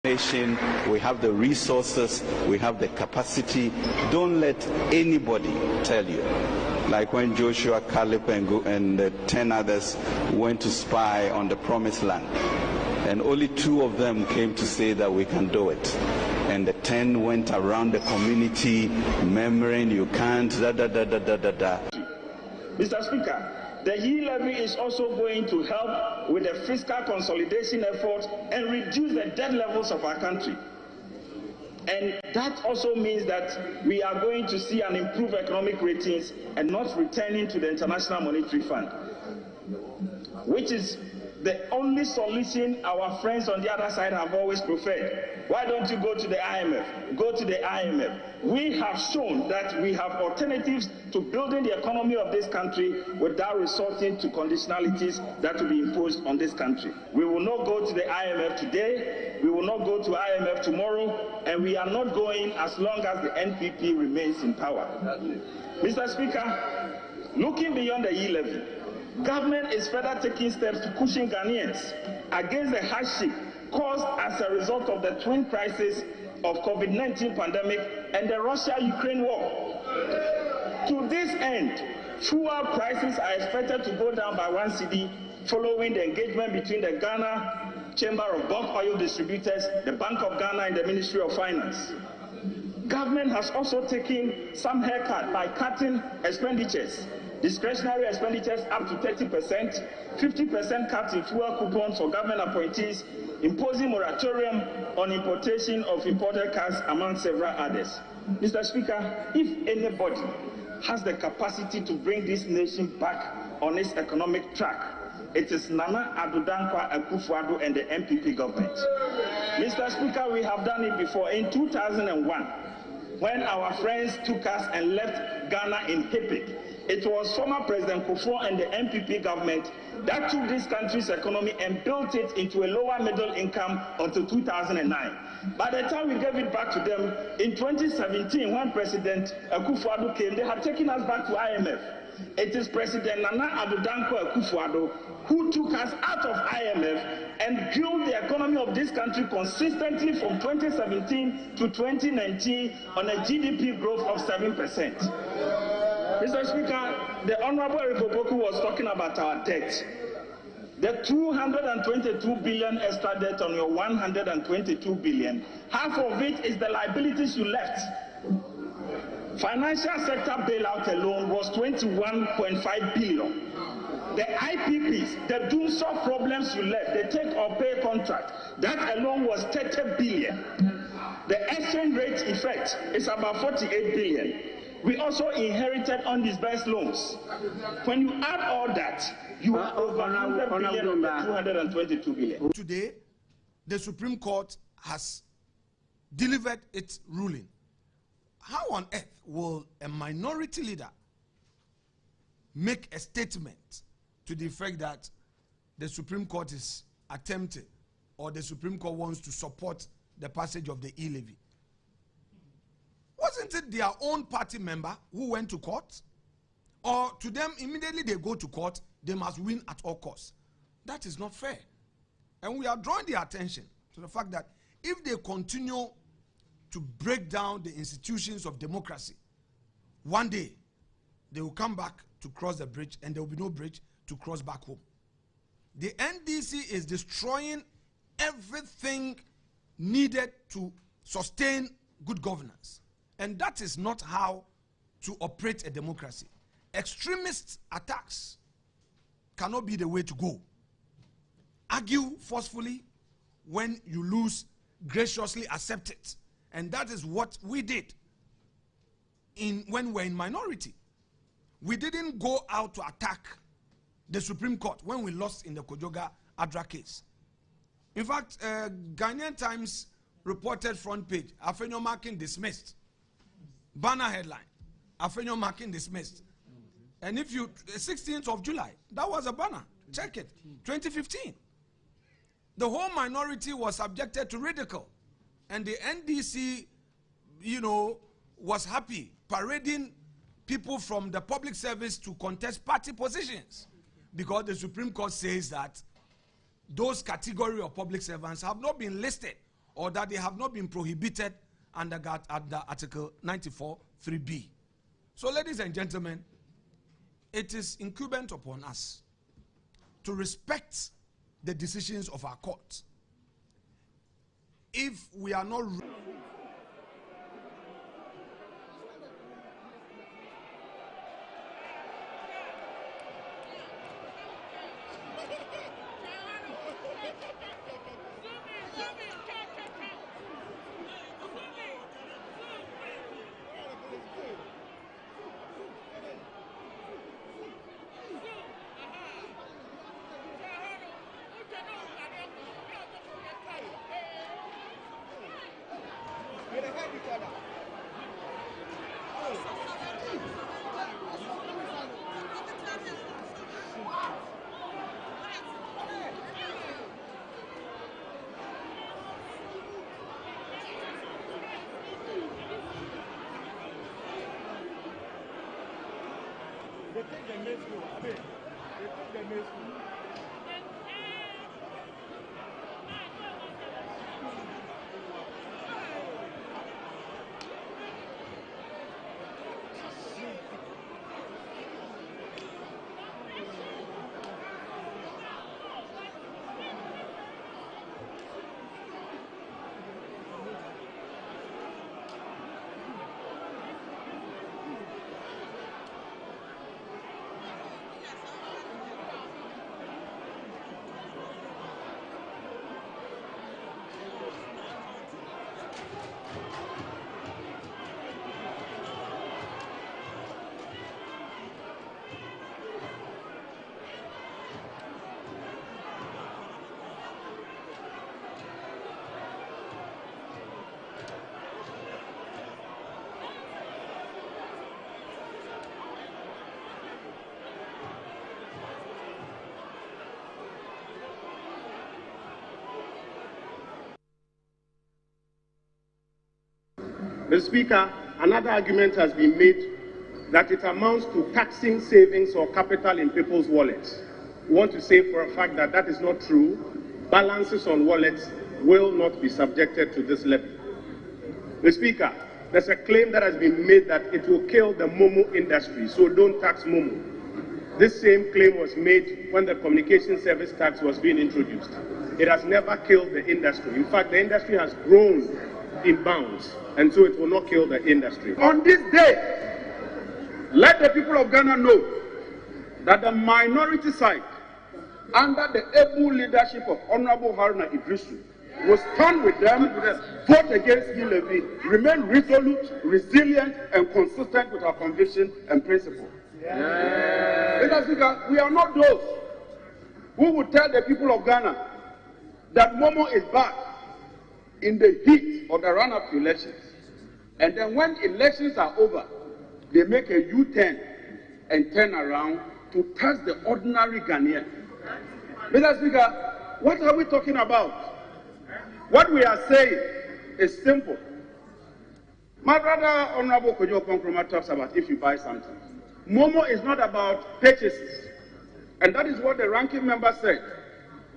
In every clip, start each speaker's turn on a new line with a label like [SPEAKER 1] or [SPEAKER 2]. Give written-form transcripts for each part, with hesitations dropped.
[SPEAKER 1] nation, we have the resources, we have the capacity. Don't let anybody tell you. Like when Joshua, Caleb, and the 10 others went to spy on the promised land, and only 2 of them came to say that we can do it. And the 10 went around the community murmuring, you can't, da da da da da da da.
[SPEAKER 2] Mr. Speaker, the yield levy is also going to help with the fiscal consolidation effort and reduce the debt levels of our country. And that also means that we are going to see an improved economic ratings and not returning to the International Monetary Fund, which is the only solution our friends on the other side have always preferred. Why don't you go to the IMF? Go to the IMF. We have shown that we have alternatives to building the economy of this country without resorting to conditionalities that will be imposed on this country. We will not go to the IMF today, we will not go to IMF tomorrow, and we are not going as long as the NPP remains in power. Mr. Speaker, looking beyond the yield levy, government is further taking steps to cushion Ghanaians against the hardship caused as a result of the twin crisis of COVID-19 pandemic and the Russia-Ukraine war. To this end, fuel prices are expected to go down by 1 cedi following the engagement between the Ghana Chamber of Bulk Oil Distributors, the Bank of Ghana, and the Ministry of Finance. Government has also taken some haircut by cutting expenditures, discretionary expenditures up to 30%, 50% cut in fuel coupons for government appointees, imposing moratorium on importation of imported cars, among several others. Mr. Speaker, if anybody has the capacity to bring this nation back on its economic track, it is Nana Addo Dankwa Akufo-Addo and the NPP government. Mr. Speaker, we have done it before. In 2001, when our friends took us and left Ghana in HIPIC, it was former President Kufuor and the NPP government that took this country's economy and built it into a lower middle income until 2009. By the time we gave it back to them in 2017, when President Akufo-Addo came, they had taken us back to IMF. It is President Nana Addo Dankwa Akufo-Addo who took us out of IMF and grew the economy of this country consistently from 2017 to 2019 on a GDP growth of 7%. Mr. Speaker, the Honorable Eric Opoku was talking about our debt. The 222 billion extra debt on your 122 billion, half of it is the liabilities you left. Financial sector bailout alone was 21.5 billion. The IPPs, the doomsday problems you left, the take-or-pay contract, that alone was 30 billion. The exchange rate effect is about 48 billion. We also inherited undisbursed loans. When you add all that, you are over 100 billion of the 222 billion.
[SPEAKER 3] Today, the Supreme Court has delivered its ruling. How on earth will a minority leader make a statement to the effect that the Supreme Court is attempting, or the Supreme Court wants to support the passage of the e-levy? Wasn't it their own party member who went to court? Or to them, immediately they go to court, they must win at all costs? That is not fair. And we are drawing their attention to the fact that if they continue to break down the institutions of democracy, one day they will come back to cross the bridge and there will be no bridge to cross back home. The NDC is destroying everything needed to sustain good governance. And that is not how to operate a democracy. Extremist attacks cannot be the way to go. Argue forcefully. When you lose, graciously accept it. And that is what we did when we were in minority. We didn't go out to attack the Supreme Court when we lost in the Kojoga Adra case. In fact, Ghanaian Times reported front page, Afenyo Makin dismissed. Banner headline, Afenyo Makin dismissed. And if you, 16th of July, that was a banner. Check it, 2015. The whole minority was subjected to ridicule. And the NDC, was happy parading people from the public service to contest party positions, because the Supreme Court says that those category of public servants have not been listed or that they have not been prohibited under Article 94 3B. So, ladies and gentlemen, it is incumbent upon us to respect the decisions of our court. If we are not
[SPEAKER 4] Mr. Speaker, another argument has been made that it amounts to taxing savings or capital in people's wallets. We want to say for a fact that that is not true. Balances on wallets will not be subjected to this levy. Mr. Speaker, there's a claim that has been made that it will kill the Momo industry, so don't tax Momo. This same claim was made when the communication service tax was being introduced. It has never killed the industry. In fact, the industry has grown in bounds, and so it will not kill the industry. On this day, let the people of Ghana know that the minority side, under the able leadership of Honorable Haruna Idrisu, will stand with them, vote against e-levy, remain resolute, resilient, and consistent with our conviction and principle. Mr. Speaker, we are not those who would tell the people of Ghana that Momo is back in the heat of the run-up to elections. And then when elections are over, they make a U-turn and turn around to tax the ordinary Ghanaian. Mr. Speaker, what are we talking about? What we are saying is simple. My brother, Honorable Kojo Konkroma, talks about if you buy something. Momo is not about purchases. And that is what the ranking member said.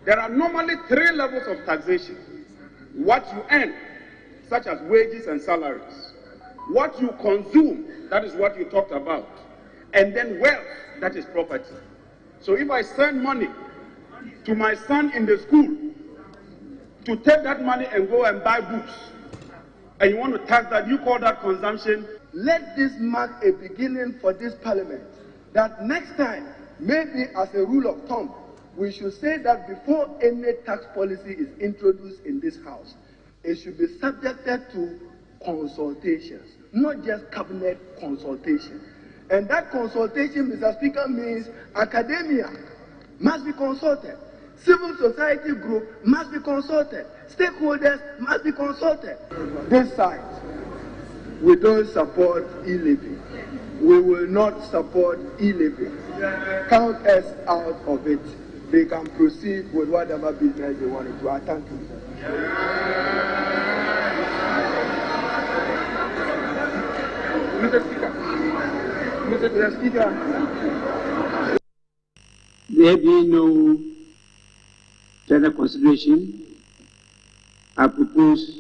[SPEAKER 4] There are normally 3 levels of taxation. What you earn, such as wages and salaries. What you consume, that is what you talked about. And then wealth, that is property. So if I send money to my son in the school to take that money and go and buy books, and you want to tax that, you call that consumption.
[SPEAKER 5] Let this mark a beginning for this parliament, that next time, maybe as a rule of thumb, we should say that before any tax policy is introduced in this house, it should be subjected to consultations, not just cabinet consultation. And that consultation, Mr. Speaker, means academia must be consulted, civil society group must be consulted, stakeholders must be consulted. This side, we don't support e-levy. We will not support e-levy. Count us out of it. They can proceed with whatever business they want to do. I thank you. Mr. Speaker.
[SPEAKER 6] There being no further consideration, I propose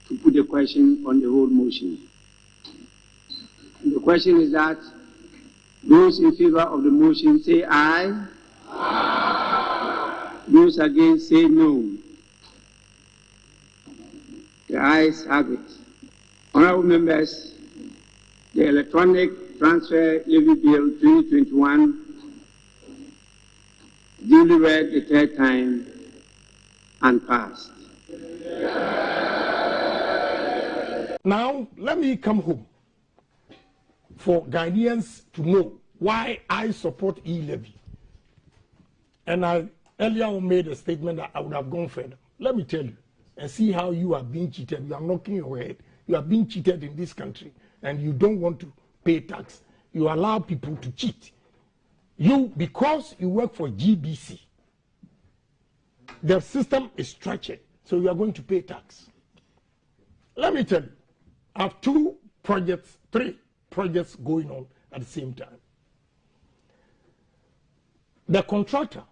[SPEAKER 6] to put the question on the whole motion. And the question is that those in favor of the motion say aye. Aye. Those against say no. The ayes have it. Honorable members, the Electronic Transfer Levy Bill 2021 duly read the third time and passed.
[SPEAKER 7] Now, let me come home for Ghanaians to know why I support e-levy. And I earlier on made a statement that I would have gone further. Let me tell you, and see how you are being cheated. You are knocking your head. You are being cheated in this country, and you don't want to pay tax. You allow people to cheat. You, because you work for GBC, the system is structured, so you are going to pay tax. Let me tell you, I have three projects going on at the same time. The contractor,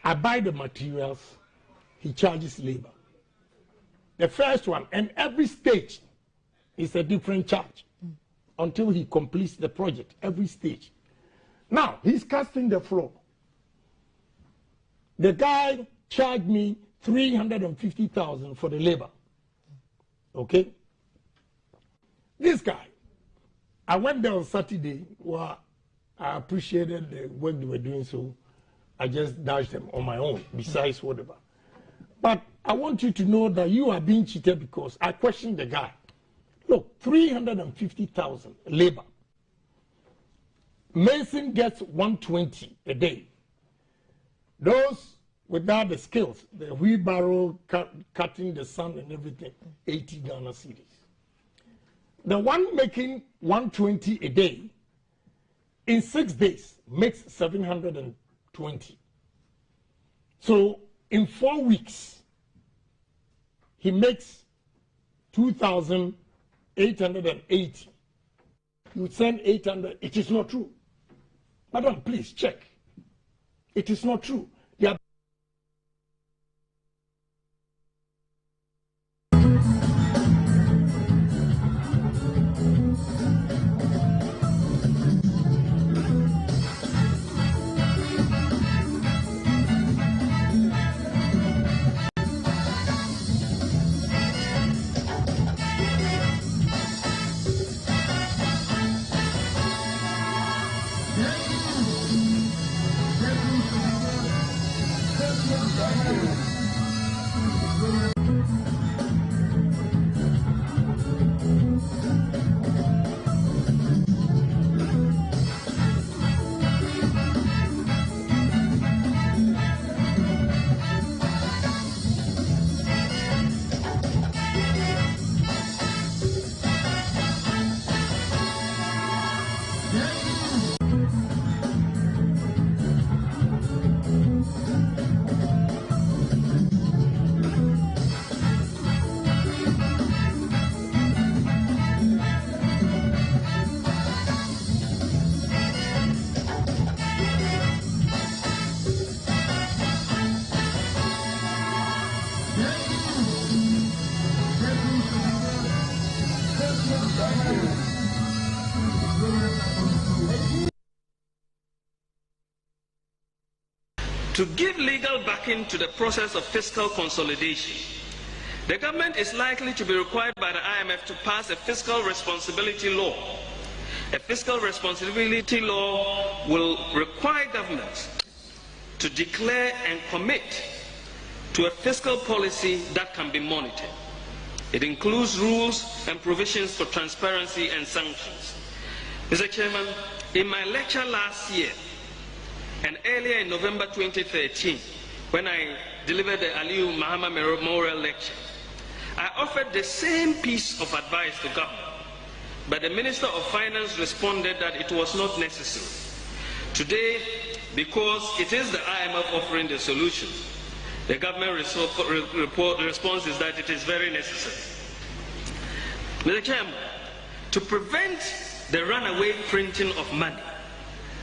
[SPEAKER 7] I buy the materials, he charges labor. The first one, and every stage is a different charge until he completes the project, every stage. Now, he's casting the floor. The guy charged me $350,000 for the labor. Okay? This guy, I went there on Saturday. Well, I appreciated the work they were doing, so I just dashed them on my own, besides whatever. But I want you to know that you are being cheated because I questioned the guy. Look, $350,000 labor. Mason gets $120 a day. Those without the skills, the wheelbarrow, cutting the sand and everything, 80 Ghana cedis. The one making $120 a day, in 6 days, makes $720. So in 4 weeks, he makes $2,880. You send 800. It is not true. Madam, please check. It is not true. They are
[SPEAKER 8] to give legal backing to the process of fiscal consolidation. The government is likely to be required by the IMF to pass a fiscal responsibility law. A fiscal responsibility law will require governments to declare and commit to a fiscal policy that can be monitored. It includes rules and provisions for transparency and sanctions. Mr. Chairman, in my lecture last year, and earlier in November 2013, when I delivered the Aliyu Mahama Memorial Lecture, I offered the same piece of advice to government, but the Minister of Finance responded that it was not necessary. Today, because it is the IMF offering the solution, the government response is that it is very necessary. Mr. Chairman, to prevent the runaway printing of money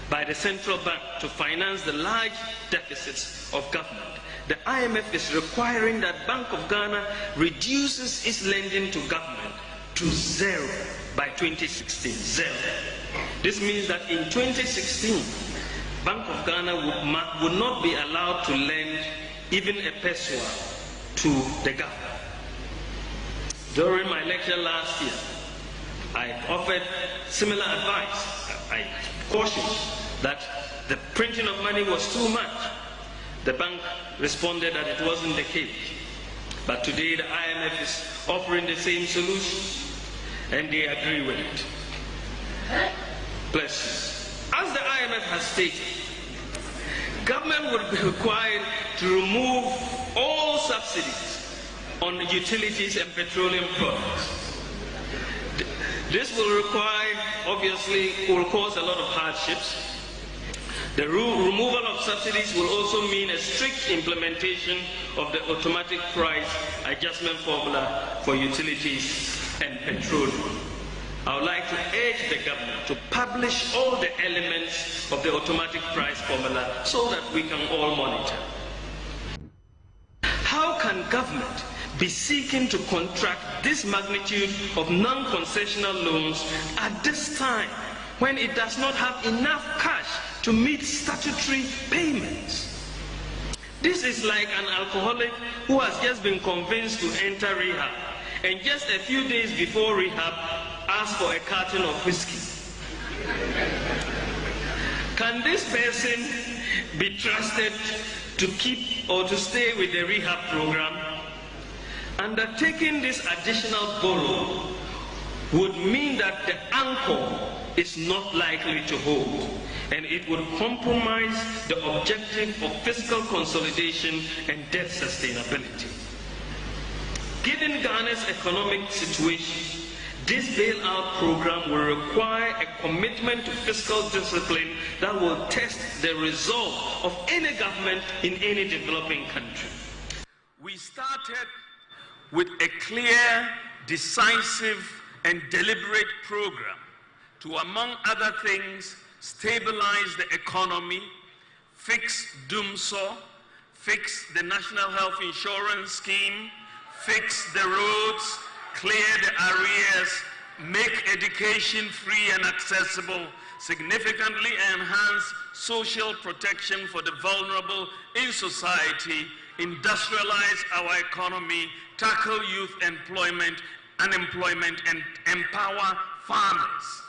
[SPEAKER 8] by the central bank to finance the large deficits of government, the IMF is requiring that Bank of Ghana reduces its lending to government to zero by 2016. Zero. This means that in 2016, Bank of Ghana would not be allowed to lend even a peso to the government. During my lecture last year, I offered similar advice. I cautioned that the printing of money was too much. The bank responded that it wasn't the case. But today the IMF is offering the same solution, and they agree with it. Bless you. As the IMF has stated, government would be required to remove all subsidies on utilities and petroleum products. This will require, obviously, will cause a lot of hardships. The removal of subsidies will also mean a strict implementation of the automatic price adjustment formula for utilities and petroleum. I would like to urge the government to publish all the elements of the automatic price formula so that we can all monitor. How can government be seeking to contract this magnitude of non-concessional loans at this time when it does not have enough cash to meet statutory payments? This is like an alcoholic who has just been convinced to enter rehab, and just a few days before rehab asks for a carton of whiskey. Can this person be trusted to keep or to stay with the rehab program? Undertaking this additional borrow would mean that the anchor is not likely to hold, and it would compromise the objective of fiscal consolidation and debt sustainability. Given Ghana's economic situation, this bailout program will require a commitment to fiscal discipline that will test the resolve of any government in any developing country. We started with a clear, decisive, and deliberate program to, among other things, stabilize the economy, fix DUMSO, fix the National Health Insurance Scheme, fix the roads, clear the arrears, make education free and accessible, significantly enhance social protection for the vulnerable in society, industrialize our economy, tackle youth unemployment, and empower farmers.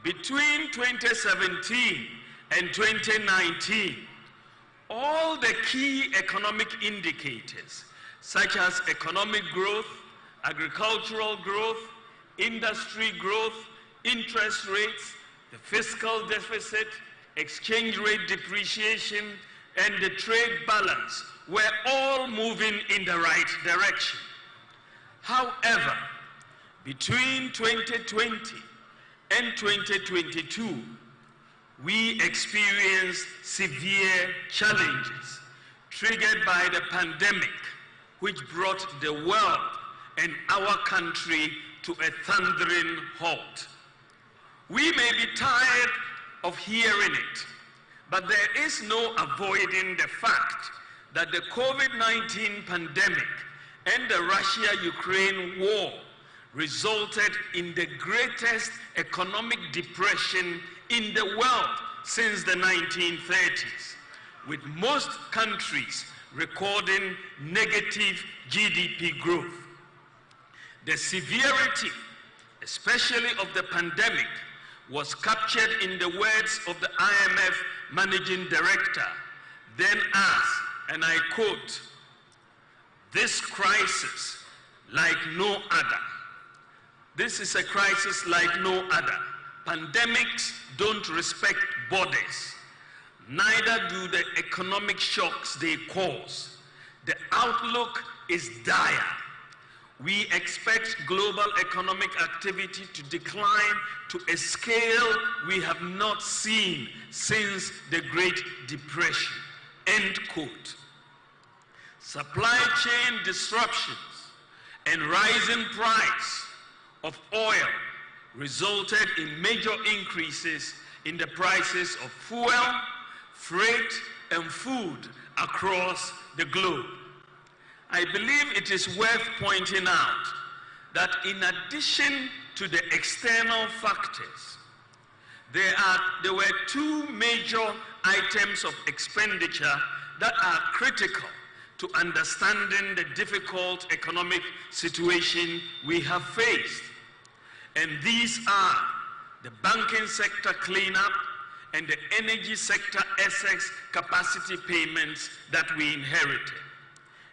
[SPEAKER 8] Between 2017 and 2019, all the key economic indicators, such as economic growth, agricultural growth, industry growth, interest rates, the fiscal deficit, exchange rate depreciation, and the trade balance were all moving in the right direction. However, between 2020 and 2022, we experienced severe challenges triggered by the pandemic, which brought the world and our country to a thundering halt. We may be tired of hearing it, but there is no avoiding the fact that the COVID-19 pandemic and the Russia-Ukraine war resulted in the greatest economic depression in the world since the 1930s, with most countries recording negative GDP growth. The severity, especially of the pandemic, was captured in the words of the IMF Managing Director, then asked, and I quote, "This crisis, like no other. This is a crisis like no other. Pandemics don't respect borders. Neither do the economic shocks they cause. The outlook is dire. We expect global economic activity to decline to a scale we have not seen since the Great Depression." End quote. Supply chain disruptions and rising price of oil resulted in major increases in the prices of fuel, freight, and food across
[SPEAKER 9] the globe. I believe it is worth pointing out that in addition to the external factors, there were two major items of expenditure that are critical to understanding the difficult economic situation we have faced. And these are the banking sector cleanup and the energy sector excess capacity payments that we inherited.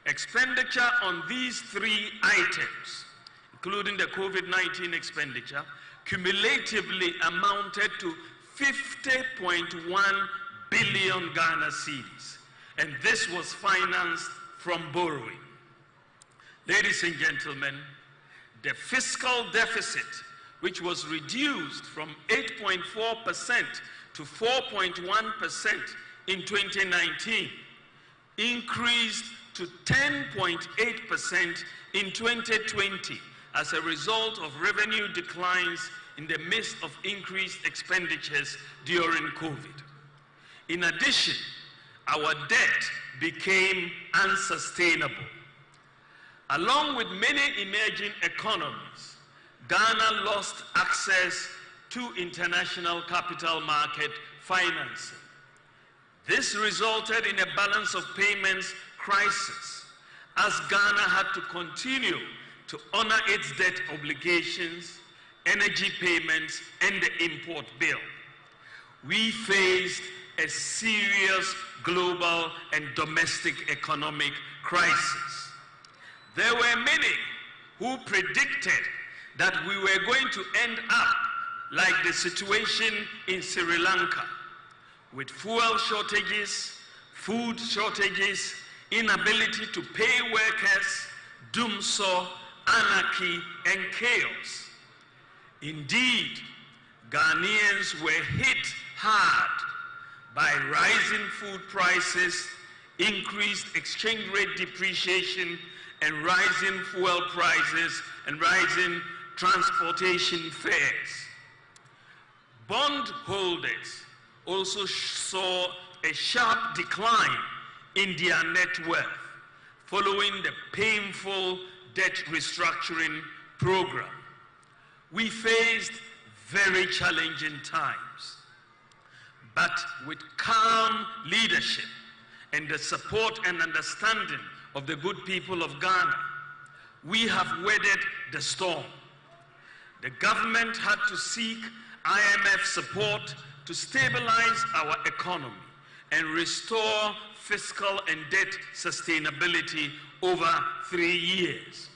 [SPEAKER 9] Expenditure on these three items, including the COVID-19 expenditure, cumulatively amounted to 50.1 billion Ghana cedis, and this was financed from borrowing. Ladies and gentlemen, the fiscal deficit, which was reduced from 8.4% to 4.1% in 2019, increased to 10.8% in 2020 as a result of revenue declines in the midst of increased expenditures during COVID. In addition, our debt became unsustainable. Along with many emerging economies, Ghana lost access to international capital market financing. This resulted in a balance of payments crisis, as Ghana had to continue to honor its debt obligations, energy payments, and the import bill. We faced a serious global and domestic economic crisis. There were many who predicted that we were going to end up like the situation in Sri Lanka, with fuel shortages, food shortages, inability to pay workers, doomsday, anarchy, and chaos. Indeed, Ghanaians were hit hard by rising food prices, increased exchange rate depreciation, and rising fuel prices and rising transportation fares. Bondholders also saw a sharp decline in their net worth following the painful debt restructuring program. We faced very challenging times, but with calm leadership and the support and understanding of the good people of Ghana, we have weathered the storm. The government had to seek IMF support to stabilize our economy and restore fiscal and debt sustainability over 3 years.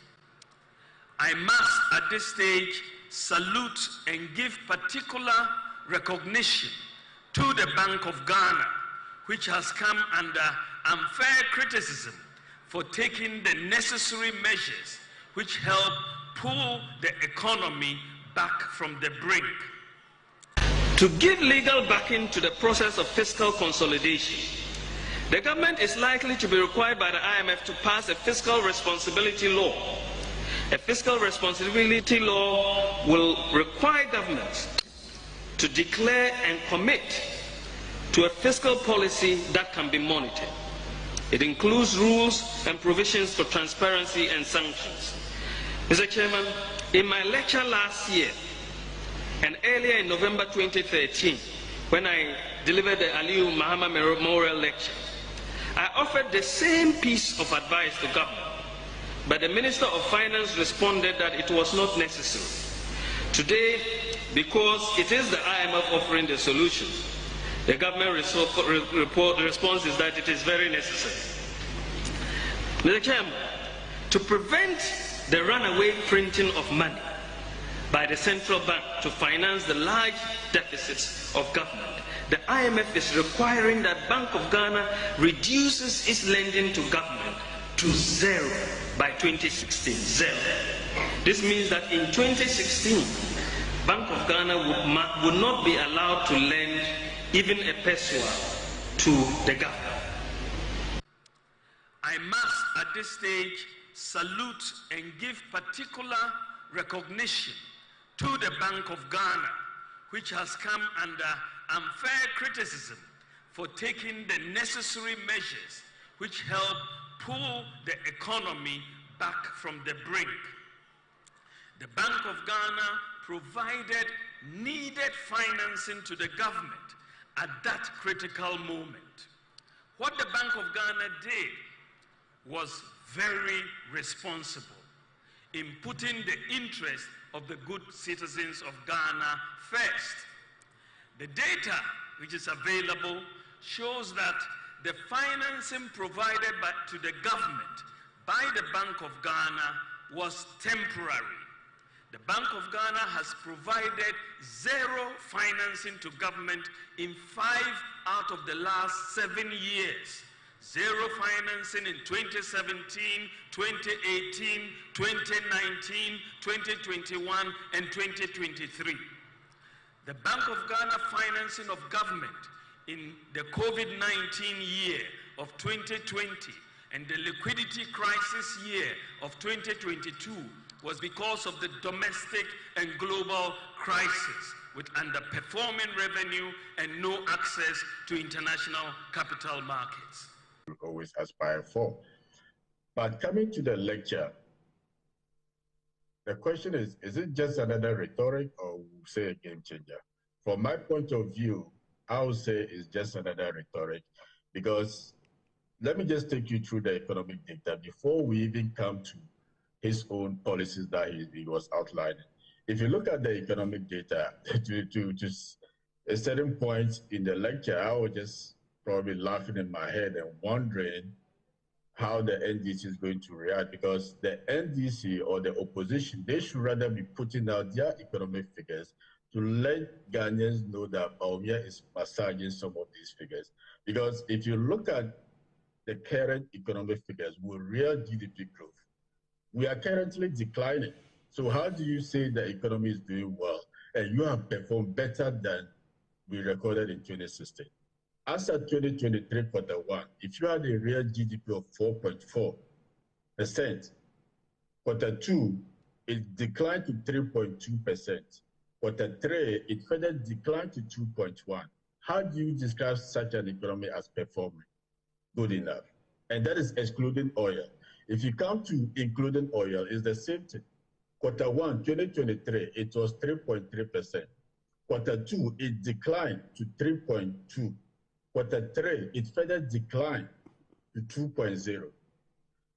[SPEAKER 9] I must at this stage salute and give particular recognition to the Bank of Ghana, which has come under unfair criticism for taking the necessary measures which help pull the economy back from the brink.
[SPEAKER 8] To give legal backing to the process of fiscal consolidation, the government is likely to be required by the IMF to pass a fiscal responsibility law. A fiscal responsibility law will require governments to declare and commit to a fiscal policy that can be monitored. It includes rules and provisions for transparency and sanctions. Mr. Chairman, in my lecture last year and earlier in November 2013, when I delivered the Aliyu Mahama Memorial Lecture, I offered the same piece of advice to government, but the Minister of Finance responded that it was not necessary. Today, because it is the IMF offering the solution, the government response is that it is very necessary. Mr. Chairman, to prevent the runaway printing of money by the central bank to finance the large deficits of government, the IMF is requiring that Bank of Ghana reduces its lending to government to zero by 2016. Zero. This means that in 2016, Bank of Ghana would not be allowed to lend even a peso to the government.
[SPEAKER 9] I must at this stage salute and give particular recognition to the Bank of Ghana, which has come under unfair criticism for taking the necessary measures which help pull the economy back from the brink. The Bank of Ghana provided needed financing to the government at that critical moment. What the Bank of Ghana did was very responsible in putting the interest of the good citizens of Ghana first. The data which is available shows that the financing provided to the government by the Bank of Ghana was temporary. The Bank of Ghana has provided zero financing to government in 5 out of the last 7 years. Zero financing in 2017, 2018, 2019, 2021, and 2023. The Bank of Ghana financing of government in the COVID-19 year of 2020 and the liquidity crisis year of 2022 was because of the domestic and global crisis, with underperforming revenue and no access to international capital markets.
[SPEAKER 10] We always aspire for. But coming to the lecture, the question is it just another rhetoric or say a game changer? From my point of view, I would say it's just another rhetoric, because let me just take you through the economic data before we even come to his own policies that he was outlining. If you look at the economic data, to just a certain point in the lecture, I was just probably laughing in my head and wondering how the NDC is going to react, because the NDC or the opposition, they should rather be putting out their economic figures to let Ghanaians know that Bawumia is massaging some of these figures. Because if you look at the current economic figures with real GDP growth, we are currently declining. So how do you say the economy is doing well and you have performed better than we recorded in 2016? As of 2023 Q1, if you had a real GDP of 4.4%, Q2, it declined to 3.2%. Q3, it further declined to 2.1%. How do you describe such an economy as performing good enough? And that is excluding oil. If you come to including oil, it's the same thing. Q1, 2023, it was 3.3%. Q2, it declined to 3.2%. Q3, it further declined to 2.0%.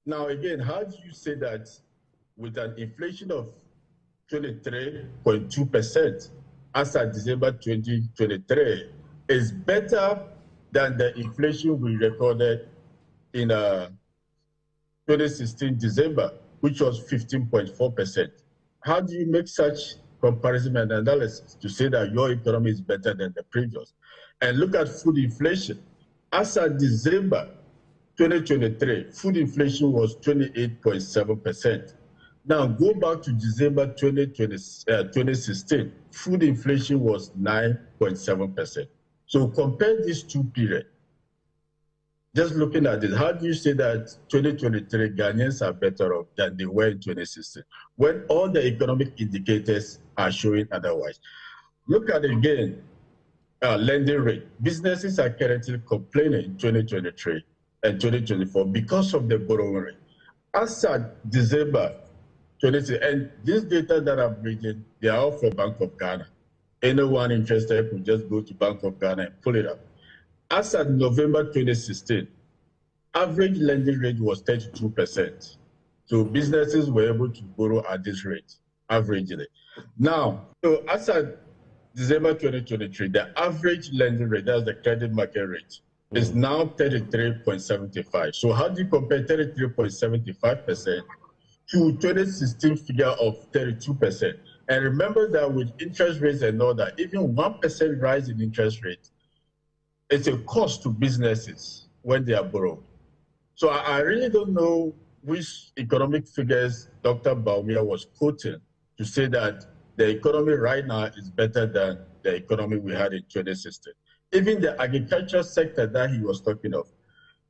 [SPEAKER 10] Now, again, how do you say that with an inflation of 23.2% as of December 2023 is better than the inflation we recorded in 2016 December, which was 15.4%? How do you make such comparison and analysis to say that your economy is better than the previous? And look at food inflation. As of December 2023, food inflation was 28.7%. Now go back to December 2016, food inflation was 9.7%. So compare these two periods. Just looking at this, how do you say that 2023 Ghanaians are better off than they were in 2016 when all the economic indicators are showing otherwise? Look at again, lending rate. Businesses are currently complaining in 2023 and 2024 because of the borrowing rate. As of December 2020, and this data that I'm reading, they are all from Bank of Ghana. Anyone interested could just go to Bank of Ghana and pull it up. As of November 2016, average lending rate was 32%. So businesses were able to borrow at this rate, averagely. Now, so as of December 2023, the average lending rate, that's the credit market rate, is now 33.75. So how do you compare 33.75% to 2016 figure of 32%? And remember that with interest rates and all that, even 1% rise in interest rate, it's a cost to businesses when they are borrowed. So I really don't know which economic figures Dr. Bawumia was quoting to say that the economy right now is better than the economy we had in 2016. Even the agriculture sector that he was talking of,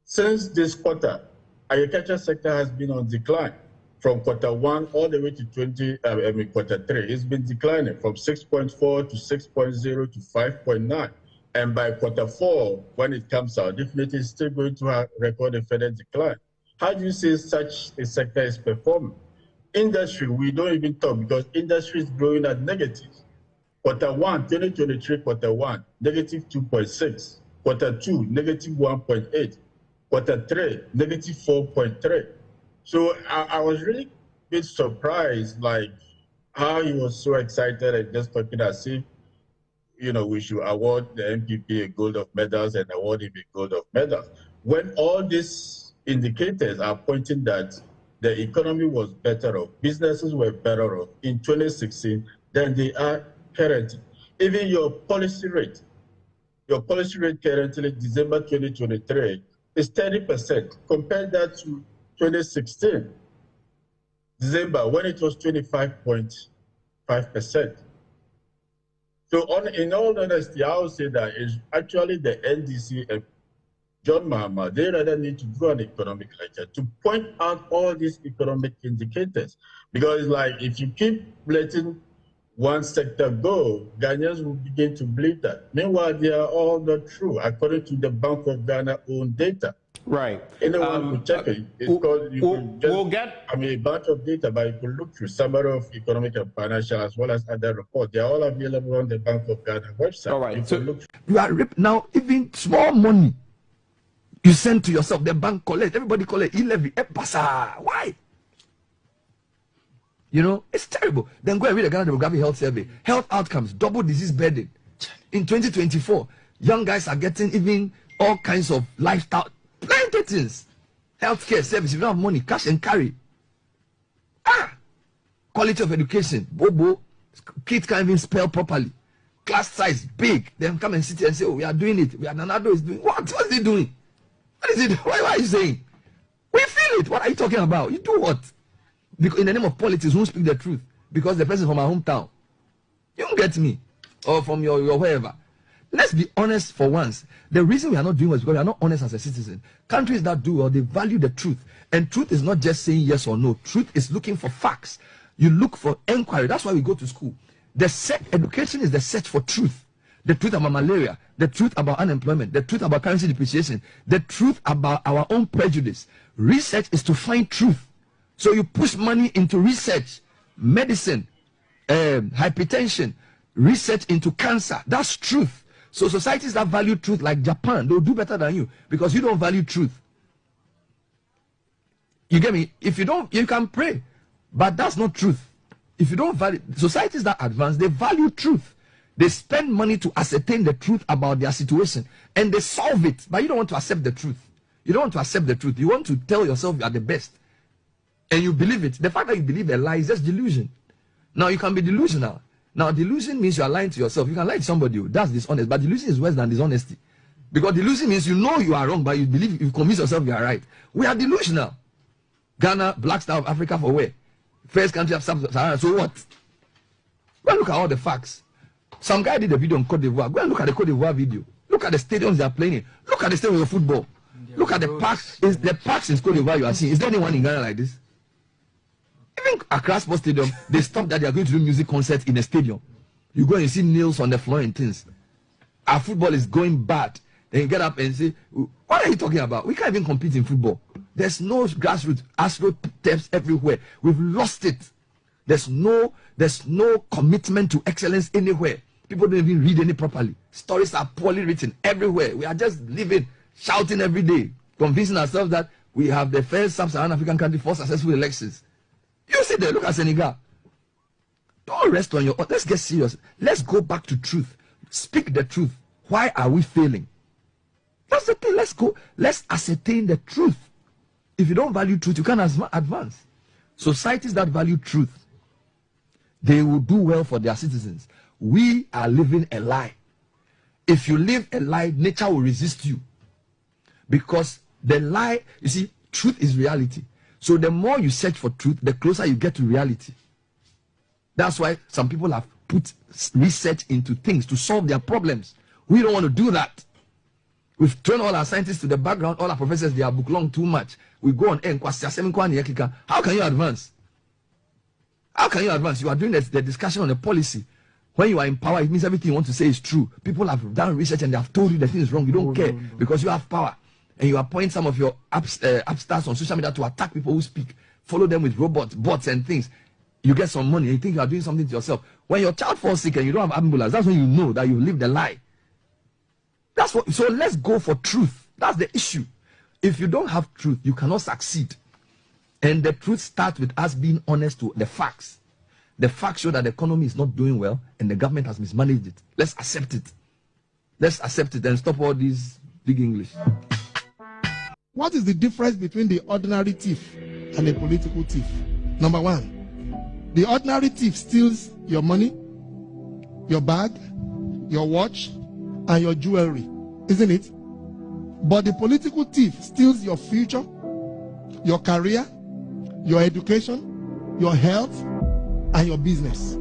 [SPEAKER 10] since this quarter, agriculture sector has been on decline from Q1 all the way to Q3. It's been declining from 6.4 to 6.0 to 5.9. And by Q4, when it comes out, definitely it's still going to record a further decline. How do you say such a sector is performing? Industry, we don't even talk because industry is growing at negatives. Quarter 1, 2023, quarter 1, negative 2.6. Quarter 2, negative 1.8. Quarter 3, negative 4.3. So I was really a bit surprised, like how he was so excited and just talking as if, you know, we should award the NPP a gold of medals and award him a gold of medals. When all these indicators are pointing that the economy was better off, businesses were better off in 2016 than they are currently. Even your policy rate currently, December 2023, is 30%. Compare that to 2016, December, when it was 25.5%. So in all honesty, I would say that it's actually the NDC and John Mahama, they rather need to do an economic lecture to point out all these economic indicators. Because like if you keep letting one sector go, Ghanaians will begin to believe that. Meanwhile, they are all not true, according to the Bank of Ghana own data.
[SPEAKER 11] Right.
[SPEAKER 10] Anyone could check it. It's called, we'll get a bunch of data, but you can look through summary of economic and financial as well as other reports. They're all available on the Bank of Ghana website.
[SPEAKER 11] All right.
[SPEAKER 12] So you are now even small money you send to yourself, the bank collect, everybody collect, e-levy, why? You know, it's terrible. Then go and read the Ghana Demographic Health Survey. Health outcomes, double disease burden. In 2024, young guys are getting even all kinds of lifestyle, plenty things. Healthcare service, if you don't have money, cash and carry. Quality of education, bobo, kids can't even spell properly. Class size, big. Then come and sit here and say, oh, we are doing it. Nanado is doing what? What is he doing? What is it? Why are you saying? We feel it. What are you talking about? You do what? Because in the name of politics, who speak the truth? Because the person from our hometown. You don't get me. Or from your wherever. Let's be honest for once. The reason we are not doing well is because we are not honest as a citizen. Countries that do well, they value the truth. And truth is not just saying yes or no. Truth is looking for facts. You look for inquiry. That's why we go to school. Education is the search for truth. The truth about malaria, the truth about unemployment, the truth about currency depreciation, the truth about our own prejudice. Research is to find truth. So you push money into research, medicine, hypertension, research into cancer. That's truth. So societies that value truth like Japan, they'll do better than you because you don't value truth. You get me? If you don't, you can pray, but that's not truth. If you don't value, societies that advance, they value truth. They spend money to ascertain the truth about their situation and they solve it, but you don't want to accept the truth. You don't want to accept the truth. You want to tell yourself you are the best and you believe it. The fact that you believe a lie is just delusion. Now you can be delusional. Now delusion means you are lying to yourself. You can lie to somebody, that's dishonest, but delusion is worse than dishonesty. Because delusion means you know you are wrong, but you believe, you convince yourself you are right. We are delusional. Ghana, Black Star of Africa for where? First country of Sub-Saharan, so what? Go and look at all the facts. Some guy did a video on Côte d'Ivoire. Go and look at the Côte d'Ivoire video. Look at the stadiums they are playing in. Look at the stadium of football. Look at the parks. Is the parks in Côte d'Ivoire you are seeing? Is there anyone in Ghana like this? Even Accra Sports Stadium, they stopped that they are going to do music concerts in a stadium. You go and you see nails on the floor and things. Our football is going bad. Then you get up and say, what are you talking about? We can't even compete in football. There's no grassroots, AstroTurfs everywhere. We've lost it. There's no commitment to excellence anywhere. People don't even read any properly. Stories are poorly written everywhere. We are just living, shouting every day, convincing ourselves that we have the first Sub-Saharan African country for successful elections. You see there, look at Senegal. Don't rest on your own. Let's get serious. Let's go back to truth. Speak the truth. Why are we failing? That's the thing. Let's go. Let's ascertain the truth. If you don't value truth, you can't advance. Societies that value truth, they will do well for their citizens. We are living a lie. If you live a lie, nature will resist you. Because the lie, you see, truth is reality. So the more you search for truth, the closer you get to reality. That's why some people have put research into things to solve their problems. We don't want to do that. We've thrown all our scientists to the background, all our professors, they are book long too much. We go on air. How can you advance? How can you advance? You are doing the discussion on the policy. When you are in power, it means everything you want to say is true. People have done research and they have told you the thing is wrong. You don't care because you have power. and you appoint some of your upstarts on social media to attack people who speak, follow them with robots, bots and things, you get some money and you think you are doing something to yourself. When your child falls sick and you don't have ambulance, that's when you know that you lived a lie. That's what. So let's go for truth. That's the issue. If you don't have truth, you cannot succeed. And the truth starts with us being honest to the facts. The facts show that the economy is not doing well and the government has mismanaged it. Let's accept it. Let's accept it and stop all these big English.
[SPEAKER 7] What is the difference between the ordinary thief and the political thief? Number one, the ordinary thief steals your money, your bag, your watch, and your jewelry, isn't it? But the political thief steals your future, your career, your education, your health, and your business.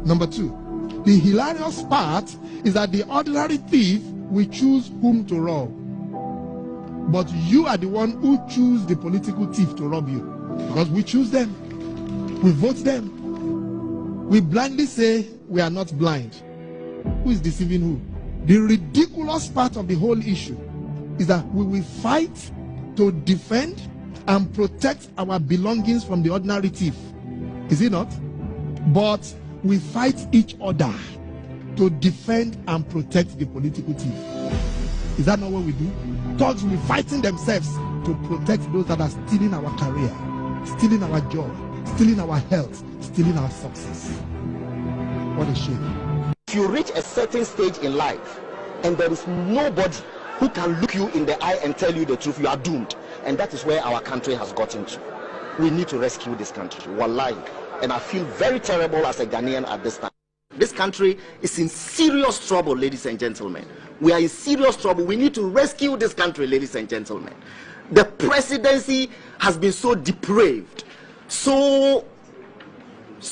[SPEAKER 7] Number two, the hilarious part is that the ordinary thief will choose whom to rob. But you are the one who choose the political thief to rob you. Because we choose them. We vote them. We blindly say we are not blind. Who is deceiving who? The ridiculous part of the whole issue is that we will fight to defend and protect our belongings from the ordinary thief. Is it not? But we fight each other to defend and protect the political thief. Is that not what we do? Thugs will be fighting themselves to protect those that are stealing our career, stealing our job, stealing our health, stealing our success. What a shame.
[SPEAKER 11] If you reach a certain stage in life and there is nobody who can look you in the eye and tell you the truth, you are doomed. And that is where our country has gotten to. We need to rescue this country. Wallahi. And I feel very terrible as a Ghanaian at this time. This country is in serious trouble, ladies and gentlemen. We are in serious trouble. We need to rescue this country, ladies and gentlemen. The presidency has been so depraved, so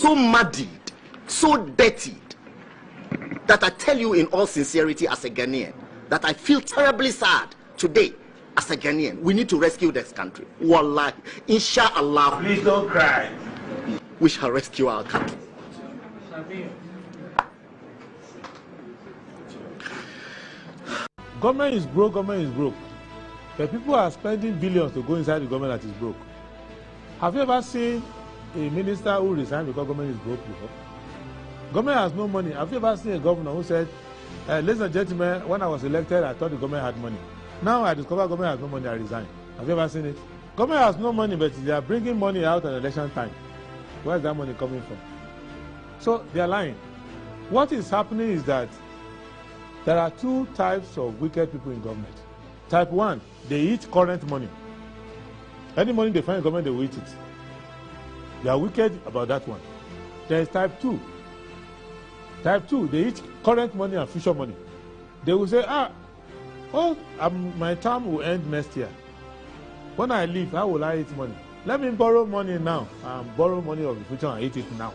[SPEAKER 11] muddied, so dirtied, that I tell you in all sincerity as a Ghanaian, that I feel terribly sad today as a Ghanaian. We need to rescue this country. Wallahi. Inshallah.
[SPEAKER 9] Please don't cry.
[SPEAKER 11] We shall rescue our country.
[SPEAKER 13] Government is broke, government is broke. The people are spending billions to go inside the government that is broke. Have you ever seen a minister who resigned because government is broke before? Government has no money. Have you ever seen a governor who said, ladies and gentlemen, when I was elected, I thought the government had money. Now I discover government has no money, I resign. Have you ever seen it? Government has no money, but they are bringing money out at election time. Where is that money coming from? So they are lying. What is happening is that there are two types of wicked people in government. Type 1, they eat current money. Any money they find in government, they will eat it. They are wicked about that one. There is type 2. Type 2, they eat current money and future money. They will say, my term will end next year. When I leave, how will I eat money? Let me borrow money now and borrow money of the future and eat it now.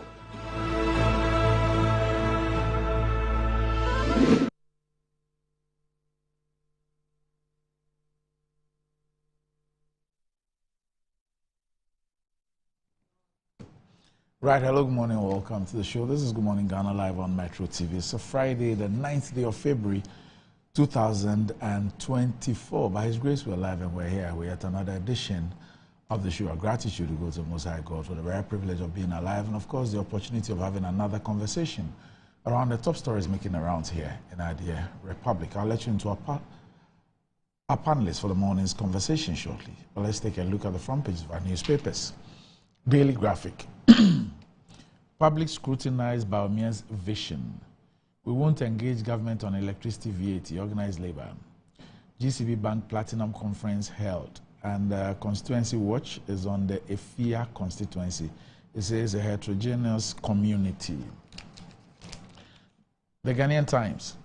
[SPEAKER 14] Right, hello, good morning, welcome to the show. This is Good Morning Ghana live on Metro TV. It's a Friday, the 9th day of February, 2024. By His grace, we're live and we're here. We're at another edition of the show. Our gratitude to go to the Most High God for the rare privilege of being alive and, of course, the opportunity of having another conversation around the top stories making the rounds here in our dear Republic. I'll let you into our panelists for the morning's conversation shortly. But let's take a look at the front pages of our newspapers. Daily Graphic. Public scrutinized Bawumia's vision. We won't engage government on electricity VAT, organized labor. GCB Bank Platinum Conference held. And Constituency Watch is on the Efia constituency. It says a heterogeneous community. The Ghanaian Times.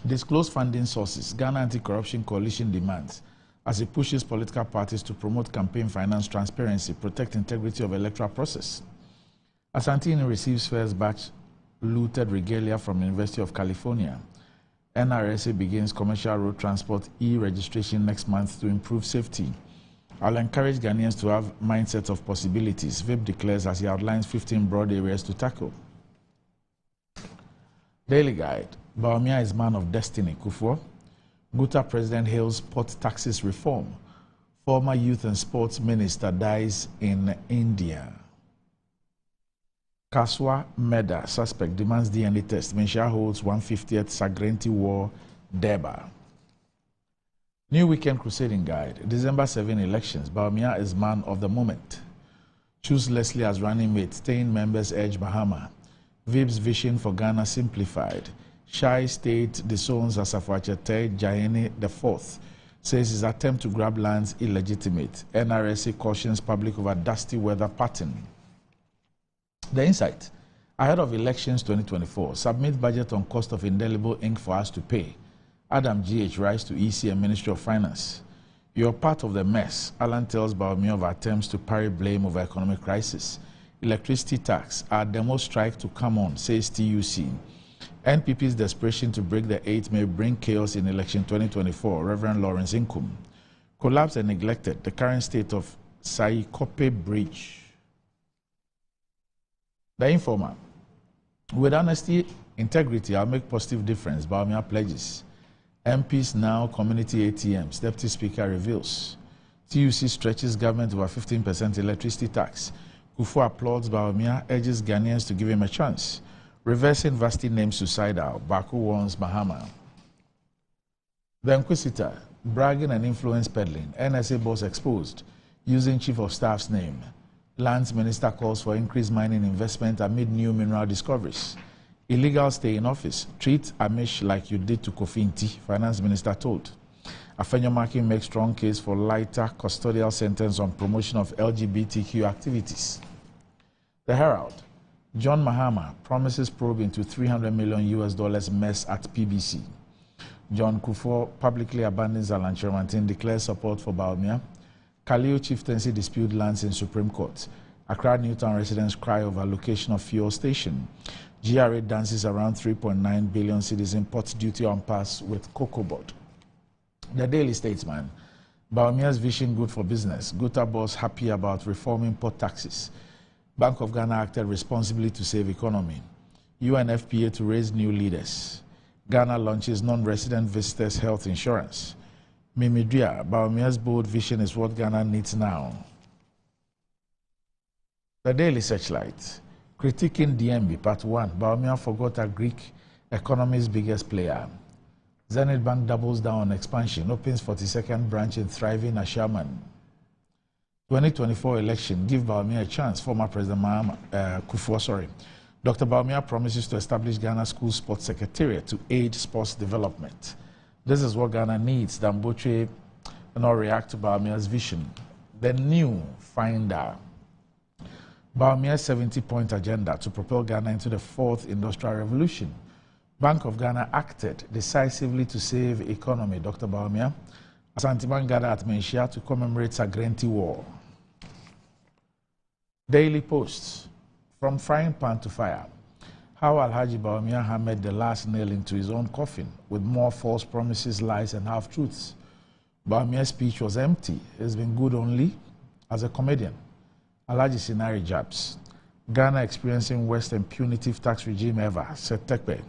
[SPEAKER 14] Disclose funding sources. Ghana Anti-Corruption Coalition demands as it pushes political parties to promote campaign finance transparency, protect integrity of electoral process. Asantini receives first batch looted regalia from University of California. NRSA begins commercial road transport e-registration next month to improve safety. I'll encourage Ghanaians to have mindset of possibilities, VIP declares as he outlines 15 broad areas to tackle. Daily Guide. Bawumia is man of destiny, Kufuor. Gutta president hails port taxes reform. Former youth and sports minister dies in India. Kaswa Meda, suspect, demands DNA test. Menshia holds 150th Sagrenti War Deba. New Weekend Crusading Guide. December 7 elections. Bawumia is man of the moment. Choose Leslie as running mate. Staying members urge Bahama. Vib's vision for Ghana simplified. Shai State disowns Asafo-Achete Jayene IV. Says his attempt to grab lands illegitimate. NRSA cautions public over dusty weather pattern. The insight. Ahead of elections 2024, submit budget on cost of indelible ink for us to pay. Adam GH writes to EC and Ministry of Finance. You're part of the mess. Alan tells Bawumia of attempts to parry blame over economic crisis. Electricity tax. Our demo strike to come on, says TUC. NPP's desperation to break the 8 may bring chaos in election 2024, Reverend Lawrence Inkum. Collapsed and neglected, the current state of Saikope Bridge. The Informer. With honesty, integrity, I'll make positive difference, Bawumia pledges. MPs now community ATMs, Deputy Speaker reveals. TUC stretches government over 15% electricity tax. Kufuor applauds Bawumia, urges Ghanaians to give him a chance. Reversing Vasti names suicidal. Baku warns Bahama. The Inquisitor. Bragging and influence peddling. NSA boss exposed. Using Chief of Staff's name. Lands Minister calls for increased mining investment amid new mineral discoveries. Illegal stay in office. Treat Amish like you did to Kofi Nti, Finance Minister told. Afenyo Markin makes strong case for lighter custodial sentence on promotion of LGBTQ activities. The Herald. John Mahama promises probe into $300 million mess at PBC. John Kufuor publicly abandons Alan Chermantin, declares support for Bawumia. Kaleo chieftaincy dispute lands in Supreme Court. Accra Newtown residents cry over location of fuel station. GRA dances around 3.9 billion citizen port duty on pass with COCOBOD. The Daily Statesman. Bawumia's vision good for business. Gutta boss happy about reforming port taxes. Bank of Ghana acted responsibly to save economy. UNFPA to raise new leaders. Ghana launches non-resident visitors health insurance. Mimidria, Bawumia's bold vision is what Ghana needs now. The Daily Searchlight. Critiquing DMB, Part 1. Bawumia forgot a Greek economy's biggest player. Zenith Bank doubles down on expansion, opens 42nd branch in thriving Ashaman. 2024 election, give Bawumia a chance. Former President Kufuor, Dr. Bawumia promises to establish Ghana School Sports Secretariat to aid sports development. This is what Ghana needs. Damboche not react to Bawumia's vision. The New Finder. Bawumia's 70-point agenda to propel Ghana into the 4th industrial revolution. Bank of Ghana acted decisively to save economy. Dr. Bawumia. Asanteman gathered at Menshia to commemorate Sagrenti War. Daily Post. From frying pan to fire. How Alhaji Bawumia hammered the last nail into his own coffin with more false promises, lies, and half-truths. Bawumia's speech was empty. He's been good only as a comedian. Alhaji Sinari jabs. Ghana experiencing worst and punitive tax regime ever, said Tekpe.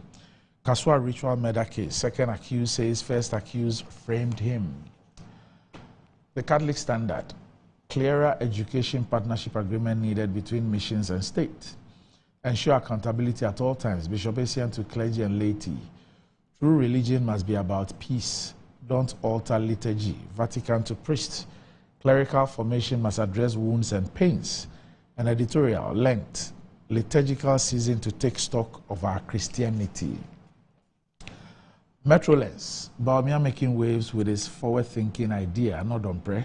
[SPEAKER 14] Kaswa ritual murder case. Second accused says first accused framed him. The Catholic Standard. Clearer education partnership agreement needed between missions and state. Ensure accountability at all times. Bishop Essien to clergy and laity. True religion must be about peace. Don't alter liturgy. Vatican to priests. Clerical formation must address wounds and pains. An editorial, Lent. Liturgical season to take stock of our Christianity. Metrolens. Bawumia making waves with his forward-thinking idea, not on prayer.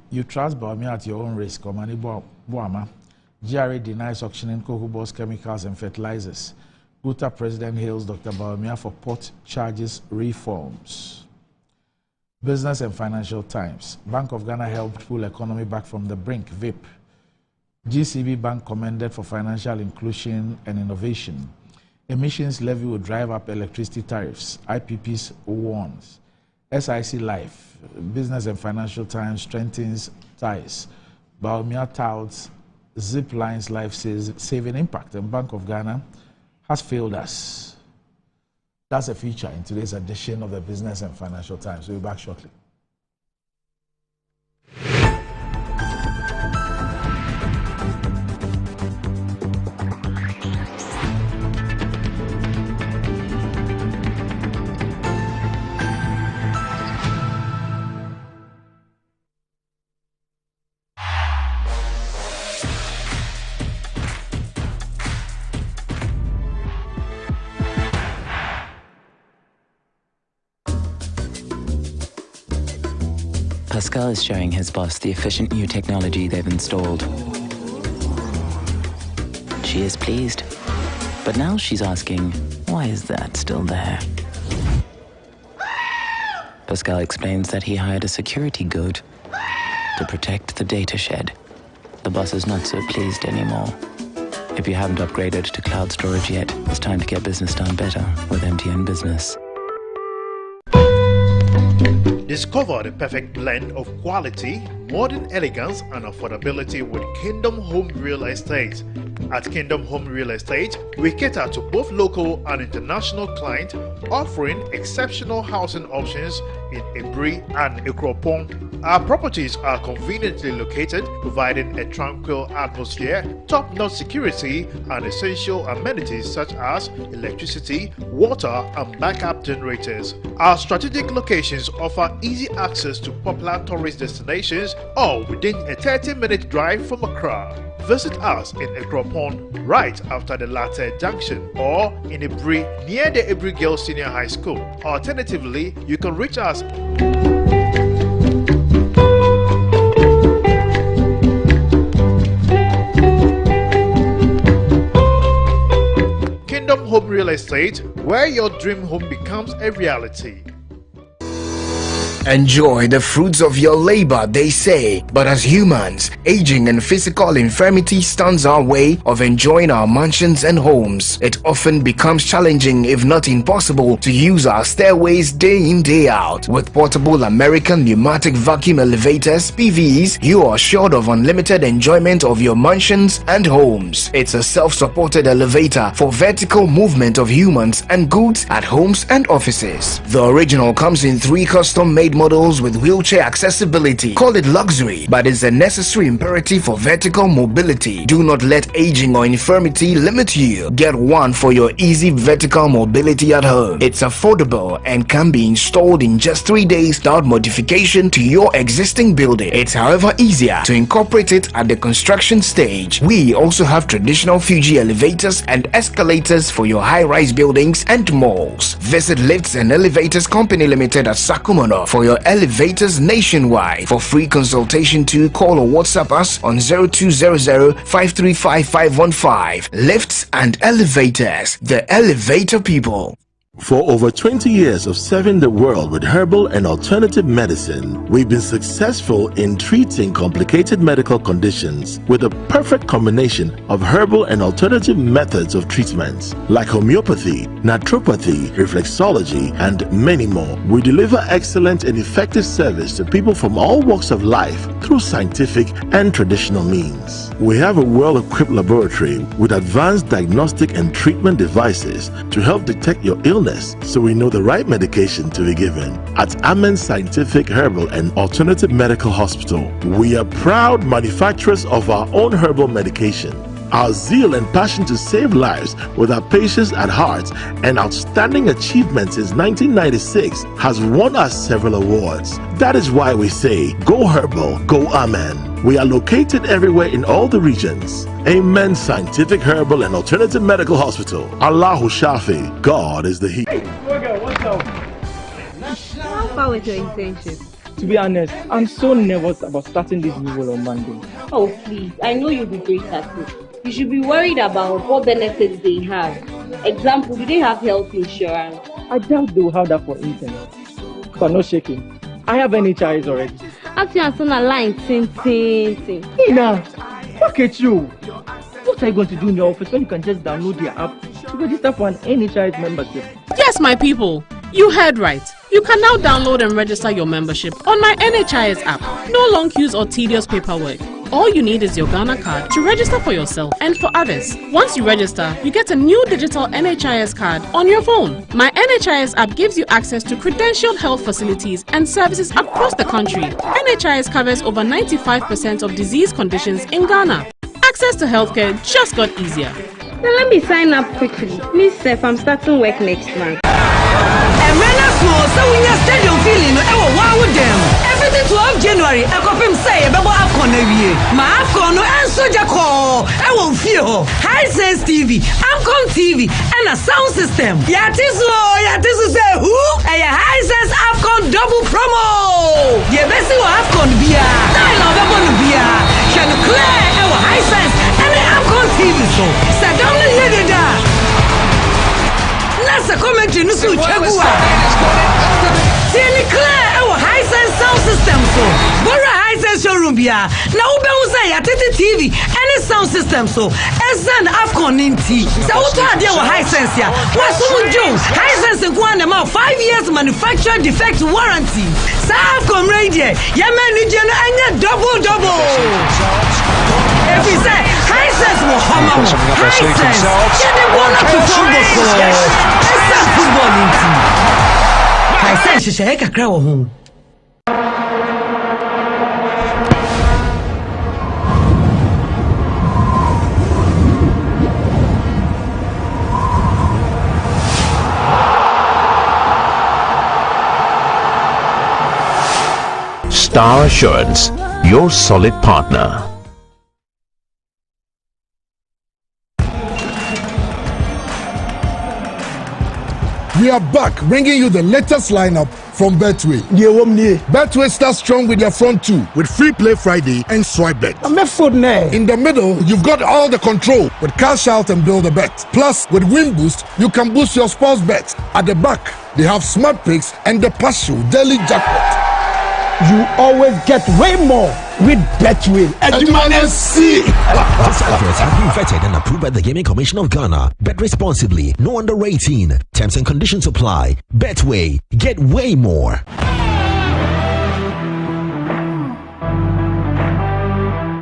[SPEAKER 14] You trust Bawumia at your own risk. Omani Boama. GRA denies auctioning COCOBOD's chemicals and fertilizers. Gutta president hails Dr. Bawumia for port charges reforms. Business and Financial Times. Bank of Ghana helped pull economy back from the brink. VIP. GCB Bank commended for financial inclusion and innovation. Emissions levy will drive up electricity tariffs. IPP's warns. SIC Life. Business and Financial Times strengthens ties. Bawumia touts Zip Line's life saving impact, and Bank of Ghana has failed us. That's a feature in today's edition of the Business and Financial Times. We'll be back shortly.
[SPEAKER 15] Pascal is showing his boss the efficient new technology they've installed. She is pleased, but now she's asking, why is that still there? Pascal explains that he hired a security guard to protect the data shed. The boss is not so pleased anymore. If you haven't upgraded to cloud storage yet, it's time to get business done better with MTN Business.
[SPEAKER 16] Discover the perfect blend of quality, modern elegance, and affordability with Kingdom Home Real Estate. At Kingdom Home Real Estate, we cater to both local and international clients, offering exceptional housing options in Ebri and Ekropon. Our properties are conveniently located, providing a tranquil atmosphere, top-notch security, and essential amenities such as electricity, water, and backup generators. Our strategic locations offer easy access to popular tourist destinations, all within a 30-minute drive from Accra. Visit us in Ekropon right after the Latte Junction, or in Ebri near the Ebri Girls Senior High School. Alternatively, you can reach us Kingdom Home Real Estate, where your dream home becomes a reality.
[SPEAKER 17] Enjoy the fruits of your labor, they say, but as humans, aging and physical infirmity stands our way of enjoying our mansions and homes. It often becomes challenging, if not impossible, to use our stairways day in, day out. With portable American pneumatic vacuum elevators, PVs, you are assured of unlimited enjoyment of your mansions and homes. It's a self-supported elevator for vertical movement of humans and goods at homes and offices. The original comes in 3 custom-made models with wheelchair accessibility. Call it luxury, but it's a necessary imperative for vertical mobility. Do not let aging or infirmity limit you. Get one for your easy vertical mobility at home. It's affordable and can be installed in just 3 days without modification to your existing building. It's however easier to incorporate it at the construction stage. We also have traditional Fuji elevators and escalators for your high-rise buildings and malls. Visit Lifts and Elevators Company Limited at Sakumono for your elevators nationwide. For free consultation, to call or WhatsApp us on 0200-535-515. Lifts and Elevators, the elevator people.
[SPEAKER 18] For over 20 years of serving the world with herbal and alternative medicine, we've been successful in treating complicated medical conditions with a perfect combination of herbal and alternative methods of treatment, like homeopathy, naturopathy, reflexology, and many more. We deliver excellent and effective service to people from all walks of life through scientific and traditional means. We have a well-equipped laboratory with advanced diagnostic and treatment devices to help detect your illness, so we know the right medication to be given. At Amen Scientific Herbal and Alternative Medical Hospital, we are proud manufacturers of our own herbal medication. Our zeal and passion to save lives with our patients at heart and outstanding achievements since 1996 has won us several awards. That is why we say, go herbal, go Amen. We are located everywhere in all the regions. Amen Scientific Herbal and Alternative Medical Hospital. Allahu Shafi, God is the He.
[SPEAKER 19] Hey, what's up? How far with your internship?
[SPEAKER 20] To be honest, I'm so nervous about starting this new role on Monday.
[SPEAKER 19] Oh, please. I know you'll be great at it. You should be worried about what benefits they have. Example, do they have health insurance?
[SPEAKER 20] I doubt they will have that for internet. But no shaking. I have NHIS already.
[SPEAKER 19] After you are on a line, ting.
[SPEAKER 20] Ina, look at you. What are you going to do in your office when you can just download your app to register for an NHIS membership?
[SPEAKER 21] Yes, my people. You heard right. You can now download and register your membership on my NHIS app. No long queues or tedious paperwork. All you need is your Ghana card to register for yourself and for others. Once you register, you get a new digital NHIS card on your phone. My NHIS app gives you access to credentialed health facilities and services across the country. NHIS covers over 95% of disease conditions in Ghana. Access to healthcare just got easier.
[SPEAKER 19] Now let me sign up quickly. Miss Seth, I'm starting work next month.
[SPEAKER 1] Stadium feeling, everything 12 January, I got him say about Afcon every year. My Afcon and Soja call. I won't fear Hisense TV, Afcon TV, and a sound system. Yatisu say who? A Hisense Afcon double promo. Yeah, best you Afcon beer. I love Afcon beer. Can clear our Hisense and the Afcon TV so. Sadam Yedida. That's a commentary. No so chagua. Tieni clear our Hisense sound system so. Bora Hisense showroom bia. Na ube usa ya TV any sound system so. Esan Afcon ninti. Sa uto ade our Hisense ya. Wasumu Jones Hisense nkuwa na ma 5 years manufacturer defect warranty. Sa Afcon radio. Yama nije no anya double. If we say Hisense mo hama mo. Hisense. Yede wanna perform Esan football ninti. Hisense sheshe kakra wo ho.
[SPEAKER 22] Star Assurance, your solid partner.
[SPEAKER 23] We are back, bringing you the latest lineup from Betway. Betway starts strong with their front two, with Free Play Friday and Swipe Bet. In the middle, you've got all the control with Cash Out and Build a Bet. Plus, with Win Boost, you can boost your sports bets. At the back, they have Smart Picks and the Partial Daily Jackpot.
[SPEAKER 7] You always get way more with Betway.
[SPEAKER 24] These adverts have been vetted and approved by the Gaming Commission of Ghana. Bet responsibly. No under 18. Terms and conditions apply. Betway. Get way more.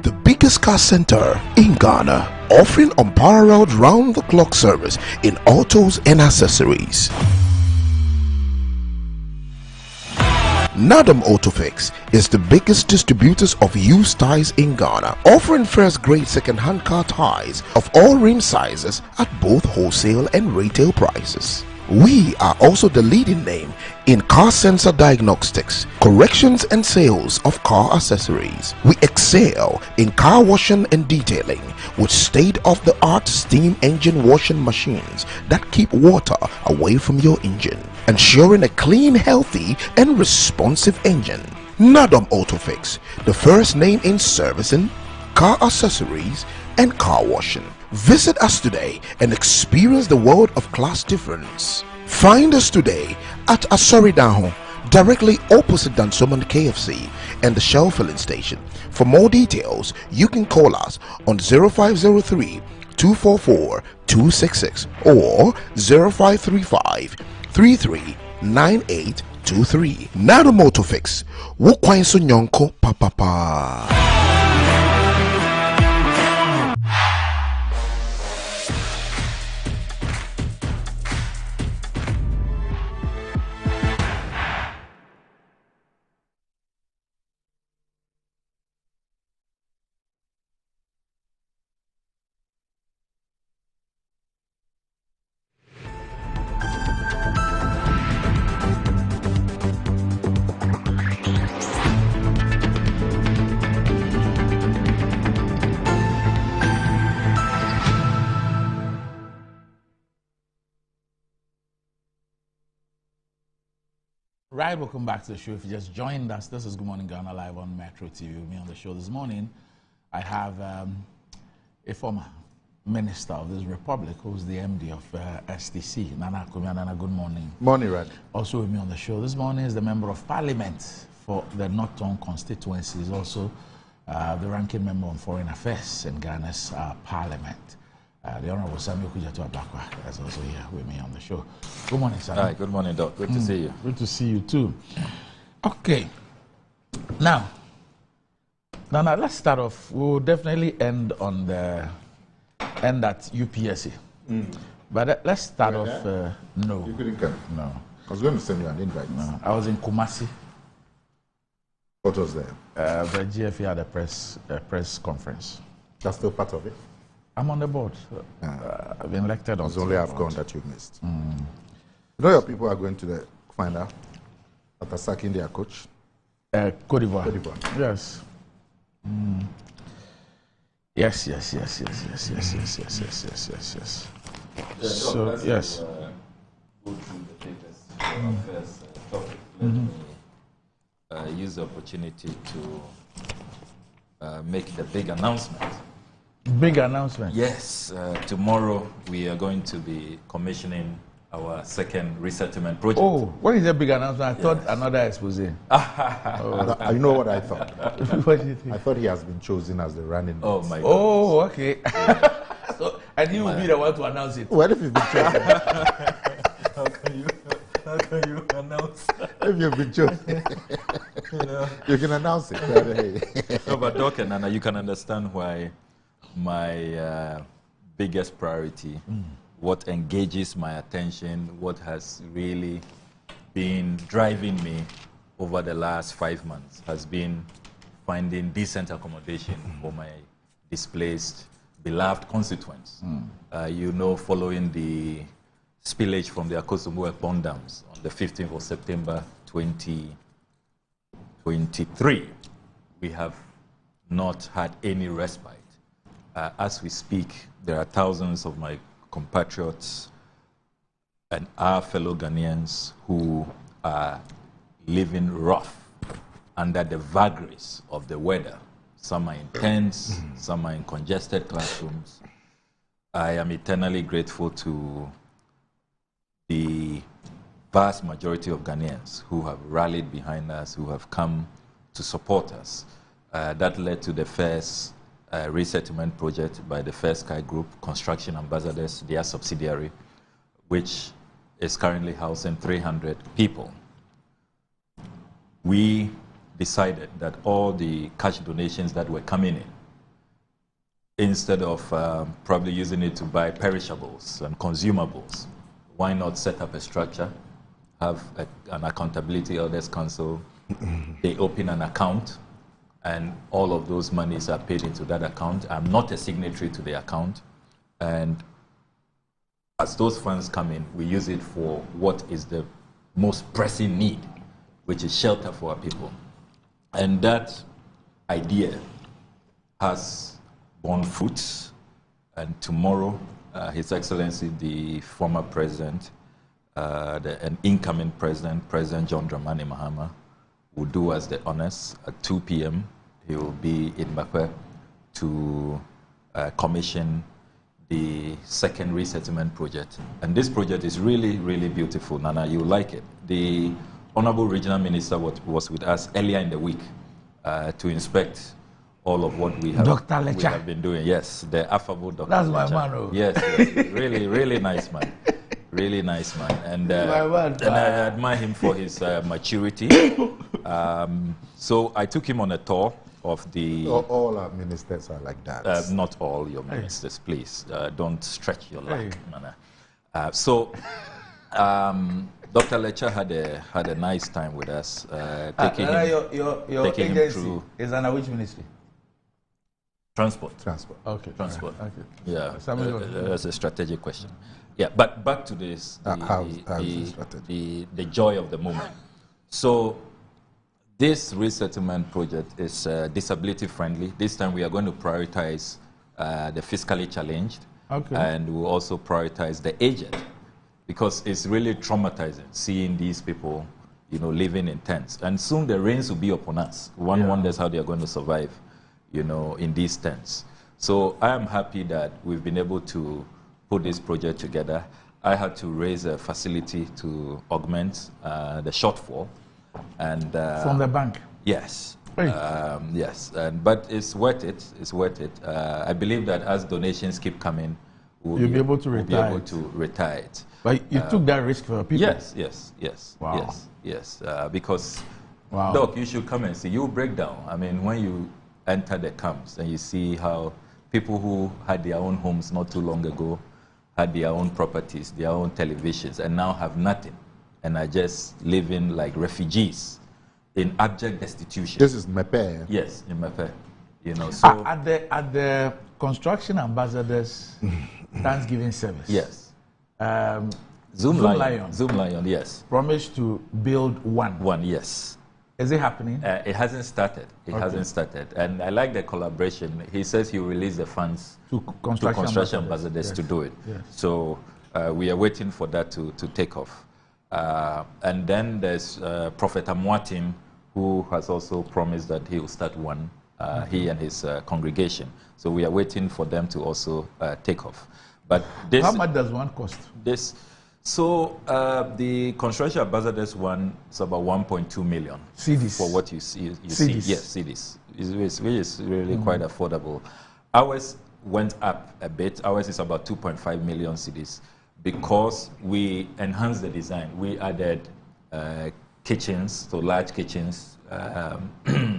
[SPEAKER 18] The biggest car center in Ghana, offering unparalleled round-the-clock service in autos and accessories. Nadam Autofix is the biggest distributors of used tires in Ghana, offering first-grade second-hand car tires of all rim sizes at both wholesale and retail prices. We are also the leading name in car sensor diagnostics, corrections and sales of car accessories. We excel in car washing and detailing with state-of-the-art steam engine washing machines that keep water away from your engine, ensuring a clean, healthy and responsive engine. Nadam Autofix, the first name in servicing, car accessories and car washing. Visit us today and experience the world of class difference. Find us today at Asoridaho, directly opposite Dansoman KFC and the Shell filling station. For more details, you can call us on 0503 244 266 or 0535 339823. Nado Motofix, Wukwain Sunyonko Papa.
[SPEAKER 14] Right, welcome back to the show. If you just joined us, this is Good Morning Ghana live on Metro TV. With me on the show this morning, I have a former minister of this republic who's the MD of STC, Nana Akufo-Addo. Nana, good morning.
[SPEAKER 25] Morning, Rad.
[SPEAKER 14] Also with me on the show this morning is the Member of Parliament for the Norton constituency. He's also the ranking member on Foreign Affairs in Ghana's Parliament. The Honorable Samuel Kujatu Abakwa is also here with me on the show. Good morning, Samuel.
[SPEAKER 25] Hi, good morning, Doc. Good to see you.
[SPEAKER 14] Good to see you too. Okay. Now, Now, let's start off. We'll definitely end at UPSA. But let's start off. No.
[SPEAKER 2] You couldn't come?
[SPEAKER 14] No.
[SPEAKER 2] I was going to send you an invite.
[SPEAKER 14] No. I was in Kumasi.
[SPEAKER 2] What was there?
[SPEAKER 14] The GFA had a press conference.
[SPEAKER 2] That's still part of it?
[SPEAKER 14] I'm on the board. I've been elected on.
[SPEAKER 2] It's only AFCON that you missed. You know your people are going to the final after sacking their coach?
[SPEAKER 14] Côte d'Ivoire.
[SPEAKER 2] Côte d'Ivoire.
[SPEAKER 14] Yes. Yes. So, yes.
[SPEAKER 3] Go through the papers. First topic. Let me use the opportunity to make the big announcement.
[SPEAKER 14] Big announcement?
[SPEAKER 3] Yes. Tomorrow we are going to be commissioning our second resettlement project.
[SPEAKER 14] Oh, what is the big announcement? I thought another expose.
[SPEAKER 2] You know what I thought?
[SPEAKER 14] What did you think?
[SPEAKER 2] I thought he has been chosen as the running mate.
[SPEAKER 3] Oh my God.
[SPEAKER 14] Oh, okay. So, and you will be the one to announce it.
[SPEAKER 2] What if you've been chosen?
[SPEAKER 3] How can you announce?
[SPEAKER 2] If you've been chosen, you can announce it.
[SPEAKER 3] No, but Doc and Nana, you can understand why my biggest priority, what engages my attention, what has really been driving me over the last 5 months has been finding decent accommodation for my displaced, beloved constituents. Following the spillage from the Akosombo Ekpong dams on the 15th of September 2023, we have not had any respite. As we speak, there are thousands of my compatriots and our fellow Ghanaians who are living rough under the vagaries of the weather. Some are in tents, some are in congested classrooms. I am eternally grateful to the vast majority of Ghanaians who have rallied behind us, who have come to support us. That led to the first resettlement project by the First Sky Group, Construction Ambassadors, their subsidiary, which is currently housing 300 people. We decided that all the cash donations that were coming in, instead of probably using it to buy perishables and consumables, why not set up a structure, have an accountability elders council, they open an account, and all of those monies are paid into that account. I'm not a signatory to the account, and as those funds come in, we use it for what is the most pressing need, which is shelter for our people. And that idea has borne fruits, and tomorrow, His Excellency, the former president, and incoming president, President John Dramani Mahama, will do us the honors. At 2 p.m., he will be in Bakwe to commission the second resettlement project. And this project is really, really beautiful. Nana, you like it. The Honorable Regional Minister was with us earlier in the week to inspect all of what we have, been doing. Yes, the affable Dr.
[SPEAKER 14] That's
[SPEAKER 3] Lecha.
[SPEAKER 14] my man. Oh.
[SPEAKER 3] Yes, really, really nice man. Really nice man. And I admire him for his maturity. So I took him on a tour of the...
[SPEAKER 2] All our ministers are like that.
[SPEAKER 3] Not all your ministers, please. Don't stretch your luck. Dr. Lecha had a nice time with us, taking
[SPEAKER 14] your
[SPEAKER 3] taking
[SPEAKER 14] agency
[SPEAKER 3] him through
[SPEAKER 14] is under which ministry?
[SPEAKER 3] Transport.
[SPEAKER 14] Okay.
[SPEAKER 3] Transport.
[SPEAKER 14] Okay.
[SPEAKER 3] Yeah. That's a strategic question. Yeah, but back to this, the joy of the moment. So this resettlement project is disability friendly. This time we are going to prioritize the fiscally challenged, and we'll also prioritize the aged, because it's really traumatizing seeing these people, living in tents. And soon the rains will be upon us. One wonders how they are going to survive, in these tents. So I am happy that we've been able to put this project together. I had to raise a facility to augment the shortfall. And
[SPEAKER 14] from the bank?
[SPEAKER 3] Yes. Yes, but it's worth it. It's worth it. I believe that as donations keep coming,
[SPEAKER 14] you'll be able to
[SPEAKER 3] retire it.
[SPEAKER 14] But you took that risk for people?
[SPEAKER 3] Yes. Wow. Yes. Because,
[SPEAKER 14] wow.
[SPEAKER 3] Doc, you should come and see. You'll break down. I mean, when you enter the camps and you see how people who had their own homes not too long ago, had their own properties, their own televisions, and now have nothing and are just living like refugees in abject destitution.
[SPEAKER 2] This is Mepe.
[SPEAKER 3] Yes, in Mepe. You know, so
[SPEAKER 14] at the construction ambassadors Thanksgiving service.
[SPEAKER 3] Yes.
[SPEAKER 14] Zoom Lion.
[SPEAKER 3] Zoom Lion, yes.
[SPEAKER 14] Promised to build one.
[SPEAKER 3] One, yes.
[SPEAKER 14] Is it happening?
[SPEAKER 3] It hasn't started. It hasn't started. And I like the collaboration. He says he'll release the funds
[SPEAKER 14] to construction
[SPEAKER 3] ambassadors
[SPEAKER 14] yes.
[SPEAKER 3] to do it.
[SPEAKER 14] Yes.
[SPEAKER 3] So we are waiting for that to take off. And then there's Prophet Amwatin, who has also promised that he will start one, he and his congregation. So we are waiting for them to also take off. But this,
[SPEAKER 14] how much does one cost?
[SPEAKER 3] So the construction ambassadors one is about 1.2 million
[SPEAKER 14] cedis
[SPEAKER 3] for what you see.
[SPEAKER 14] Cedis.
[SPEAKER 3] Yes, cedis, which is really quite affordable. Ours went up a bit. Ours is about 2.5 million cedis because we enhanced the design. We added kitchens, so large kitchens,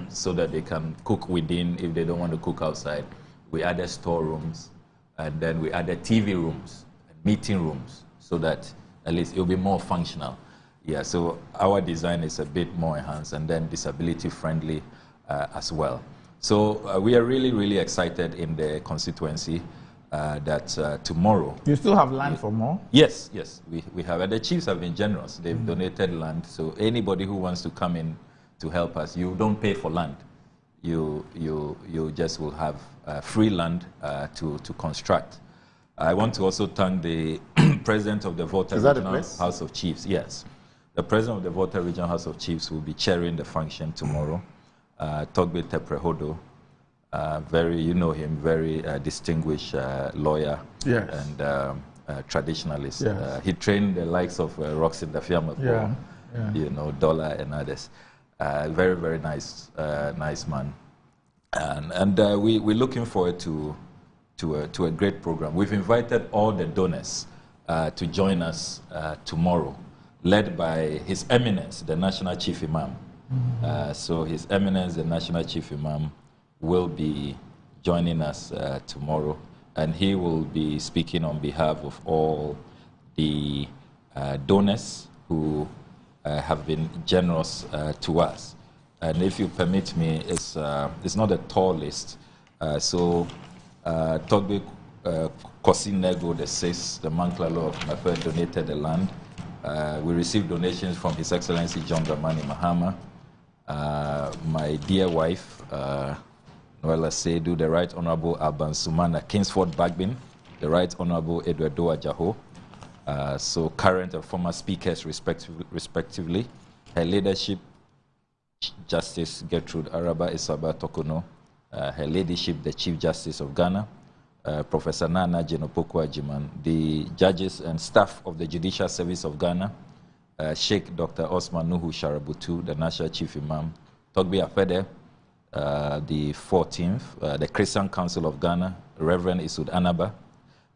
[SPEAKER 3] so that they can cook within if they don't want to cook outside. We added storerooms, and then we added TV rooms, and meeting rooms, so that at least it'll be more functional. Yeah, so our design is a bit more enhanced and then disability friendly as well. So we are really, really excited in the constituency that tomorrow.
[SPEAKER 14] You still have land for more?
[SPEAKER 3] Yes, yes, we have. And the chiefs have been generous. They've donated land. So anybody who wants to come in to help us, you don't pay for land. You just will have free land to construct. I want to also thank the president of the Volta Regional House of Chiefs. Yes, the president of the Volta Regional House of Chiefs will be chairing the function tomorrow. Togbe Teprehodo, you know him, very distinguished lawyer and traditionalist. Yes. He trained the likes of Roxy Dafiama, you know, Dollar and others. Very, very nice, nice man. And we're looking forward to a great program. We've invited all the donors to join us tomorrow, led by His Eminence, the National Chief Imam. So His Eminence, the National Chief Imam, will be joining us tomorrow, and he will be speaking on behalf of all the donors who have been generous to us. And if you permit me, it's not a tall list. So Togbe Kosinego VI, the Manklalo of Mepe, donated the land. We received donations from His Excellency John Dramani Mahama, my dear wife, Noella Seydu, the Right Honorable Alban Sumana Kingsford Bagbin, the Right Honorable Edward Doa Jaho, so current and former speakers respectively. Her Leadership, Justice Gertrude Araba Isaba Tokono, Her Ladyship, the Chief Justice of Ghana, Professor Nana Jenopoku Ajiman, the judges and staff of the Judicial Service of Ghana, Sheikh Dr. Osman Nuhu Sharabutu, the National Chief Imam, Togbe Afede, the 14th, the Christian Council of Ghana, Reverend Isud Anaba,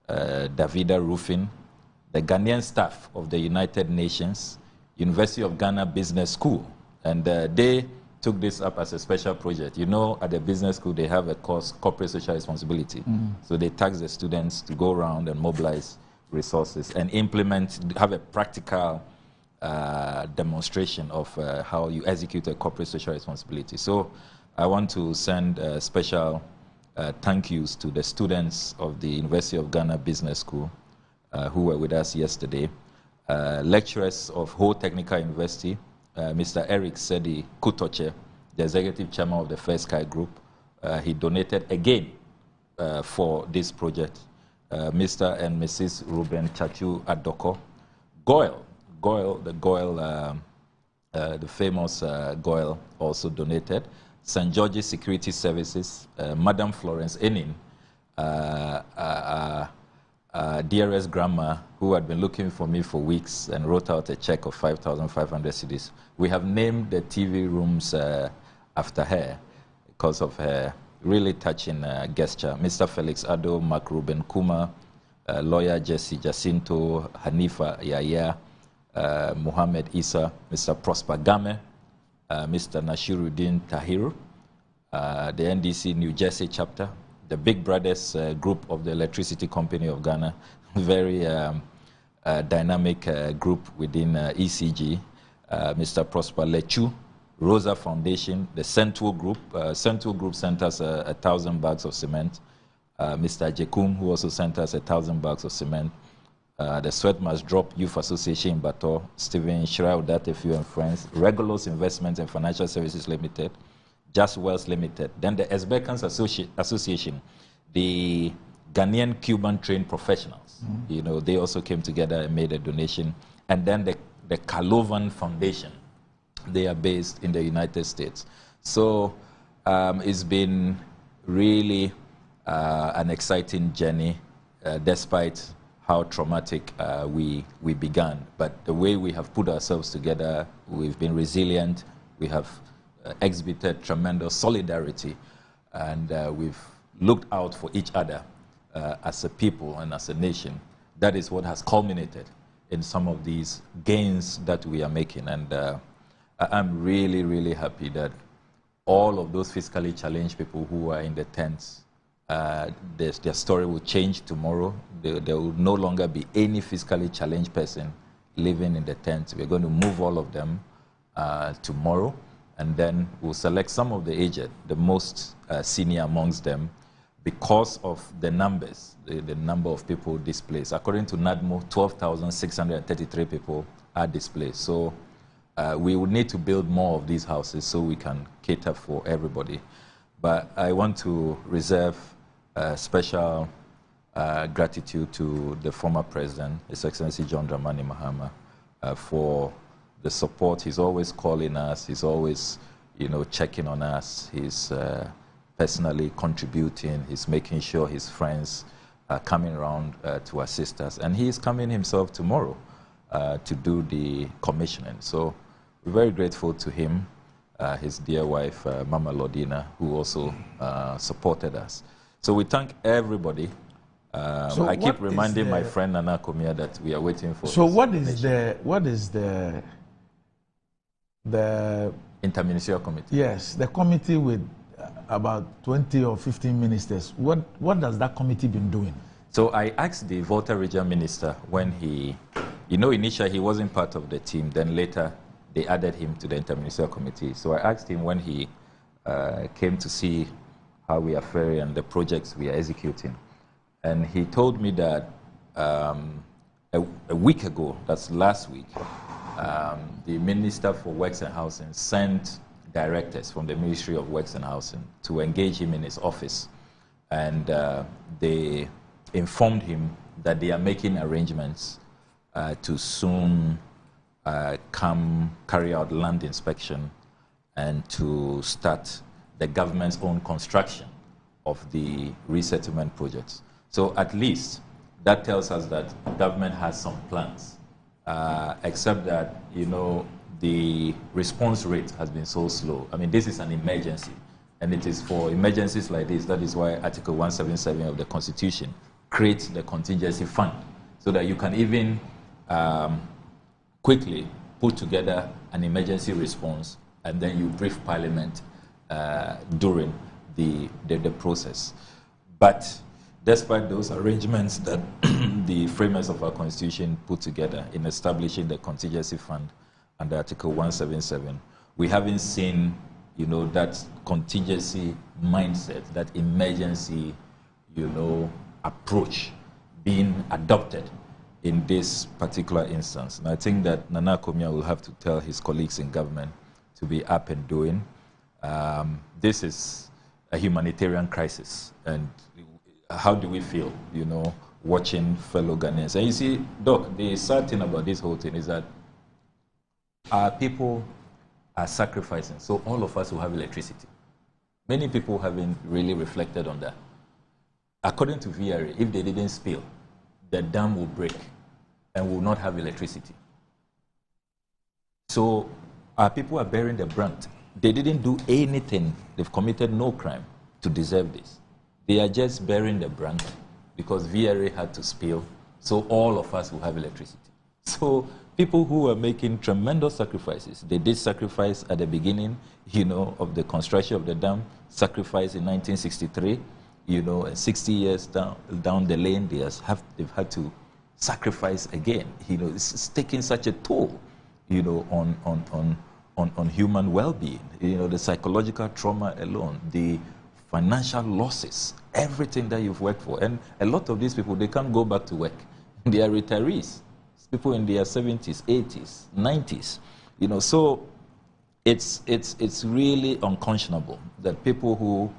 [SPEAKER 3] Davida Rufin, the Ghanaian staff of the United Nations, University of Ghana Business School, and they took this up as a special project. You know, at the business school, they have a course, corporate social responsibility. So they task the students to go around and mobilize resources and implement, have a practical demonstration of how you execute a corporate social responsibility. So I want to send special thank yous to the students of the University of Ghana Business School who were with us yesterday, lecturers of Ho Technical University, Mr. Eric Sedi Kutoche, the executive chairman of the First Sky Group. He donated again for this project. Mr. and Mrs. Ruben Chachu Adoko. Goyle, the famous Goyle, also donated. St. George's Security Services, Madam Florence Enin, dearest grandma, who had been looking for me for weeks and wrote out a check of 5,500 cedis. We have named the TV rooms after her because of her really touching gesture. Mr. Felix Ado, Mark Ruben Kuma, lawyer Jesse Jacinto, Hanifa Yaya, Muhammad Isa, Mr. Prosper Game, Mr. Nashiruddin Tahir, the NDC New Jersey chapter, the Big Brothers group of the Electricity Company of Ghana, very dynamic group within ECG, Mr. Prosper Lechu, Rosa Foundation, the Central Group. Central Group sent us 1,000 bags of cement. Mr. Jekum, who also sent us 1,000 bags of cement. The Sweat Must Drop Youth Association in Bato, Stephen Shirao, Datefu and Friends, Regulus Investments and Financial Services Limited, Just Wells Limited. Then the Esbekans Association, the Ghanaian Cuban trained professionals. You know, they also came together and made a donation. And then the Kalovan Foundation. They are based in the United States. So it's been really an exciting journey, despite how traumatic we began. But the way we have put ourselves together, we've been resilient, we have exhibited tremendous solidarity, and we've looked out for each other as a people and as a nation. That is what has culminated in some of these gains that we are making. And I'm really, really happy that all of those fiscally challenged people who are in the tents, their story will change tomorrow. There will no longer be any fiscally challenged person living in the tents. We're going to move all of them tomorrow, and then we'll select some of the aged, the most senior amongst them, because of the numbers, the number of people displaced. According to NADMO, 12,633 people are displaced. So we will need to build more of these houses so we can cater for everybody. But I want to reserve special gratitude to the former president, His Excellency John Dramani Mahama, for the support. He's always calling us. He's always, checking on us. He's personally contributing. He's making sure his friends are coming around to assist us. And he is coming himself tomorrow to do the commissioning. So we're very grateful to him, his dear wife, Mama Lodina, who also supported us. So we thank everybody.
[SPEAKER 14] So
[SPEAKER 3] I keep reminding my friend Nana Komia that we are waiting for.
[SPEAKER 14] So what is the
[SPEAKER 3] interministerial committee?
[SPEAKER 14] Yes, the committee with about 20 or 15 ministers. What does that committee been doing?
[SPEAKER 3] So I asked the Volta Region Minister when he, initially he wasn't part of the team, then later they added him to the interministerial committee. So I asked him when he came to see how we are faring and the projects we are executing. And he told me that a week ago, that's last week, the Minister for Works and Housing sent directors from the Ministry of Works and Housing to engage him in his office. And they informed him that they are making arrangements to soon come carry out land inspection and to start the government's own construction of the resettlement projects. So at least that tells us that government has some plans, except that, the response rate has been so slow. I mean, this is an emergency, and it is for emergencies like this. That is why Article 177 of the Constitution creates the contingency fund, so that you can even quickly put together an emergency response, and then you brief Parliament during the process. But despite those arrangements that the framers of our Constitution put together in establishing the contingency fund under Article 177, we haven't seen, that contingency mindset, that emergency, approach being adopted in this particular instance. And I think that Nana Komia will have to tell his colleagues in government to be up and doing. This is a humanitarian crisis, and how do we feel, watching fellow Ghanaians? And you see, Doc, the sad thing about this whole thing is that our people are sacrificing, so all of us will have electricity. Many people haven't really reflected on that. According to VRA, if they didn't spill, the dam will break and will not have electricity. So our people are bearing the brunt. They didn't do anything. They've committed no crime to deserve this. They are just bearing the brunt because VRA had to spill, so all of us will have electricity. So people who were making tremendous sacrifices. They did sacrifice at the beginning, of the construction of the dam, sacrifice in 1963, and 60 years down the lane, they've had to sacrifice again. It's taking such a toll, on human well-being. The psychological trauma alone, the financial losses, everything that you've worked for. And a lot of these people, they can't go back to work. They are retirees. People in their 70s, 80s, 90s. So it's really unconscionable that people who,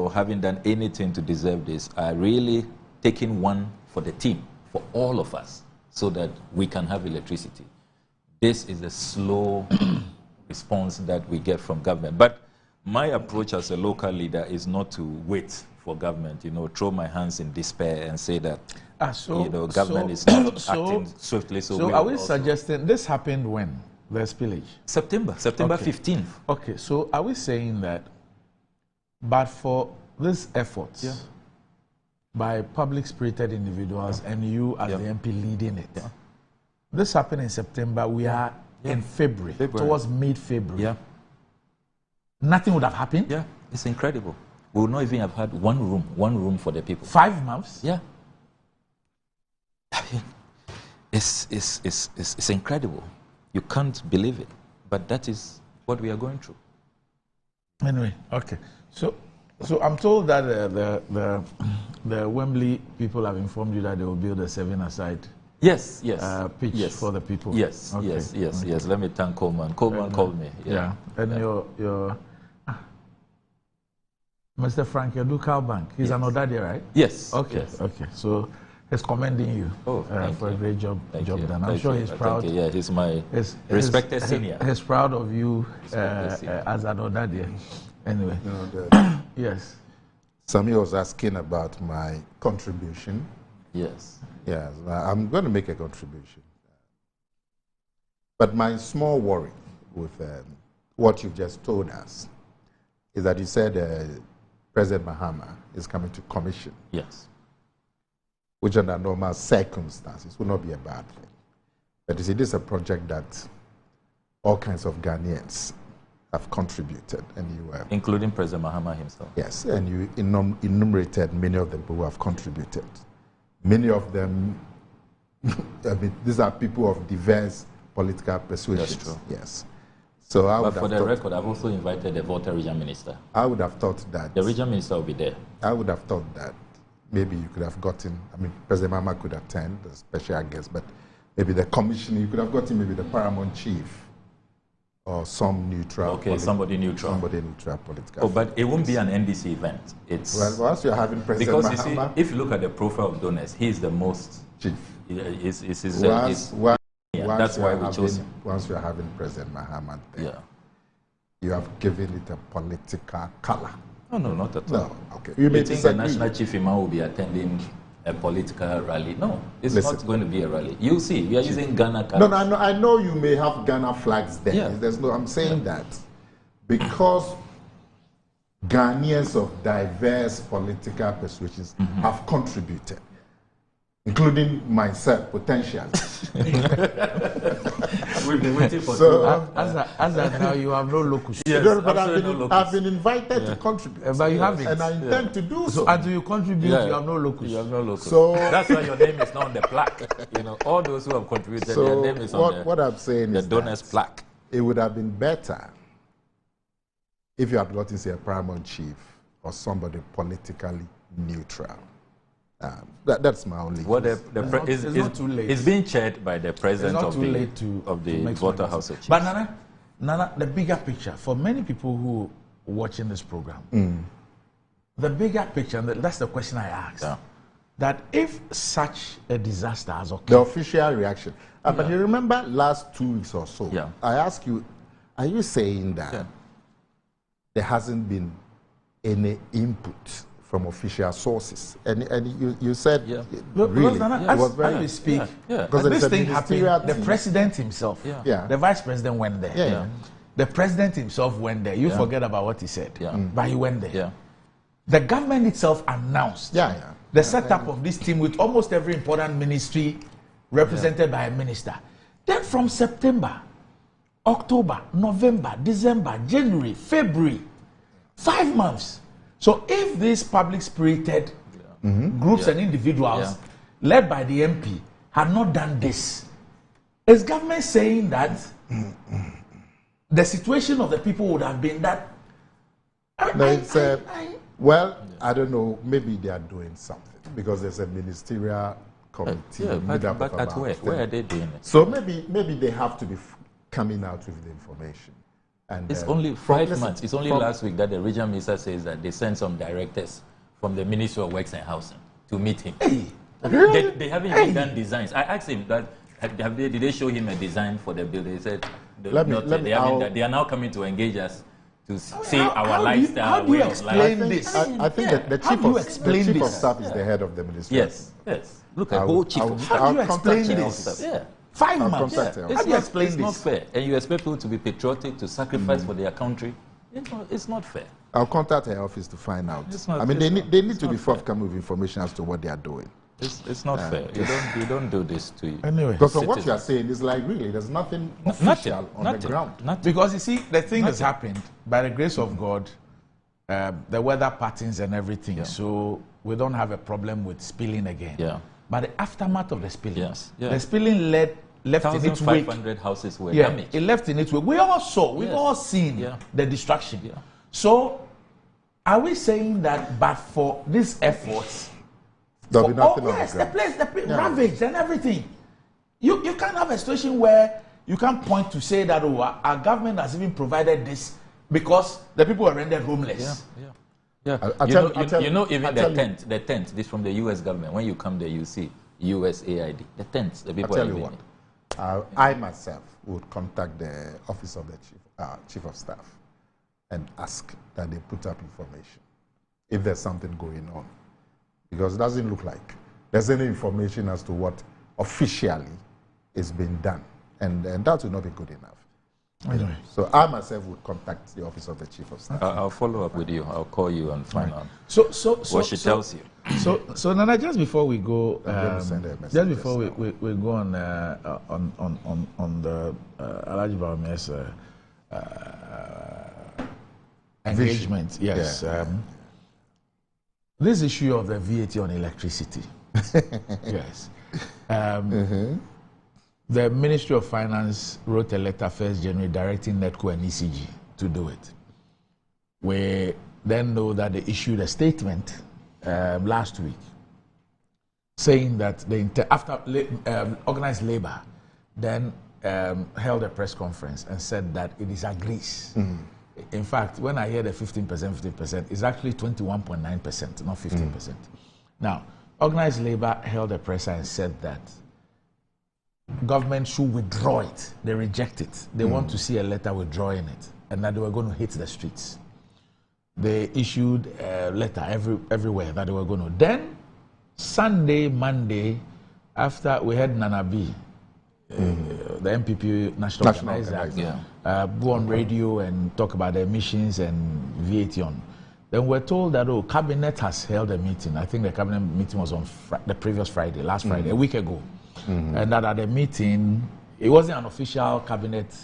[SPEAKER 3] haven't done anything to deserve this are really taking one for the team, for all of us, so that we can have electricity. This is a slow response that we get from government. But my approach as a local leader is not to wait for government, throw my hands in despair and say that, government is not acting swiftly.
[SPEAKER 14] So are we suggesting, this happened when, the spillage?
[SPEAKER 3] September okay. 15th.
[SPEAKER 14] Okay, so are we saying that, but for these efforts, by public-spirited individuals and you as the MP leading it, this happened in September, we are in February, towards mid-February. Nothing would have happened?
[SPEAKER 3] Yeah, it's incredible. We would not even have had one room for the people.
[SPEAKER 14] 5 months?
[SPEAKER 3] Yeah. I mean, it's incredible. You can't believe it. But that is what we are going through.
[SPEAKER 14] Anyway, okay. So I'm told that the Wembley people have informed you that they will build a 7-a-side pitch for the people.
[SPEAKER 3] Yes, okay. yes. Let me thank Coleman. Coleman called me.
[SPEAKER 14] Yeah. And your Mr. Frank Educal Bank, he's an Odadi, right?
[SPEAKER 3] Yes.
[SPEAKER 14] Okay.
[SPEAKER 3] Yes.
[SPEAKER 14] Okay. So he's commending you for a great job done. I'm sure he's proud.
[SPEAKER 3] Yeah, he's my respected senior.
[SPEAKER 14] He's proud of you as an Odadi. Anyway. Yes.
[SPEAKER 2] Sammy was asking about my contribution.
[SPEAKER 3] Yes.
[SPEAKER 2] Yes, I'm going to make a contribution. But my small worry with what you've just told us is that you said President Mahama is coming to commission.
[SPEAKER 3] Yes.
[SPEAKER 2] Which under normal circumstances would not be a bad thing. But you see, this is a project that all kinds of Ghanaians have contributed, and you
[SPEAKER 3] including President Mahama himself.
[SPEAKER 2] Yes, and you enumerated many of the people who have contributed. Many of them, I mean, these are people of diverse political persuasions.
[SPEAKER 3] That's true.
[SPEAKER 2] Yes. So
[SPEAKER 3] but for the record, I've also invited the Volta region minister.
[SPEAKER 2] I would have thought that
[SPEAKER 3] the region minister will be there.
[SPEAKER 2] I would have thought that maybe you could have gotten, I mean, President Mahama could attend, the special guest, but maybe the commissioner, you could have gotten maybe the paramount chief or some neutral.
[SPEAKER 3] Okay, somebody neutral.
[SPEAKER 2] Somebody neutral political.
[SPEAKER 3] Oh, but it won't be an NDC event. It's
[SPEAKER 2] well, once you're having President
[SPEAKER 3] because
[SPEAKER 2] Mahama,
[SPEAKER 3] you see, if you look at the profile of donors, he's the most
[SPEAKER 2] chief.
[SPEAKER 3] That's why we chose him.
[SPEAKER 2] Once you're having President Mahama there, you have given it a political color.
[SPEAKER 3] No, not at all.
[SPEAKER 2] No, okay.
[SPEAKER 3] You think the national chief imam will be attending a political rally? No, it's not going to be a rally. You see, we are using Ghana cards.
[SPEAKER 2] No, I know you may have Ghana flags there.
[SPEAKER 3] Yeah.
[SPEAKER 2] There's no. I'm saying that because Ghanaians of diverse political persuasions have contributed, including myself, potentially.
[SPEAKER 3] We've been waiting for
[SPEAKER 14] as of now, you have no locus.
[SPEAKER 2] Yes, but I've been invited to contribute.
[SPEAKER 14] But you haven't.
[SPEAKER 2] And I intend to do so.
[SPEAKER 14] So until you contribute, you have no locus.
[SPEAKER 3] You have no locus.
[SPEAKER 2] So
[SPEAKER 3] that's why your name is not on the plaque. You know, all those who have contributed, their name is on
[SPEAKER 2] what I'm saying
[SPEAKER 3] the
[SPEAKER 2] is
[SPEAKER 3] donors plaque.
[SPEAKER 2] It would have been better if you had gotten, say, a paramount chief or somebody politically neutral. That's my only.
[SPEAKER 3] Well, it's not too late. It's being chaired by the president of the Volta House of Chiefs.
[SPEAKER 14] But Nana, the bigger picture for many people who are watching this program, the bigger picture, and that's the question I asked. Yeah. That if such a disaster has occurred,
[SPEAKER 2] the official reaction. But you remember last 2 weeks or so, I asked you, are you saying that there hasn't been any input from official sources? And you said, really,
[SPEAKER 14] Nana, as we speak, because this thing happened, the president himself, the vice president went there. The president himself went there. You forget about what he said, but he went there. The government itself announced the setup of this team with almost every important ministry represented by a minister. Then from September, October, November, December, January, February, 5 months. So if these public-spirited groups and individuals led by the MP had not done this, is government saying that the situation of the people would have been that?
[SPEAKER 2] Well, I don't know, maybe they are doing something because there's a ministerial committee.
[SPEAKER 3] But at where are they doing it?
[SPEAKER 2] So maybe they have to be coming out with the information. And
[SPEAKER 3] it's only 5 months. It's only last week that the regional minister says that they sent some directors from the Ministry of Works and Housing to meet him. They haven't even done designs. I asked him that, did they show him a design for the building? He said they are now coming to engage us to see our lifestyle.
[SPEAKER 14] How do you explain this?
[SPEAKER 2] I think that the chief of staff is the head of the ministry.
[SPEAKER 3] Yes. Look at whole chief of staff.
[SPEAKER 14] How do you explain this? 5 months. How do you explain this?
[SPEAKER 3] It's not fair. And you expect people to be patriotic, to sacrifice for their country. It's not fair.
[SPEAKER 2] I'll contact her office to find out. They need to be forthcoming with information as to what they are doing.
[SPEAKER 3] It's not fair. You don't do this to you.
[SPEAKER 2] Anyway, because from what you are saying, it's like really there's nothing official on the ground.
[SPEAKER 14] Because you see, the thing has happened by the grace of God, the weather patterns and everything. So we don't have a problem with spilling again. But the aftermath of the spilling, the spilling left in its wake.
[SPEAKER 3] 1,500 houses were damaged.
[SPEAKER 14] It left in its wake. We all saw. We've all seen the destruction. So, are we saying that, but for these efforts,
[SPEAKER 2] there'll be nothing on
[SPEAKER 14] the place, ravaged and everything. You can't have a situation where you can't point to say that our government has even provided this because the people were rendered homeless.
[SPEAKER 3] Even the tent, this from the U.S. government. When you come there, you see USAID. The tents, the people
[SPEAKER 2] I'll tell you what. I myself would contact the office of the chief of staff and ask that they put up information if there's something going on. Because it doesn't look like there's any information as to what officially is being done. And that would not be good enough. Anyway. So I myself would contact the office of the chief of staff.
[SPEAKER 3] I'll follow up with you. I'll call you and find out what she tells you.
[SPEAKER 14] So Nana, just before we go, just before we go on the Alhaji Bawumia's engagement, yes. This issue of the VAT on electricity, yes. The Ministry of Finance wrote a letter 1st January directing NEDCO and ECG to do it. We then know that they issued a statement last week saying that after organized labor then held a press conference and said that it disagrees. In fact, when I hear the 15%, it's actually 21.9%, not 15%. Now, organized labor held a press and said that government should withdraw it. They reject it. They want to see a letter withdrawing it, and that they were going to hit the streets. They issued a letter everywhere that they were going to. Then, Sunday, Monday, after we had Nana B, the MPP National Organizer, go on radio and talk about the emissions and VAT on. Then we're told that, Cabinet has held a meeting. I think the Cabinet meeting was on the previous Friday, last Friday, a week ago. And that at the meeting, it wasn't an official Cabinet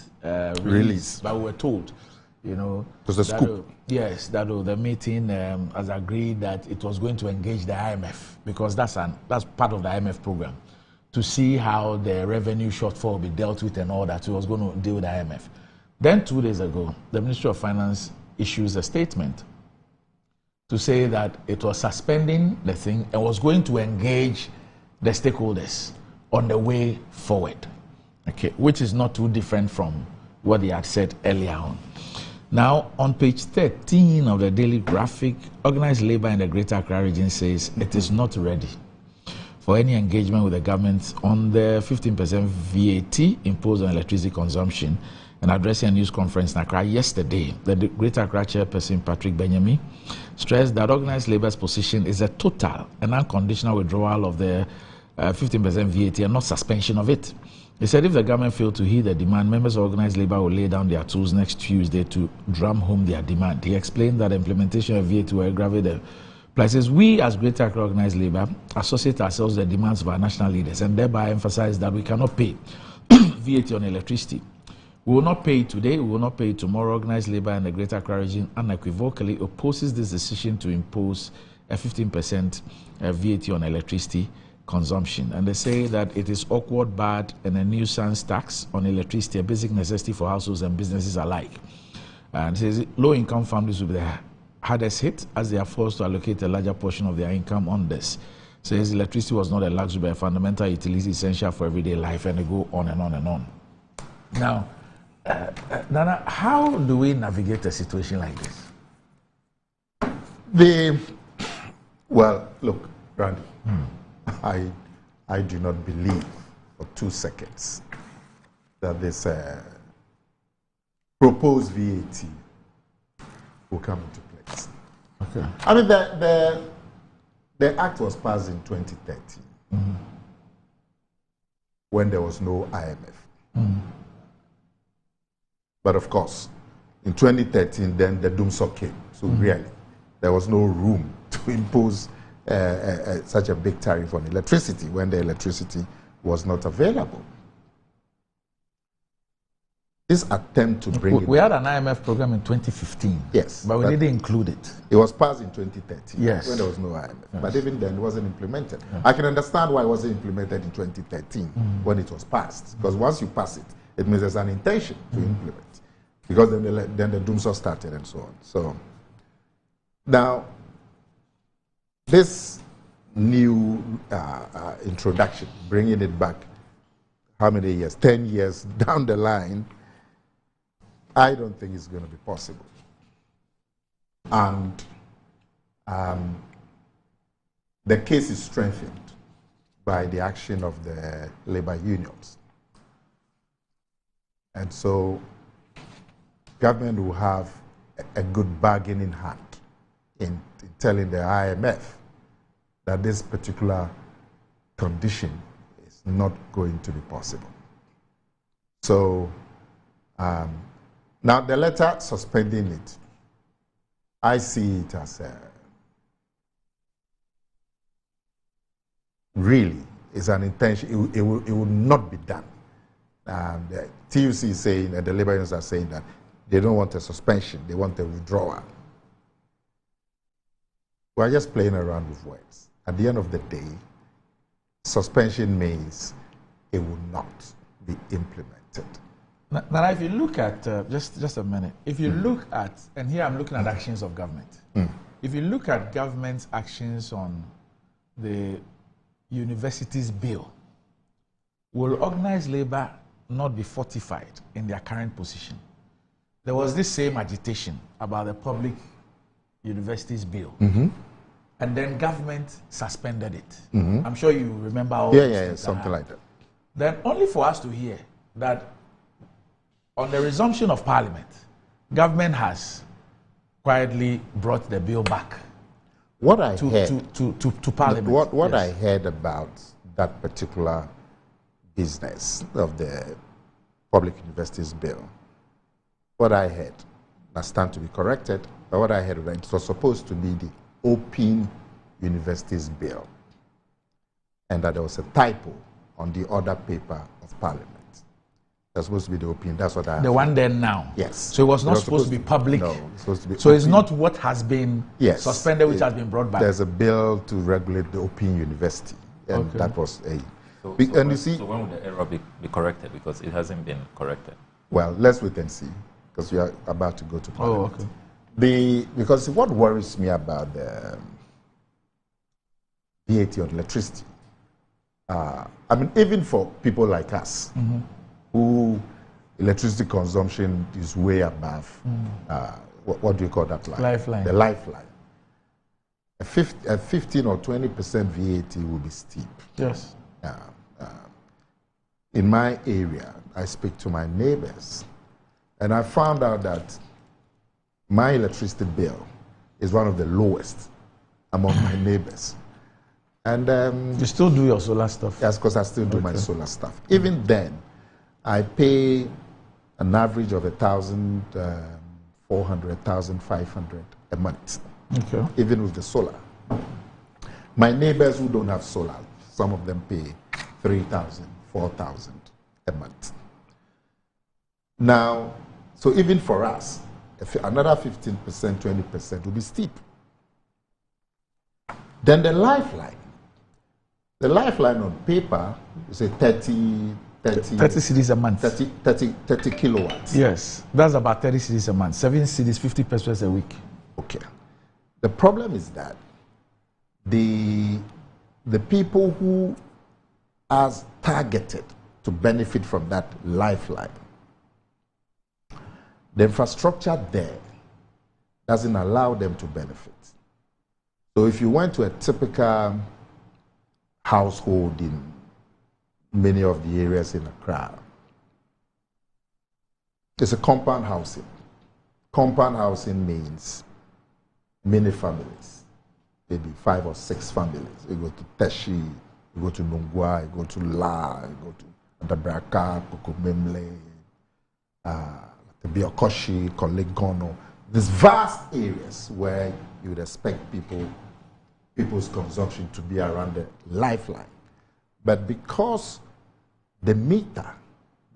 [SPEAKER 14] release, but we were told,
[SPEAKER 2] it was a scoop.
[SPEAKER 14] Yes, that the meeting has agreed that it was going to engage the IMF, because that's part of the IMF program, to see how the revenue shortfall will be dealt with and all that. So it was going to deal with the IMF. Then 2 days ago, the Ministry of Finance issues a statement to say that it was suspending the thing and was going to engage the stakeholders on the way forward, okay, which is not too different from what they had said earlier on. Now, on page 13 of the Daily Graphic, organized labor in the Greater Accra region says it is not ready for any engagement with the government on the 15% VAT imposed on electricity consumption. And addressing a news conference in Accra yesterday, the Greater Accra chairperson Patrick Benjamin stressed that organized labor's position is a total and unconditional withdrawal of the 15% VAT and not suspension of it. He said if the government failed to heed the demand, members of organized labor will lay down their tools next Tuesday to drum home their demand. He explained that the implementation of VAT will aggravate the places. We as Greater Accra organized labor associate ourselves with the demands of our national leaders and thereby emphasize that we cannot pay VAT on electricity. We will not pay it today, we will not pay it tomorrow. Organized labor in the Greater Accra region unequivocally opposes this decision to impose a 15% VAT on electricity consumption. And they say that it is awkward, bad, and a nuisance tax on electricity, a basic necessity for households and businesses alike. And it says low-income families will be the hardest hit as they are forced to allocate a larger portion of their income on this. Says electricity was not a luxury but a fundamental utility essential for everyday life, and they go on and on and on. Now, Nana, how do we navigate a situation like this?
[SPEAKER 2] Well, look, Randy, I do not believe for 2 seconds that this proposed VAT will come into place.
[SPEAKER 14] Okay.
[SPEAKER 2] I mean, the act was passed in 2013 when there was no IMF. But of course, in 2013, then the doomsday came. So really, there was no room to impose such a big tariff on electricity when the electricity was not available. This attempt to bring
[SPEAKER 14] we had an IMF program in 2015.
[SPEAKER 2] Yes.
[SPEAKER 14] But we didn't include it.
[SPEAKER 2] It was passed in 2013
[SPEAKER 14] yes.
[SPEAKER 2] when there was no IMF.
[SPEAKER 14] Yes.
[SPEAKER 2] But even then, it wasn't implemented. I can understand why it wasn't implemented in 2013 when it was passed. Because once you pass it, it means there's an intention to implement. Because then the doomsday started and so on. So now, this new introduction, bringing it back, how many years? 10 years down the line, I don't think it's going to be possible. And the case is strengthened by the action of the labor unions. And so government will have a good bargain in hand in telling the IMF that this particular condition is not going to be possible. So now the letter suspending it, I see it as really is an intention. It will not be done. The TUC is saying, and the labor unions are saying that they don't want a suspension, they want a withdrawal. We're just playing around with words. At the end of the day, suspension means it will not be implemented.
[SPEAKER 14] Now, if you look at, just a minute, if you look at, and here I'm looking at actions of government. If you look at government's actions on the universities bill, will organized labor not be fortified in their current position? There was this same agitation about the public universities bill. And then government suspended it. I'm sure you remember all
[SPEAKER 2] this. Something like that.
[SPEAKER 14] Then only for us to hear that on the resumption of parliament, government has quietly brought the bill back.
[SPEAKER 2] What I
[SPEAKER 14] to,
[SPEAKER 2] heard
[SPEAKER 14] to parliament.
[SPEAKER 2] What I heard about that particular business of the public universities bill, what I heard, I stand to be corrected, but what I heard, it was supposed to be the Open Universities Bill, and that there was a typo on the other paper of Parliament. That's supposed to be the Open. That's what I.
[SPEAKER 14] The one there now.
[SPEAKER 2] Yes.
[SPEAKER 14] So it was not supposed to be public.
[SPEAKER 2] No, it's supposed to be.
[SPEAKER 14] So it's not what has been suspended, which has been brought back.
[SPEAKER 2] There's a bill to regulate the Open University, and that was a.
[SPEAKER 3] So you see. So when will the error be corrected? Because it hasn't been corrected.
[SPEAKER 2] Well, let's wait and see, because we are about to go to Parliament.
[SPEAKER 14] Oh, okay.
[SPEAKER 2] Because what worries me about the VAT on electricity, I mean, even for people like us, who electricity consumption is way above, what do you call that line?
[SPEAKER 14] Lifeline.
[SPEAKER 2] The lifeline. A 15 or 20% VAT will be steep.
[SPEAKER 14] Yes.
[SPEAKER 2] In my area, I speak to my neighbors, and I found out that my electricity bill is one of the lowest among my neighbors. And
[SPEAKER 14] you still do your solar stuff?
[SPEAKER 2] Yes, because I still do my solar stuff. Even then, I pay an average of 1,400, 1,500 a month.
[SPEAKER 14] Okay.
[SPEAKER 2] Even with the solar. My neighbors who don't have solar, some of them pay 3,000, 4,000 a month. Now, so even for us, if another 15%, 20% will be steep. Then the lifeline. The lifeline on paper is a 30
[SPEAKER 14] cedis a month.
[SPEAKER 2] 30 kilowatts.
[SPEAKER 14] Yes, that's about 30 cedis a month. 7 cedis, 50 pesos a week.
[SPEAKER 2] Okay. The problem is that the people who are targeted to benefit from that lifeline, the infrastructure there doesn't allow them to benefit. So if you went to a typical household in many of the areas in Accra, it's a compound housing. Compound housing means many families, maybe 5 or 6 families. You go to Teshi, you go to Nungwa, you go to La, you go to Adabraka, Kokomemle, Biokoshi, Kolegono. These vast areas where you would expect people's consumption to be around the lifeline. But because the meter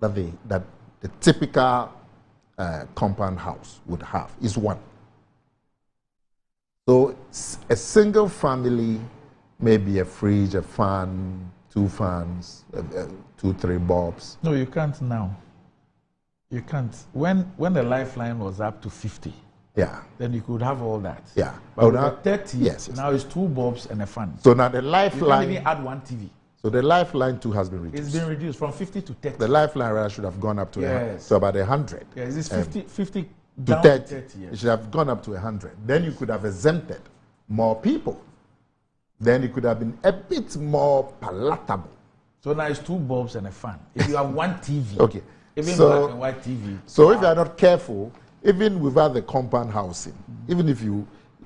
[SPEAKER 2] that the typical compound house would have is 1. So a single family, maybe a fridge, a fan, 2 fans, 2, 3 bulbs.
[SPEAKER 14] No, you can't now. You can't. When the lifeline was up to 50,
[SPEAKER 2] yeah,
[SPEAKER 14] then you could have all that.
[SPEAKER 2] Yeah.
[SPEAKER 14] But now, 30,
[SPEAKER 2] yes.
[SPEAKER 14] Now it's 2 bulbs and a fan.
[SPEAKER 2] So now the lifeline...
[SPEAKER 14] You can't even add 1 TV.
[SPEAKER 2] So the lifeline too has been reduced.
[SPEAKER 14] It's been reduced from 50 to 30.
[SPEAKER 2] The lifeline rather should have gone up to, to about 100.
[SPEAKER 14] Yeah, is this 50
[SPEAKER 2] to
[SPEAKER 14] down
[SPEAKER 2] 30.
[SPEAKER 14] To 30 yes.
[SPEAKER 2] It should have gone up to 100. Then you could have exempted more people. Then it could have been a bit more palatable.
[SPEAKER 14] So now it's 2 bulbs and a fan. If you have 1 TV,
[SPEAKER 2] okay.
[SPEAKER 14] Even
[SPEAKER 2] so,
[SPEAKER 14] black and white TV.
[SPEAKER 2] So if you are not careful, even without the compound housing, even if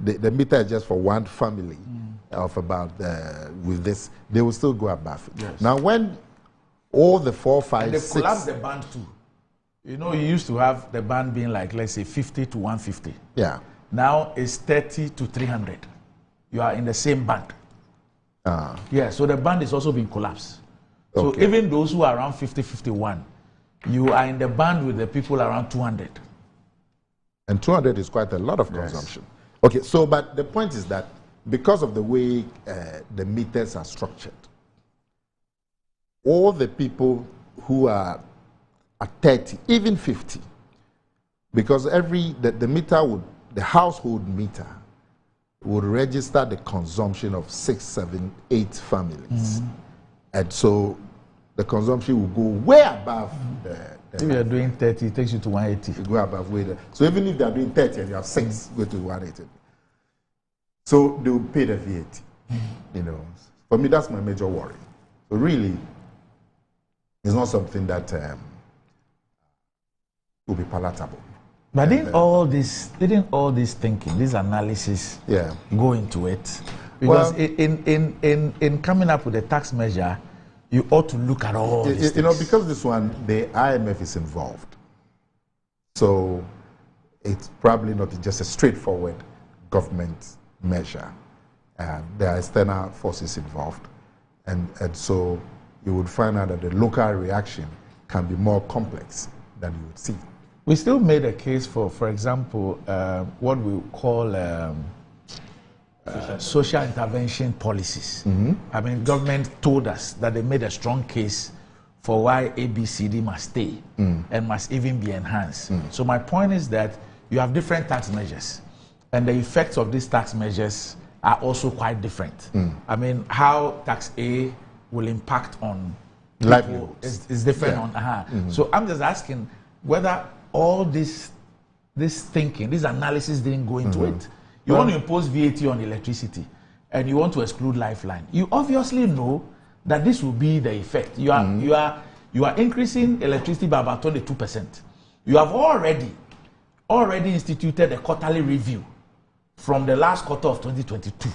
[SPEAKER 2] the meter is just for 1 family of about, with this, they will still go above it.
[SPEAKER 14] Yes.
[SPEAKER 2] Now when all the 4, 5,
[SPEAKER 14] and they
[SPEAKER 2] 6...
[SPEAKER 14] collapse the band too. You know, you used to have the band being like, let's say, 50 to 150.
[SPEAKER 2] Yeah.
[SPEAKER 14] Now it's 30 to 300. You are in the same band. Yeah, so the band is also being collapsed. So even those who are around 50, 51, you are in the band with the people around 200.
[SPEAKER 2] And 200 is quite a lot of consumption. Okay, so but the point is that because of the way the meters are structured, all the people who are at 30, even 50, because the meter would, the household meter would register the consumption of 6, 7, 8 families. And so the consumption will go way above the
[SPEAKER 14] if you are doing 30, it takes you to 180.
[SPEAKER 2] You go above way there. So even if they are doing 30 and you have 6, go to 180. So they will pay the VAT. You know, for me that's my major worry. So really, it's not something that will be palatable.
[SPEAKER 14] But didn't all this thinking, this analysis, go into it? Because in coming up with a tax measure, you ought to look at all these things.
[SPEAKER 2] You know, because this one, the IMF is involved. So it's probably not just a straightforward government measure. There are external forces involved. And so you would find out that the local reaction can be more complex than you would see.
[SPEAKER 14] We still made a case for example, what we call social intervention policies. I mean, government told us that they made a strong case for why ABCD must stay and must even be enhanced. So my point is that you have different tax measures, and the effects of these tax measures are also quite different. I mean, how tax A will impact on people is different on So I'm just asking whether all this thinking, this analysis didn't go into it. You want to impose VAT on electricity and you want to exclude lifeline. You obviously know that this will be the effect. You are increasing electricity by about 22%. You have already instituted a quarterly review from the last quarter of 2022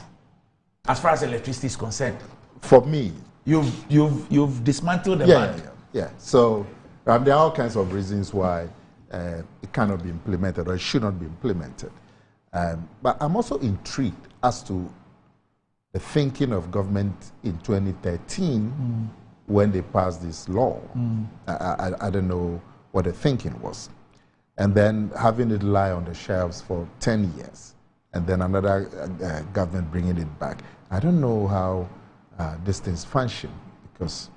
[SPEAKER 14] as far as electricity is concerned.
[SPEAKER 2] For me,
[SPEAKER 14] you've dismantled the band.
[SPEAKER 2] Yeah. So there are all kinds of reasons why it cannot be implemented or it should not be implemented. But I'm also intrigued as to the thinking of government in 2013 when they passed this law. I don't know what the thinking was. And then having it lie on the shelves for 10 years, and then another government bringing it back. I don't know how these things function, because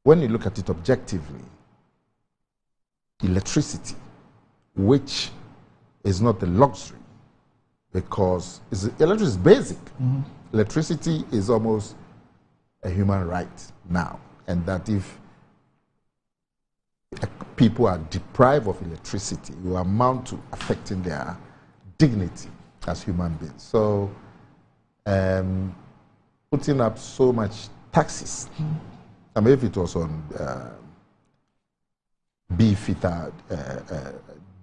[SPEAKER 2] when you look at it objectively, electricity, which is not a luxury, because electricity is basic. Electricity is almost a human right now, and that if people are deprived of electricity, it will amount to affecting their dignity as human beings. So putting up so much taxes, I mean, if it was on beef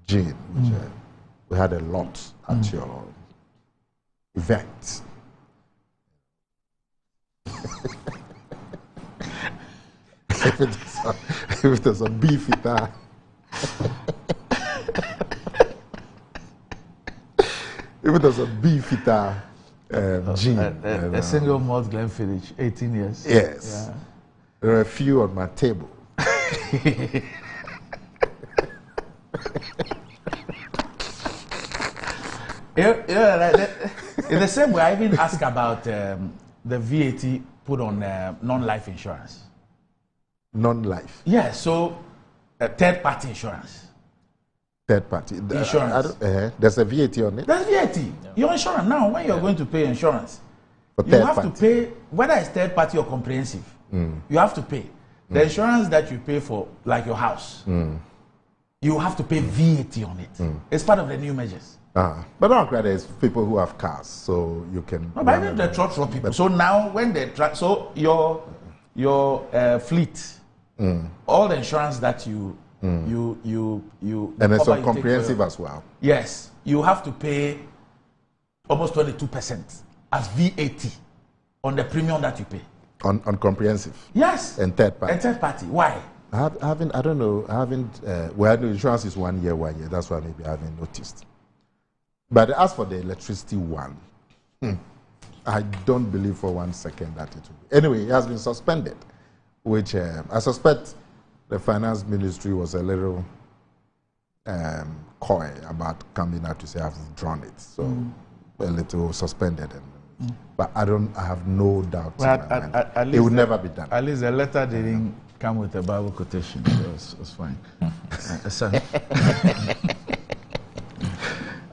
[SPEAKER 2] gin, which we had a lot at your event. If it was a beef eater, if it was a beef eater gin.
[SPEAKER 14] A single malt Glenfiddich, 18 years.
[SPEAKER 2] Yes. Yeah. There are a few on my table.
[SPEAKER 14] In the same way, I even asked about the VAT put on non-life insurance.
[SPEAKER 2] Non-life?
[SPEAKER 14] Yeah, so third-party insurance.
[SPEAKER 2] Third-party?
[SPEAKER 14] Insurance.
[SPEAKER 2] There's a VAT on it?
[SPEAKER 14] There's VAT. Yeah. Your insurance, now, when you're going to pay insurance,
[SPEAKER 2] for
[SPEAKER 14] you have to pay, whether it's third-party or comprehensive, you have to pay. The insurance that you pay for, like your house, you have to pay VAT on it. It's part of the new measures.
[SPEAKER 2] But not quite. There's people who have cars, so you can.
[SPEAKER 14] No, but even the truck people. So now, when they so your fleet, all the insurance that you
[SPEAKER 2] and it's on comprehensive as well.
[SPEAKER 14] Yes, you have to pay almost 22% as VAT on the premium that you pay.
[SPEAKER 2] On comprehensive.
[SPEAKER 14] Yes.
[SPEAKER 2] And third party.
[SPEAKER 14] And third party. Why?
[SPEAKER 2] I don't know. Well, the insurance is 1 year. That's why maybe I haven't noticed. But as for the electricity one, I don't believe for 1 second that it will be. Anyway, it has been suspended, which I suspect the finance ministry was a little coy about coming out to say I've withdrawn it. So a little suspended. But I have no doubt it would never be done.
[SPEAKER 14] At least the letter didn't come with a Bible quotation. So it's fine.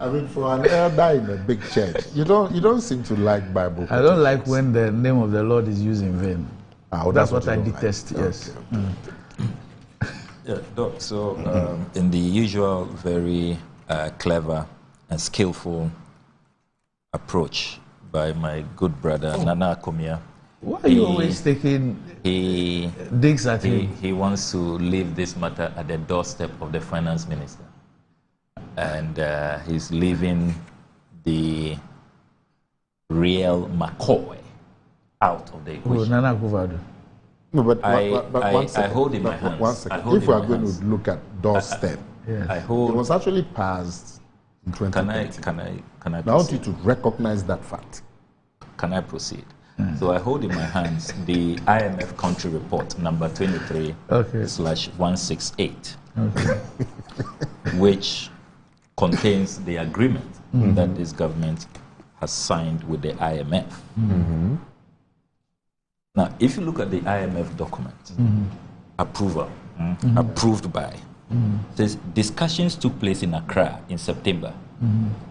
[SPEAKER 2] I mean, for an elder in a big church, you don't seem to like Bible quotations.
[SPEAKER 14] I don't like when the name of the Lord is used in vain. That's what I detest. Like. Yes.
[SPEAKER 3] Okay. Yeah, Doc. So in the usual very clever and skillful approach by my good brother Nana Akomia.
[SPEAKER 14] Why are you always taking digs at him?
[SPEAKER 3] He wants to leave this matter at the doorstep of the finance minister. And he's leaving the real McCoy out of the equation.
[SPEAKER 14] Nana Akufo-Addo.
[SPEAKER 2] No, but
[SPEAKER 3] I hold in my hands.
[SPEAKER 2] 1 second. If we are going to look at doorstep, it was actually passed in 2013.
[SPEAKER 3] Can I proceed?
[SPEAKER 2] I want you to recognize that fact.
[SPEAKER 3] Can I proceed? So I hold in my hands the IMF country report number 23/168, which contains the agreement that this government has signed with the IMF. Now, if you look at the IMF document, approved by, says discussions took place in Accra in September,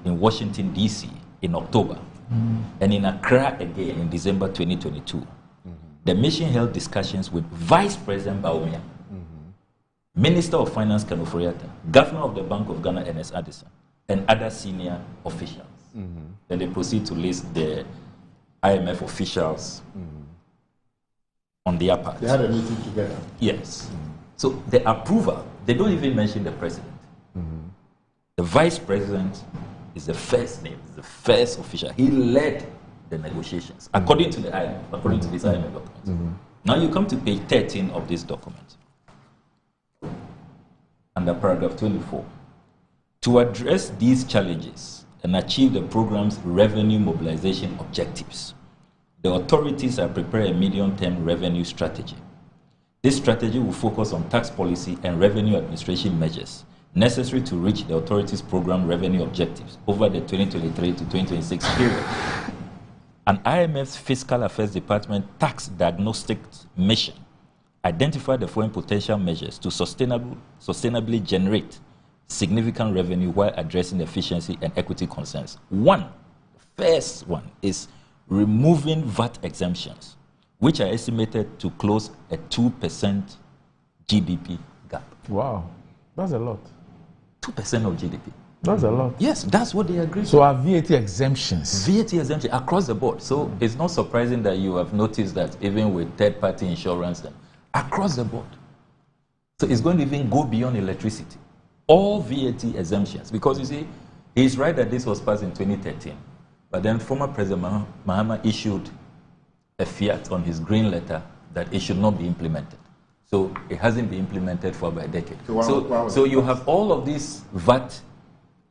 [SPEAKER 3] in Washington, D.C. in October, and in Accra again in December 2022. The mission held discussions with Vice President Bawumia, Minister of Finance Ken Ofori-Atta, Governor of the Bank of Ghana Ernest Addison, and other senior officials. Then they proceed to list the IMF officials on their part.
[SPEAKER 2] They had a meeting together.
[SPEAKER 3] Yes. So the approval, they don't even mention the president. The vice president is the first name, is the first official. He led the negotiations, according to the IMF, according to this IMF document. Now you come to page 13 of this document, under paragraph 24. To address these challenges and achieve the program's revenue mobilization objectives, the authorities are preparing a medium-term revenue strategy. This strategy will focus on tax policy and revenue administration measures necessary to reach the authorities' program revenue objectives over the 2023 to 2026 period. An IMF's Fiscal Affairs Department tax diagnostic mission identified the following potential measures to sustainably generate significant revenue while addressing efficiency and equity concerns. The first one is removing VAT exemptions, which are estimated to close a 2% GDP gap.
[SPEAKER 14] Wow, that's a lot.
[SPEAKER 3] 2% of GDP.
[SPEAKER 14] That's a lot.
[SPEAKER 3] Yes, that's what they agree.
[SPEAKER 14] So our VAT exemptions?
[SPEAKER 3] VAT exemption across the board. So it's not surprising that you have noticed that even with third-party insurance, across the board. So it's going to even go beyond electricity. All VAT exemptions. Because you see, he's right that this was passed in 2013. But then former President Mahama issued a fiat on his green letter that it should not be implemented. So it hasn't been implemented for about a decade. So you have all of these VAT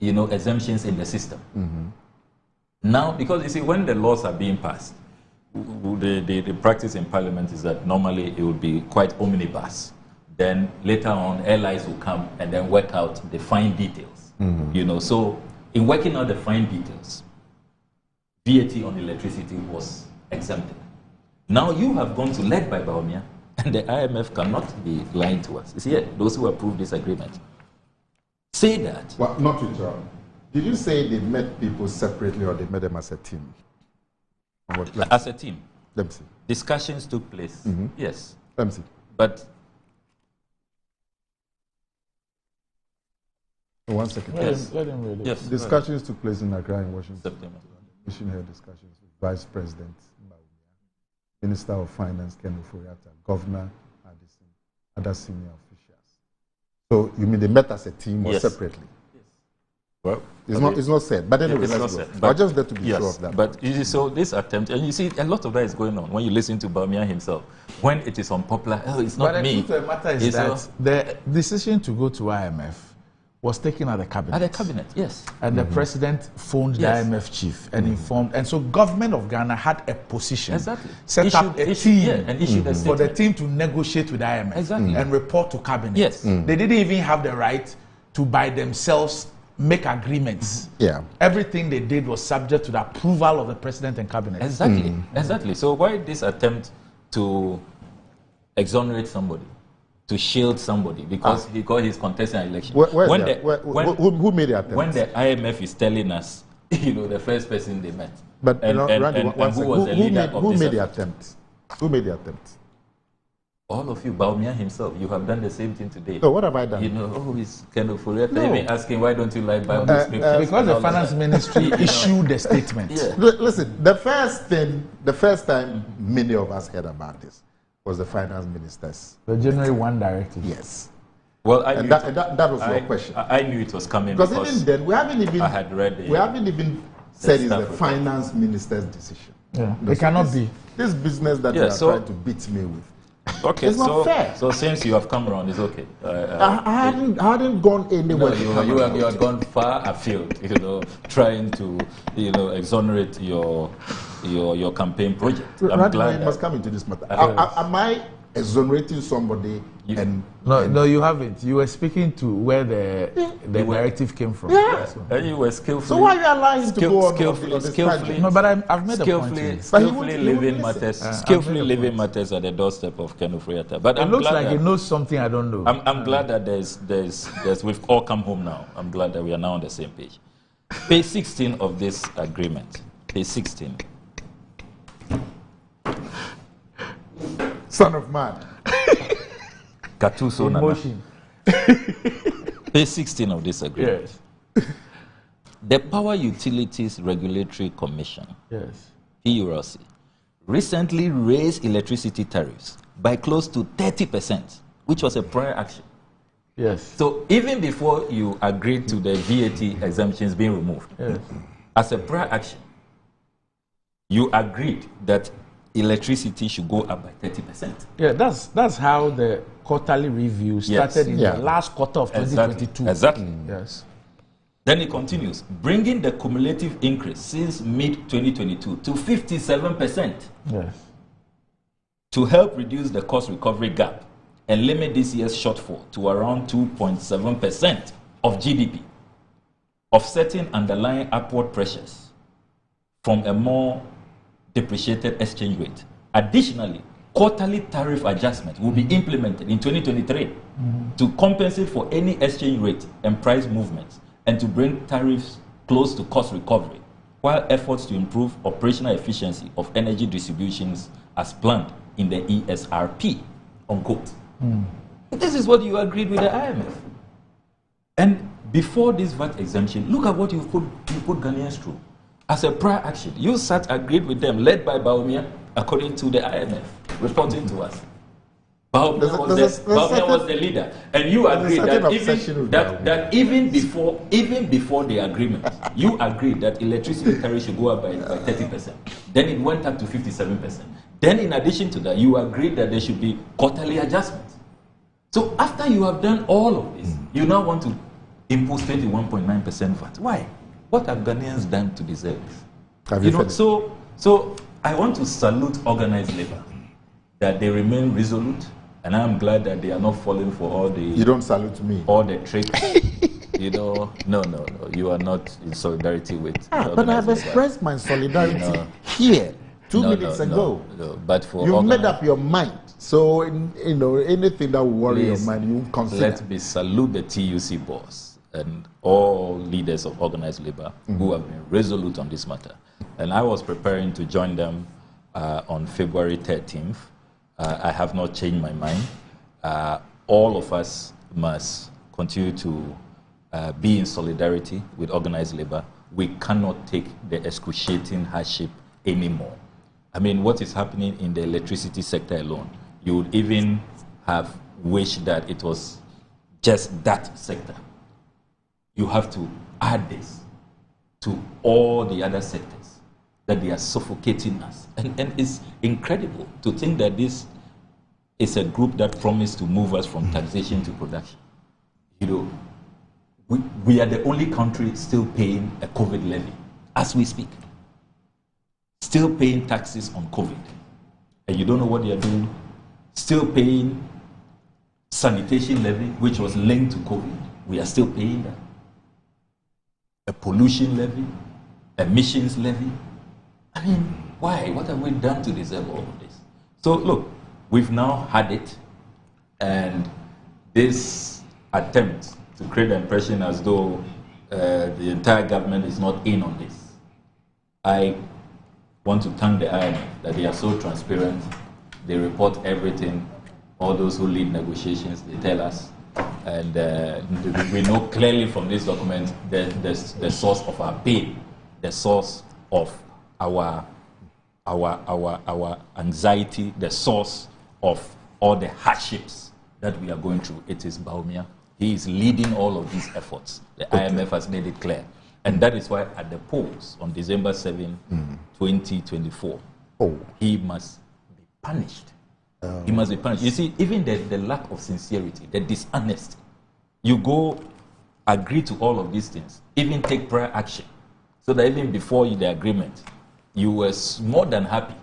[SPEAKER 3] exemptions in the system. Now, because you see, when the laws are being passed, the practice in Parliament is that normally it would be quite omnibus. Then later on, allies will come and then work out the fine details. So in working out the fine details, VAT on electricity was exempted. Now you have gone to led by Bawumia, and the IMF cannot be lying to us. It's here, those who approved this agreement say that.
[SPEAKER 2] Well, not to interrupt. Did you say they met people separately or they met them as a team?
[SPEAKER 3] As a team.
[SPEAKER 2] Let me see.
[SPEAKER 3] Discussions took place. Yes.
[SPEAKER 2] Let me see.
[SPEAKER 3] But
[SPEAKER 2] 1 second.
[SPEAKER 3] Yes.
[SPEAKER 14] Let him read it.
[SPEAKER 3] Yes.
[SPEAKER 2] Discussions took place in Accra in Washington.
[SPEAKER 3] September.
[SPEAKER 2] Mission had discussions with Vice President Bawumia, Minister of Finance Ken Ofori-Atta, Governor Addison, other senior officials. So you mean they met as a team or separately?
[SPEAKER 3] Yes. Well,
[SPEAKER 2] it's not said. But anyway, let's go. But just there to be sure of that.
[SPEAKER 3] But you see, so this attempt, and you see, a lot of that is going on when you listen to Bawumia himself. When it is unpopular, it's not me.
[SPEAKER 14] But the truth of the matter is that the decision to go to IMF was taken at the cabinet.
[SPEAKER 3] At the cabinet, yes.
[SPEAKER 14] And the president phoned the IMF chief and informed. And so government of Ghana had a position.
[SPEAKER 3] Exactly.
[SPEAKER 14] Set up a team
[SPEAKER 3] and issued a
[SPEAKER 14] for the team to negotiate with the IMF.
[SPEAKER 3] Exactly.
[SPEAKER 14] And report to cabinet.
[SPEAKER 3] Yes.
[SPEAKER 14] They didn't even have the right to by themselves make agreements.
[SPEAKER 2] Yeah.
[SPEAKER 14] Everything they did was subject to the approval of the president and cabinet.
[SPEAKER 3] Exactly. Exactly. So why this attempt to exonerate somebody? To shield somebody because he's contesting an election.
[SPEAKER 2] Who made the attempt?
[SPEAKER 3] When the IMF is telling us, the first person they met.
[SPEAKER 2] But Randy,
[SPEAKER 3] who was the leader of
[SPEAKER 2] who
[SPEAKER 3] this
[SPEAKER 2] made the attempt? Who made the attempt?
[SPEAKER 3] All of you, Bawumia himself, you have done the same thing today.
[SPEAKER 2] So what have I done?
[SPEAKER 3] He's kind of even asking why don't you like Bible scriptures?
[SPEAKER 14] Because the finance ministry issued a statement.
[SPEAKER 2] Yeah. Listen, the first time many of us heard about this was the finance ministers.
[SPEAKER 14] The January 1 directive.
[SPEAKER 2] Yes.
[SPEAKER 3] Well,
[SPEAKER 2] that was your question.
[SPEAKER 3] I knew it was coming
[SPEAKER 2] because even then we haven't even said it's the finance minister's decision.
[SPEAKER 14] Yeah. It cannot be.
[SPEAKER 2] This business that you are trying to beat me with.
[SPEAKER 3] Okay,
[SPEAKER 2] it's not fair.
[SPEAKER 3] So since you have come around, it's okay.
[SPEAKER 2] I hadn't gone anywhere.
[SPEAKER 3] You have gone far afield, trying to, exonerate your campaign project. I'm glad
[SPEAKER 2] you must come into this matter. Am I exonerating somebody?
[SPEAKER 14] No, you haven't. You were speaking to where the directive came from.
[SPEAKER 2] Yeah.
[SPEAKER 3] And you were skillfully.
[SPEAKER 2] So why are you allowing him to go on this tangent?
[SPEAKER 14] No, but I've made a point.
[SPEAKER 3] Skillfully living matters at the doorstep of Ken Ofori-Atta. But
[SPEAKER 14] it looks like he knows something I don't know.
[SPEAKER 3] I'm glad that we've all come home now. I'm glad that we are now on the same page. Page 16 of this agreement. Page 16.
[SPEAKER 2] Son of man.
[SPEAKER 3] Katuso Nana. Page 16 of this agreement.
[SPEAKER 14] Yes.
[SPEAKER 3] The Power Utilities Regulatory Commission, PURC, recently raised electricity tariffs by close to 30%, which was a prior action.
[SPEAKER 14] Yes.
[SPEAKER 3] So even before you agreed to the VAT exemptions being removed, as a prior action, you agreed that electricity should go up by 30%.
[SPEAKER 14] Yeah, that's how the quarterly review started in the last quarter of 2022.
[SPEAKER 3] Exactly.
[SPEAKER 14] Yes.
[SPEAKER 3] Then it continues, bringing the cumulative increase since mid-2022 to 57%.
[SPEAKER 14] Yes.
[SPEAKER 3] To help reduce the cost recovery gap and limit this year's shortfall to around 2.7% of GDP, offsetting underlying upward pressures from a more depreciated exchange rate. Additionally, quarterly tariff adjustments will be implemented in 2023 to compensate for any exchange rate and price movements and to bring tariffs close to cost recovery, while efforts to improve operational efficiency of energy distributions as planned in the ESRP, unquote. This is what you agreed with the IMF. And before this VAT exemption, look at what you put Ghanaians through. As a prior action, you agreed with them, led by Bawumia, according to the IMF, reporting to us. Bawumia was the leader. And you agreed that even before the agreement, you agreed that electricity tariff should go up by 30%. Then it went up to 57%. Then in addition to that, you agreed that there should be quarterly adjustments. So after you have done all of this, you now want to impose 21.9% VAT. Why? What have Ghanaians done to deserve this? So I want to salute organized labor, that they remain resolute, and I'm glad that they are not falling for all the...
[SPEAKER 2] You don't salute me.
[SPEAKER 3] All the tricks. No, you are not in solidarity with...
[SPEAKER 2] But I've expressed my solidarity here 2 minutes ago.
[SPEAKER 3] But for
[SPEAKER 2] you've made up your mind. So, anything that will worry your mind, you consider.
[SPEAKER 3] Let me salute the TUC boss and all leaders of organized labor who have been resolute on this matter. And I was preparing to join them on February 13th. I have not changed my mind. All of us must continue to be in solidarity with organized labor. We cannot take the excruciating hardship anymore. I mean, what is happening in the electricity sector alone, you would even have wished that it was just that sector. You have to add this to all the other sectors, that they are suffocating us. And it's incredible to think that this is a group that promised to move us from taxation to production. We are the only country still paying a COVID levy as we speak. Still paying taxes on COVID. And you don't know what they are doing. Still paying sanitation levy, which was linked to COVID. We are still paying that. A pollution levy, emissions levy. I mean, why? What have we done to deserve all of this? So look, we've now had it, and this attempt to create the impression as though the entire government is not in on this. I want to thank the IMF that they are so transparent. They report everything. All those who lead negotiations, they tell us. And we know clearly from this document the source of our pain, the source of our anxiety, the source of all the hardships that we are going through. It is Bawumia. He is leading all of these efforts. The IMF has made it clear. And that is why at the polls on December 7, 2024, he must be punished. He must be punished. You see, even the lack of sincerity, the dishonesty, you go agree to all of these things, even take prior action, so that even before the agreement, you were more than happy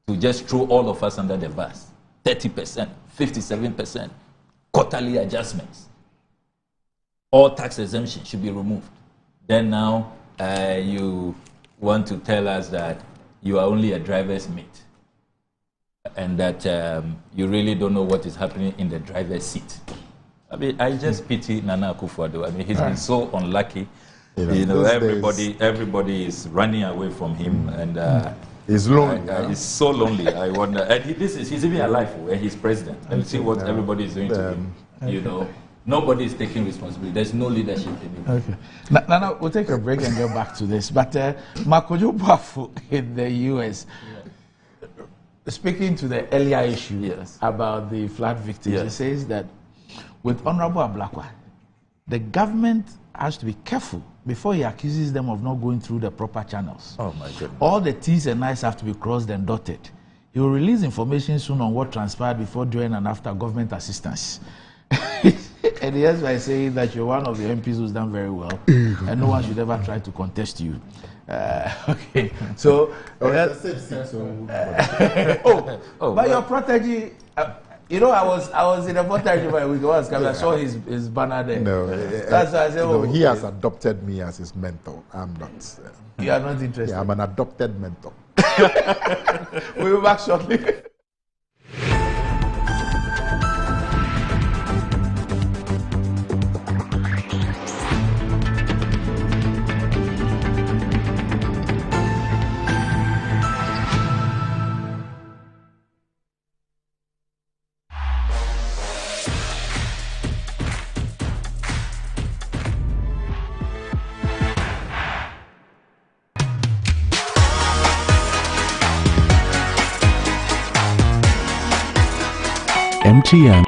[SPEAKER 3] to just throw all of us under the bus. 30%, 57%, quarterly adjustments. All tax exemptions should be removed. Then now you want to tell us that you are only a driver's mate, and that you really don't know what is happening in the driver's seat. I mean, I just pity Nana Akufo-Addo. I mean, he's been so unlucky. Everybody is running away from him, and
[SPEAKER 2] he's lonely.
[SPEAKER 3] He's so lonely. I wonder. And he's even alive where he's president. And see what everybody is doing to him. Nobody is taking responsibility. There's no leadership anymore.
[SPEAKER 14] Okay. Now we'll take a break and get back to this. But Makojo Bafu in the US, speaking to the earlier issue about the flood victims, he says that with Honorable Ablakwa, the government has to be careful before he accuses them of not going through the proper channels.
[SPEAKER 3] Oh my goodness.
[SPEAKER 14] All the T's and I's have to be crossed and dotted. He will release information soon on what transpired before, during, and after government assistance. And yes, by saying that you're one of the MPs who's done very well, and no one should ever try to contest you. Okay, so but your protege. You know, I was in a protege by week once. I saw his banner there.
[SPEAKER 2] No,
[SPEAKER 14] that's why I said,
[SPEAKER 2] he has adopted me as his mentor. I'm not.
[SPEAKER 14] You are not interested.
[SPEAKER 2] Yeah, I'm an adopted mentor.
[SPEAKER 14] We'll be back shortly.
[SPEAKER 22] MTN.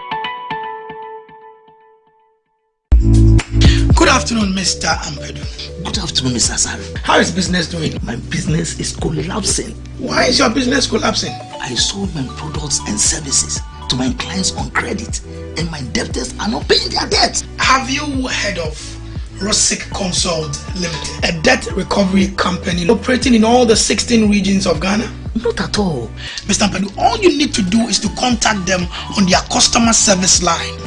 [SPEAKER 4] Good afternoon, Mr. Ampedu.
[SPEAKER 5] Good afternoon, Mr. Asari.
[SPEAKER 4] How is business doing?
[SPEAKER 5] My business is collapsing.
[SPEAKER 4] Why is your business collapsing?
[SPEAKER 5] I sold my products and services to my clients on credit, and my debtors are not paying their debts.
[SPEAKER 4] Have you heard of Rosic Consult Limited, a debt recovery company operating in all the 16 regions of Ghana?
[SPEAKER 5] Not at all.
[SPEAKER 4] Mr. Ampedu, all you need to do is to contact them on their customer service line.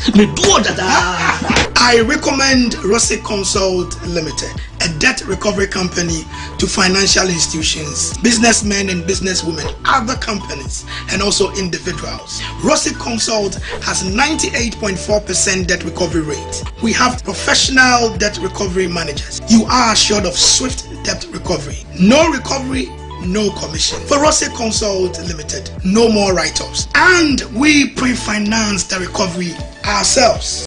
[SPEAKER 4] I recommend Rosic Consult Limited, a debt recovery company to financial institutions, businessmen and businesswomen, other companies, and also individuals. Rosic Consult has 98.4% debt recovery rate. We have professional debt recovery managers. You are assured of swift debt recovery. No recovery, no commission. For Rosic Consult Limited, no more write-offs. And we pre-finance the recovery ourselves.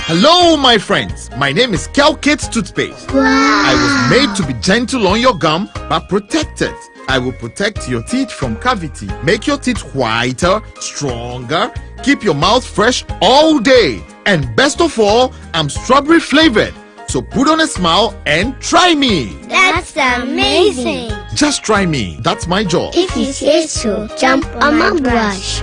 [SPEAKER 6] Hello, my friends. My name is Kelkit Toothpaste.
[SPEAKER 8] Wow.
[SPEAKER 6] I was made to be gentle on your gum, but protected. I will protect your teeth from cavity, make your teeth whiter, stronger, keep your mouth fresh all day. And best of all, I'm strawberry flavored. So put on a smile and try me.
[SPEAKER 8] That's amazing.
[SPEAKER 6] Just try me. That's my job.
[SPEAKER 8] If you say so, jump on my brush.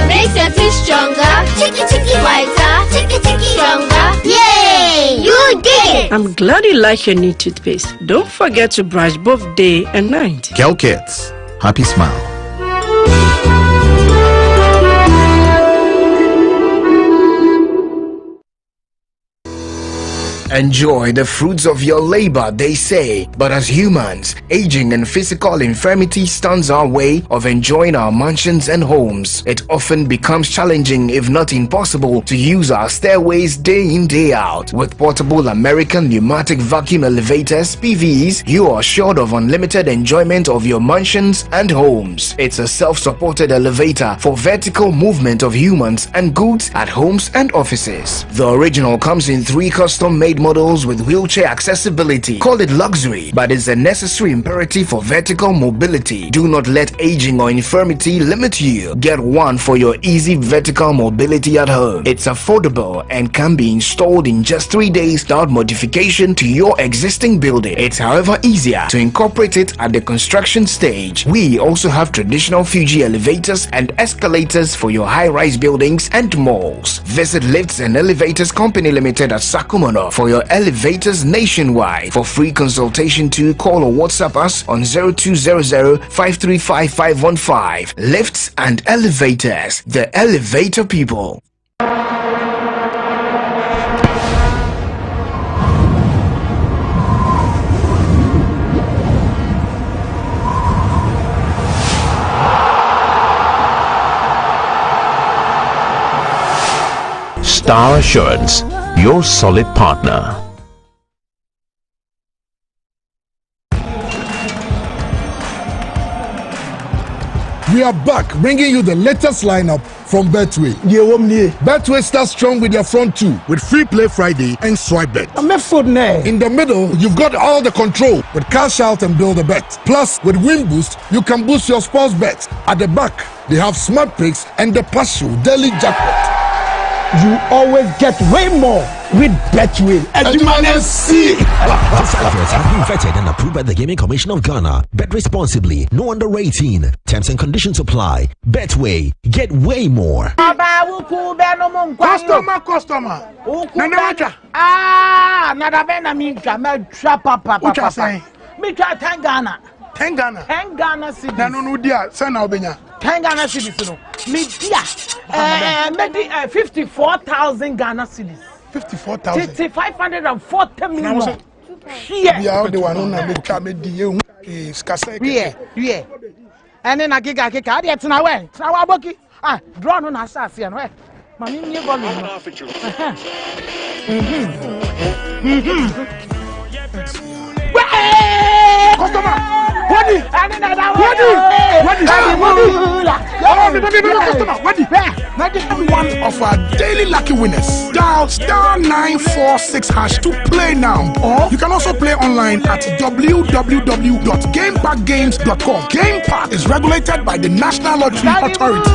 [SPEAKER 8] Makes your teeth stronger, chicky whiter, chicky stronger. Yay! You did it!
[SPEAKER 25] I'm glad you like your new toothpaste. Don't forget to brush both day and night.
[SPEAKER 6] Kelkits. Happy smile.
[SPEAKER 17] Enjoy the fruits of your labor, they say. But as humans, aging and physical infirmity stands our way of enjoying our mansions and homes. It often becomes challenging, if not impossible, to use our stairways day in, day out. With portable American pneumatic vacuum elevators, PVs, you are assured of unlimited enjoyment of your mansions and homes. It's a self-supported elevator for vertical movement of humans and goods at homes and offices. The original comes in 3 custom-made models with wheelchair accessibility. Call it luxury, but it's a necessary imperative for vertical mobility. Do not let aging or infirmity limit you. Get one for your easy vertical mobility at home. It's affordable and can be installed in just 3 days without modification to your existing building. It's however easier to incorporate it at the construction stage. We also have traditional Fuji elevators and escalators for your high-rise buildings and malls. Visit Lifts and Elevators Company Limited at Sakumono for your elevators nationwide. For free consultation to call or WhatsApp us on 0200-535-515. Lifts and Elevators, the elevator people.
[SPEAKER 22] Star Assurance, your solid partner.
[SPEAKER 23] We are back, bringing you the latest lineup from Betway. Betway starts strong with their front 2 with Free Play Friday and Swipe Bet. In the middle, you've got all the control with Cash Out and Build a Bet. Plus, with Win Boost, you can boost your sports bets. At the back, they have Smart Picks and the partial Daily Jackpot.
[SPEAKER 20] You always get way more with Betway.
[SPEAKER 24] These adverts have been vetted and approved by the Gaming Commission of Ghana. Bet responsibly. No under 18. Terms and conditions apply. Betway. Get way more.
[SPEAKER 7] Customer.
[SPEAKER 20] Nadabena minka metra papa.
[SPEAKER 7] What you saying?
[SPEAKER 20] Mitra 10 Ghana.
[SPEAKER 7] 10 Ghana.
[SPEAKER 20] 10 Ghana cedis.
[SPEAKER 7] Na no dia, say na obenya.
[SPEAKER 20] 10 Ghana cedis no. Media. Maybe 54,000 Ghana cedis.
[SPEAKER 7] 54,000.
[SPEAKER 20] 540 million. Here.
[SPEAKER 7] We are the one na make me die is kase.
[SPEAKER 20] Yeah. And then I kika ade tena we. Tena wa boki. Draw no na asase no we. Mami mi volume no.
[SPEAKER 7] Customer. One of our daily lucky winners. Dial *946# to play now. Or you can also play online at www.gamepackgames.com. Game Park is regulated by the National Lottery Authority.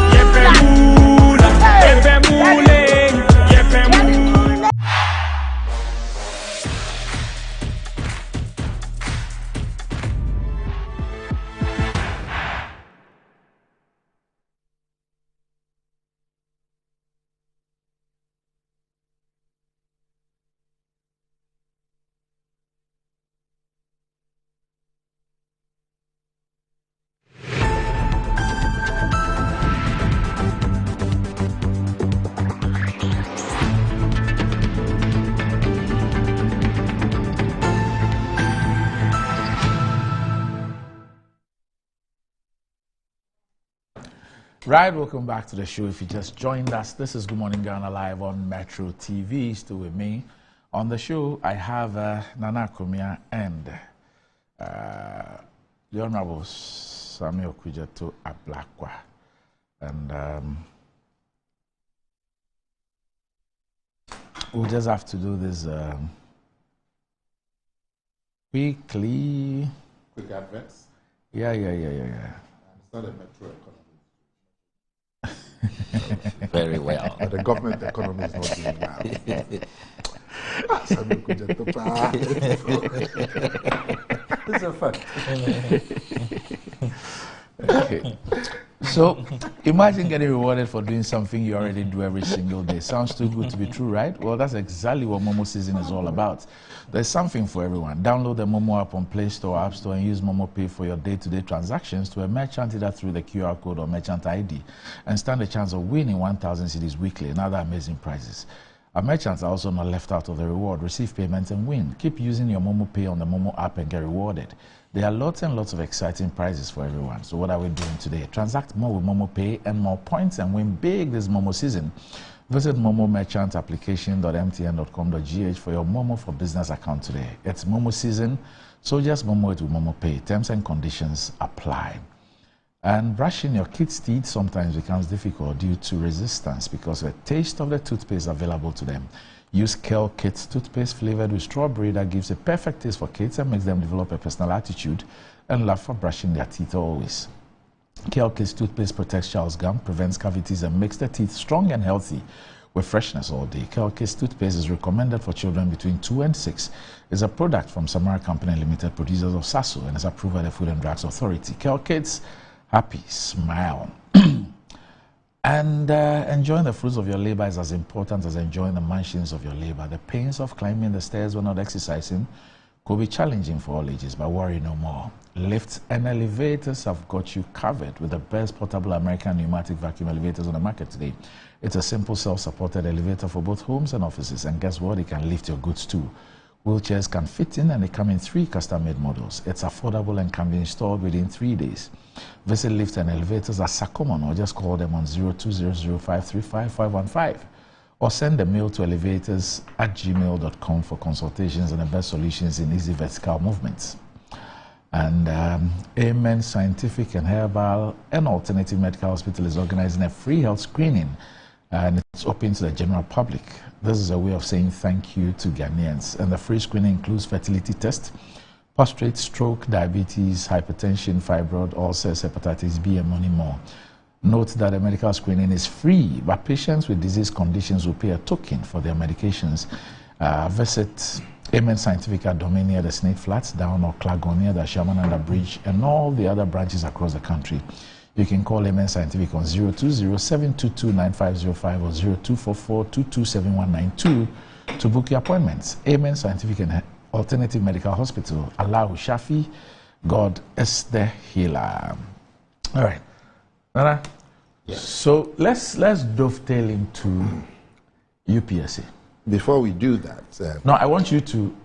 [SPEAKER 14] Right, welcome back to the show. If you just joined us, this is Good Morning Ghana live on Metro TV. Still with me on the show. I have Nana Kumia and the Honorable Samuel Kwijato Ablakwa, and we'll just have to do this quick adverts. Yeah.
[SPEAKER 2] It's not a metro economy.
[SPEAKER 3] Very well.
[SPEAKER 2] But the government economy is not doing well.
[SPEAKER 3] It's a fact.
[SPEAKER 14] Okay. So imagine getting rewarded for doing something you already do every single day. Sounds too good to be true, right? Well, that's exactly what Momo Season is all about. There's something for everyone. Download the Momo app on Play Store, App Store, and use Momo Pay for your day-to-day transactions to a merchant either through the QR code or merchant ID, and stand a chance of winning 1,000 cedis weekly and other amazing prizes. Our merchants are also not left out of the reward. Receive payments and win. Keep using your Momo Pay on the Momo app and get rewarded. There are lots and lots of exciting prizes for everyone. So what are we doing today? Transact more with Momo Pay and more points and win big this Momo season. Visit Momo Merchant application.mtn.com.gh for your Momo for Business account today. It's Momo season, so just Momo it with Momo Pay. Terms and conditions apply. And brushing your kids' teeth sometimes becomes difficult due to resistance because the taste of the toothpaste available to them. Use Kel Kids toothpaste flavored with strawberry that gives a perfect taste for kids and makes them develop a personal attitude and love for brushing their teeth always. Kel Kids toothpaste protects child's gum, prevents cavities, and makes the teeth strong and healthy with freshness all day. Kel Kids toothpaste is recommended for children between 2 and 6. It's a product from Samara Company Limited, producers of Sasso, and is approved by the Food and Drugs Authority. Kel Kids, happy, smile. And enjoying the fruits of your labor is as important as enjoying the mansions of your labor. The pains of climbing the stairs when not exercising could be challenging for all ages, but worry no more. Lifts and elevators have got you covered with the best portable American pneumatic vacuum elevators on the market today. It's a simple self-supported elevator for both homes and offices, and guess what? It can lift your goods too. Wheelchairs can fit in, and they come in 3 custom-made models. It's affordable and can be installed within 3 days. Visit Lift and Elevators at Sakomon or just call them on 0200535515 or send a mail to elevators@gmail.com for consultations and the best solutions in easy vertical movements. And Amen Scientific and Herbal and Alternative Medical Hospital is organizing a free health screening, and it's open to the general public. This is a way of saying thank you to Ghanaians, and the free screening includes fertility tests, prostate, stroke, diabetes, hypertension, fibroid, ulcers, hepatitis B, and many more. Note that the medical screening is free, but patients with disease conditions will pay a token for their medications. Visit Amen Scientific at Dominia, the Snake Flats, Down or Clagonia, the Shamananda Bridge, and all the other branches across the country. You can call Amen Scientific on 020-722-9505 or 0244-227192 to book your appointments. Amen Scientific and Alternative Medical Hospital. Allahu Shafi, God is the healer. All right. Nana, so let's dovetail into UPSA.
[SPEAKER 2] Before we do that,
[SPEAKER 14] no, I want you to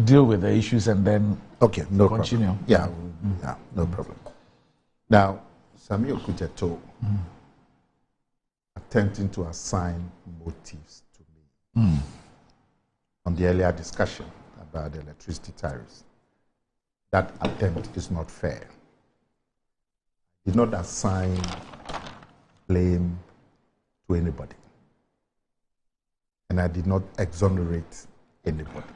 [SPEAKER 14] deal with the issues and then continue.
[SPEAKER 2] Problem. Yeah, no problem. Now, Samuel Kujeto attempting to assign motives to me on the earlier discussion about the electricity tariffs. That attempt is not fair. Did not assign blame to anybody. And I did not exonerate anybody.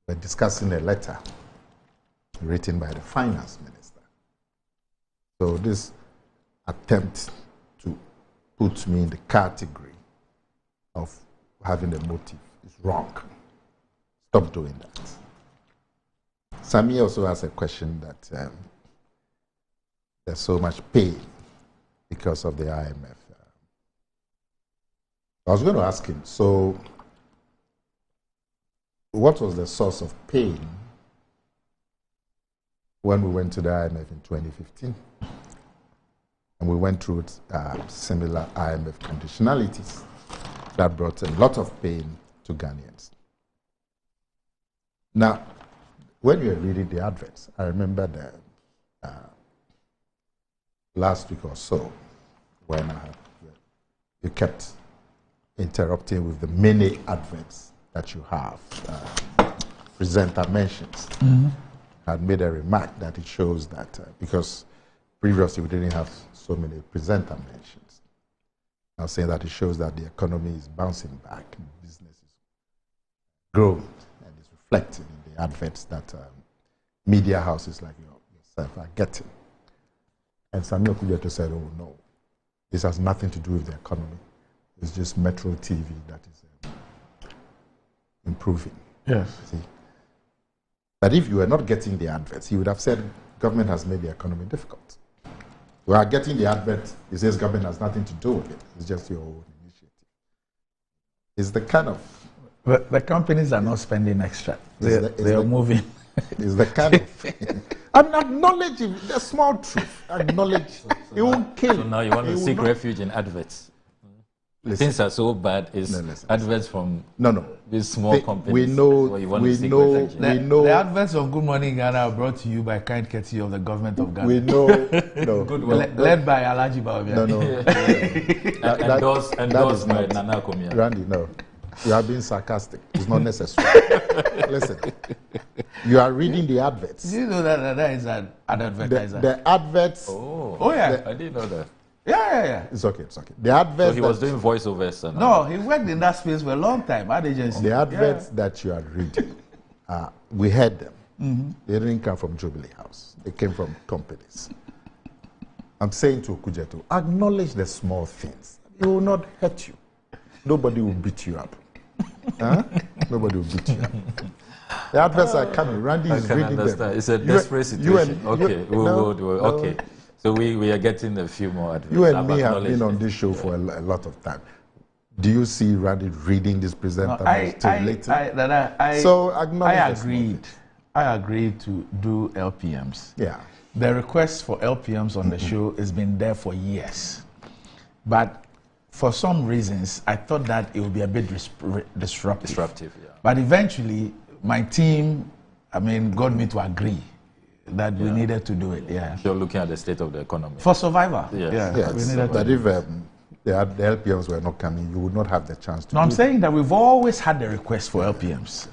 [SPEAKER 2] We're discussing a letter written by the finance minister. So this attempt to put me in the category of having a motive is wrong. Stop doing that. Sami also has a question that there's so much pain because of the IMF. I was going to ask him, so what was the source of pain when we went to the IMF in 2015? And we went through similar IMF conditionalities that brought a lot of pain to Ghanaians. Now, when you were reading the adverts, I remember that last week or so, when you kept interrupting with the many adverts that you have, presenter mentions. I had made a remark that it shows that because previously we didn't have so many presenter mentions. I was saying that it shows that the economy is bouncing back, and business is growing, and it's reflecting in the adverts that media houses like yourself are getting. And Samuel Kujeto said, oh no, this has nothing to do with the economy. It's just Metro TV that is improving.
[SPEAKER 14] Yes.
[SPEAKER 2] See? But if you were not getting the adverts, you would have said government has made the economy difficult. We are getting the advert, it says government has nothing to do with it. It's just your own initiative. It's the kind of...
[SPEAKER 14] The companies are not spending extra. They are moving.
[SPEAKER 2] It's the kind of... And acknowledge the small truth. Acknowledge. It won't kill.
[SPEAKER 3] So now you want to seek refuge in adverts. Things are so bad. It's adverts from these small companies.
[SPEAKER 2] We know.
[SPEAKER 14] The adverts of Good Morning Ghana are brought to you by kind courtesy of the government of Ghana.
[SPEAKER 2] We know.
[SPEAKER 14] Led by Alhaji Bawumia.
[SPEAKER 3] Endorsed by Nana Komia.
[SPEAKER 2] Randy, no. You are being sarcastic. It's not necessary. Listen, you are reading the adverts.
[SPEAKER 14] Do you know that is an advertiser?
[SPEAKER 2] The adverts.
[SPEAKER 14] Oh yeah.
[SPEAKER 3] I didn't know that.
[SPEAKER 2] Yeah. It's okay. The adverts.
[SPEAKER 3] So he was doing voiceovers.
[SPEAKER 14] No, he worked in that space for a long time. Ad agency.
[SPEAKER 2] The adverts that you are reading, we heard them. They didn't come from Jubilee House. They came from companies. I'm saying to Kujeto, acknowledge the small things. It will not hurt you. Nobody will beat you up. Nobody will beat you up. The adverts are coming. Randy is reading them.
[SPEAKER 3] It's a desperate situation. Okay. So we are getting a few more adverts.
[SPEAKER 2] You and me have been on this show for a lot of time. Do you see Randy reading this presenter later?
[SPEAKER 14] I agreed to do LPMs.
[SPEAKER 2] Yeah.
[SPEAKER 14] The request for LPMs on the show has been there for years. But for some reasons, I thought that it would be a bit disruptive.
[SPEAKER 3] Yeah.
[SPEAKER 14] But eventually, my team, got me to agree that we needed to do it. Yeah.
[SPEAKER 3] You're looking at the state of the economy.
[SPEAKER 14] For survival.
[SPEAKER 2] Yes.
[SPEAKER 14] We needed
[SPEAKER 2] but if the LPMs were not coming, you would not have the chance to.
[SPEAKER 14] No, I'm saying that we've always had the request for LPMs.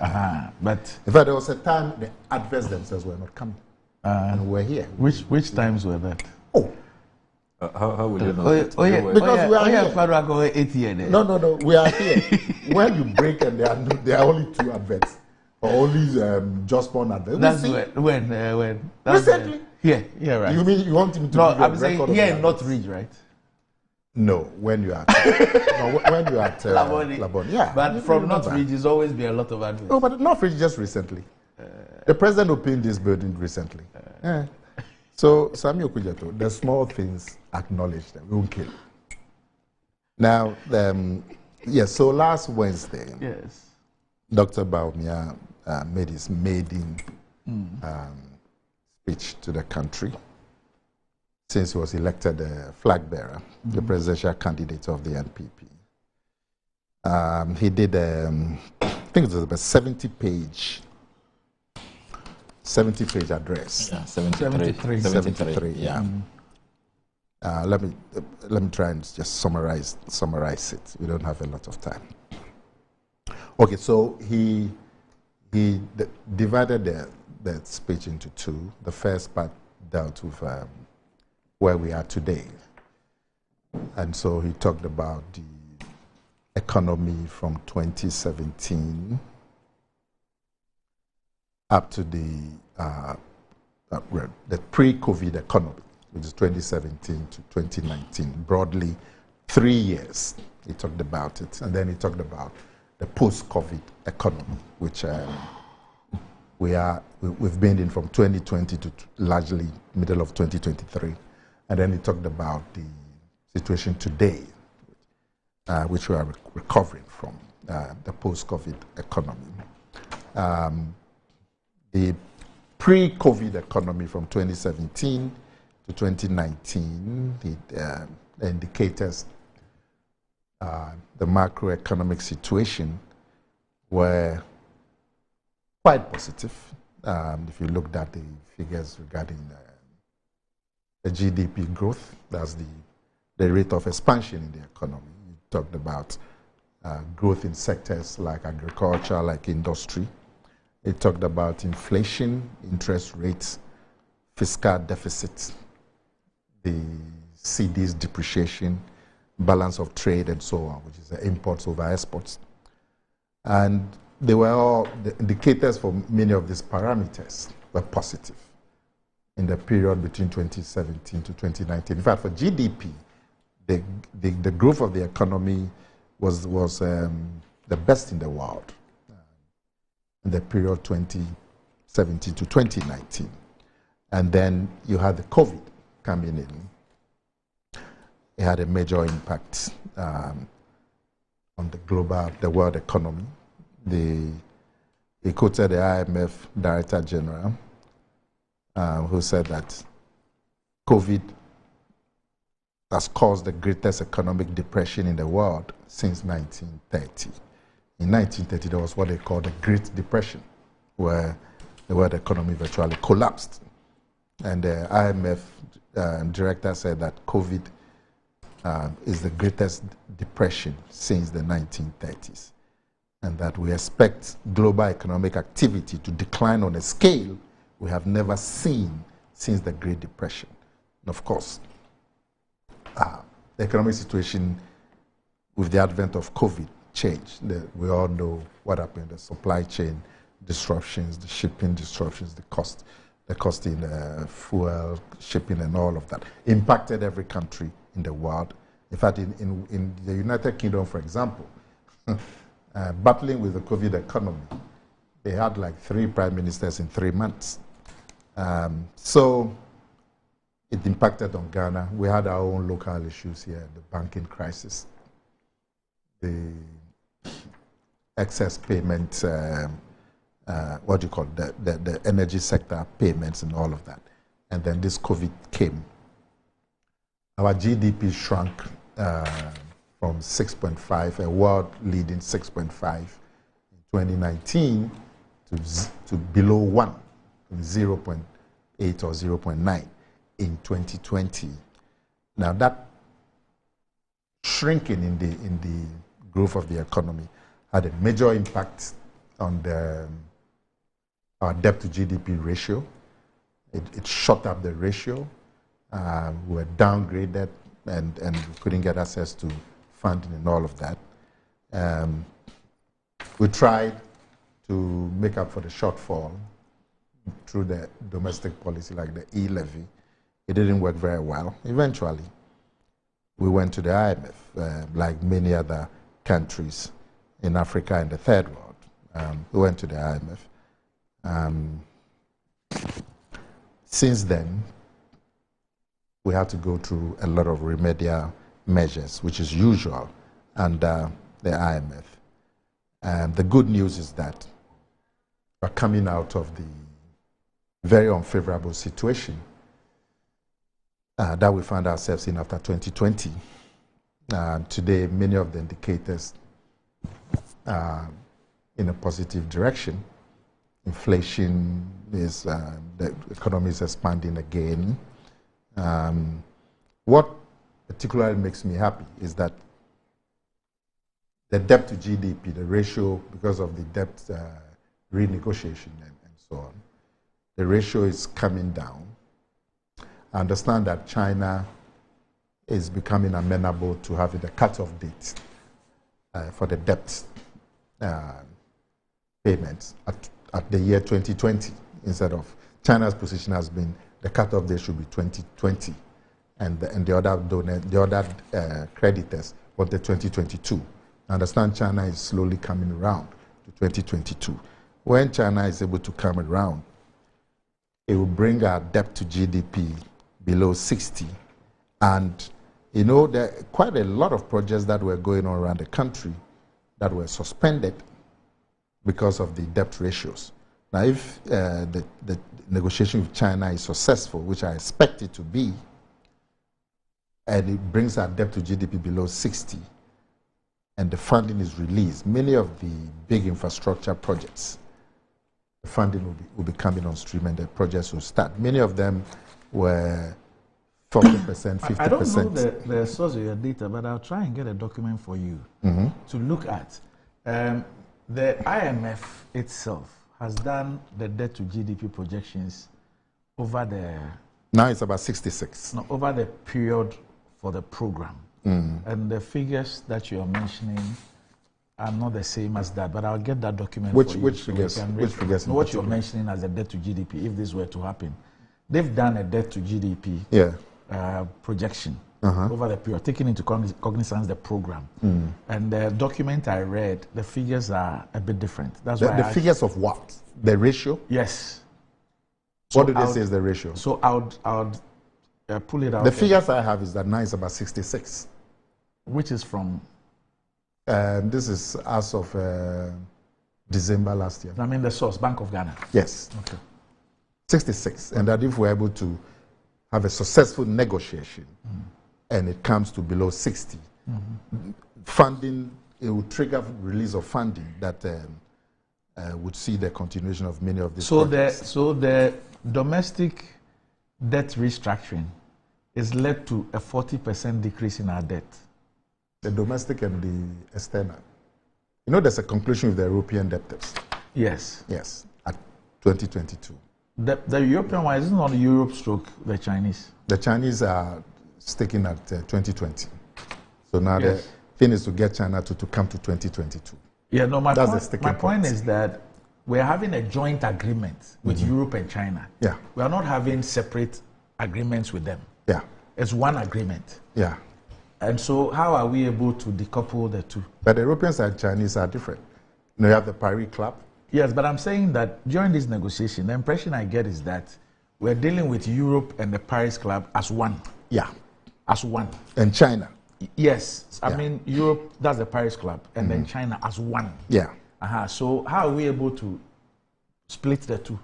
[SPEAKER 14] But
[SPEAKER 2] in fact, there was a time the adverts themselves were not coming. And we're here.
[SPEAKER 14] Which times were that?
[SPEAKER 3] How will you know?
[SPEAKER 2] Because we are here. No, we are here. When you break and there are only two adverts, or only just one advert.
[SPEAKER 14] That's when.
[SPEAKER 2] Recently,
[SPEAKER 14] Yeah, right.
[SPEAKER 2] You mean you want him to?
[SPEAKER 14] No,
[SPEAKER 2] give you a
[SPEAKER 14] I'm saying
[SPEAKER 2] record of
[SPEAKER 14] here
[SPEAKER 2] the
[SPEAKER 14] in Northridge, right?
[SPEAKER 2] No, when you are when you are at Labone, yeah.
[SPEAKER 14] But from Northridge, there's always been a lot of advice.
[SPEAKER 2] Oh, but Northridge just recently. The president opened this building recently. Yeah. So, Samuel Kujato, the small things, acknowledge them. We won't kill. Now, so last Wednesday,
[SPEAKER 14] yes,
[SPEAKER 2] Dr. Bawumia made his maiden speech to the country since he was elected the flag bearer, the presidential candidate of the NPP. He did, I think it was about 70-page address.
[SPEAKER 3] Yeah, 73.
[SPEAKER 2] Yeah. Let me try and just summarize it. We don't have a lot of time. Okay, so he divided the speech into two. The first part dealt with where we are today, and so he talked about the economy from 2017 up to the pre-COVID economy, which is 2017 to 2019, broadly 3 years. He talked about it, and then he talked about the post-COVID economy, which we've been in from 2020 to largely middle of 2023, and then he talked about the situation today, which we are recovering from, the post-COVID economy. The pre-COVID economy from 2017 to 2019, the indicators, the macroeconomic situation were quite positive. If you looked at the figures regarding the GDP growth, that's the rate of expansion in the economy. You talked about growth in sectors like agriculture, like industry. It talked about inflation, interest rates, fiscal deficit, the CD's depreciation, balance of trade, and so on, which is the imports over exports. And they were all, the indicators for many of these parameters were positive in the period between 2017 to 2019. In fact, for GDP, the growth of the economy was the best in the world in the period 2017 to 2019. And then you had the COVID coming in. It had a major impact on the world economy. He quoted the IMF Director General, who said that COVID has caused the greatest economic depression in the world since 1930. In 1930, there was what they called the Great Depression, where the world economy virtually collapsed. And the IMF director said that COVID is the greatest depression since the 1930s, and that we expect global economic activity to decline on a scale we have never seen since the Great Depression. And of course, the economic situation with the advent of COVID changed. We all know what happened, the supply chain disruptions, the shipping disruptions, the cost in fuel, shipping, and all of that impacted every country in the world. In fact, in the United Kingdom, for example, battling with the COVID economy, they had like 3 prime ministers in 3 months. So it impacted on Ghana. We had our own local issues here, the banking crisis, the excess payments, what do you call it, the energy sector payments and all of that. And then this COVID came. Our GDP shrunk from 6.5, a world-leading 6.5 in 2019 to below 1, 0.8 or 0.9 in 2020. Now that shrinking in the growth of the economy had a major impact on our debt to GDP ratio. It shot up the ratio. We were downgraded and we couldn't get access to funding and all of that. We tried to make up for the shortfall through the domestic policy like the e-levy. It didn't work very well. Eventually, we went to the IMF, like many other countries in Africa and the third world. We went to the IMF. Since then, we had to go through a lot of remedial measures, which is usual under the IMF. And the good news is that we're coming out of the very unfavorable situation that we found ourselves in after 2020. Today, many of the indicators are in a positive direction. Inflation is, the economy is expanding again. What particularly makes me happy is that the debt to GDP, the ratio, because of the debt renegotiation and so on, the ratio is coming down. I understand that China is becoming amenable to having the cutoff date for the debt payments at the year 2020, instead of China's position has been the cutoff date should be 2020, and the other creditors wanted 2022. I understand China is slowly coming around to 2022. When China is able to come around, it will bring our debt to GDP below 60. And, you know, there are quite a lot of projects that were going on around the country that were suspended because of the debt ratios. Now, if the negotiation with China is successful, which I expect it to be, and it brings our debt to GDP below 60, and the funding is released, many of the big infrastructure projects, the funding will be coming on stream and the projects will start. Many of them were 40%, 50%.
[SPEAKER 14] I don't know the source of your data, but I'll try and get a document for you to look at. The IMF itself has done the debt to GDP projections over the...
[SPEAKER 2] Now it's about 66.
[SPEAKER 14] No, over the period for the program. And the figures that you are mentioning are not the same as that, but I'll get that document for you.
[SPEAKER 2] Which figures? Which figures?
[SPEAKER 14] What you're mentioning as a debt to GDP, if this were to happen. They've done a debt to GDP projection over the period, taking into cognizance the program. And the document I read, the figures are a bit different. That's why
[SPEAKER 2] the figures of what? The ratio?
[SPEAKER 14] Yes.
[SPEAKER 2] What do they say is the ratio?
[SPEAKER 14] So I would pull it out.
[SPEAKER 2] The figures I have is that now it's about 66.
[SPEAKER 14] Which is from?
[SPEAKER 2] This is as of December last year.
[SPEAKER 14] I mean the source, Bank of Ghana.
[SPEAKER 2] Yes.
[SPEAKER 14] Okay.
[SPEAKER 2] 66. And that if we're able to have a successful negotiation and it comes to below 60, funding, it will trigger release of funding that would see the continuation of many of these projects.
[SPEAKER 14] So the domestic debt restructuring is led to a 40% decrease in our debt.
[SPEAKER 2] The domestic and the external. You know, there's a conclusion with the European debtors.
[SPEAKER 14] Yes.
[SPEAKER 2] Yes, at 2022.
[SPEAKER 14] The European one is not Europe stroke the Chinese.
[SPEAKER 2] The Chinese are sticking at 2020. So now the thing is to get China to come to 2022.
[SPEAKER 14] Yeah, no, my point is that we're having a joint agreement with Europe and China.
[SPEAKER 2] Yeah.
[SPEAKER 14] We are not having separate agreements with them.
[SPEAKER 2] Yeah.
[SPEAKER 14] It's one agreement.
[SPEAKER 2] Yeah.
[SPEAKER 14] And so how are we able to decouple the two?
[SPEAKER 2] But the Europeans and Chinese are different. You know, you have the Paris Club.
[SPEAKER 14] Yes, but I'm saying that during this negotiation, the impression I get is that we're dealing with Europe and the Paris Club as one.
[SPEAKER 2] Yeah.
[SPEAKER 14] As one.
[SPEAKER 2] And China.
[SPEAKER 14] Yes. I mean, Europe, that's the Paris Club, and then China as one.
[SPEAKER 2] Yeah.
[SPEAKER 14] So how are we able to split the two?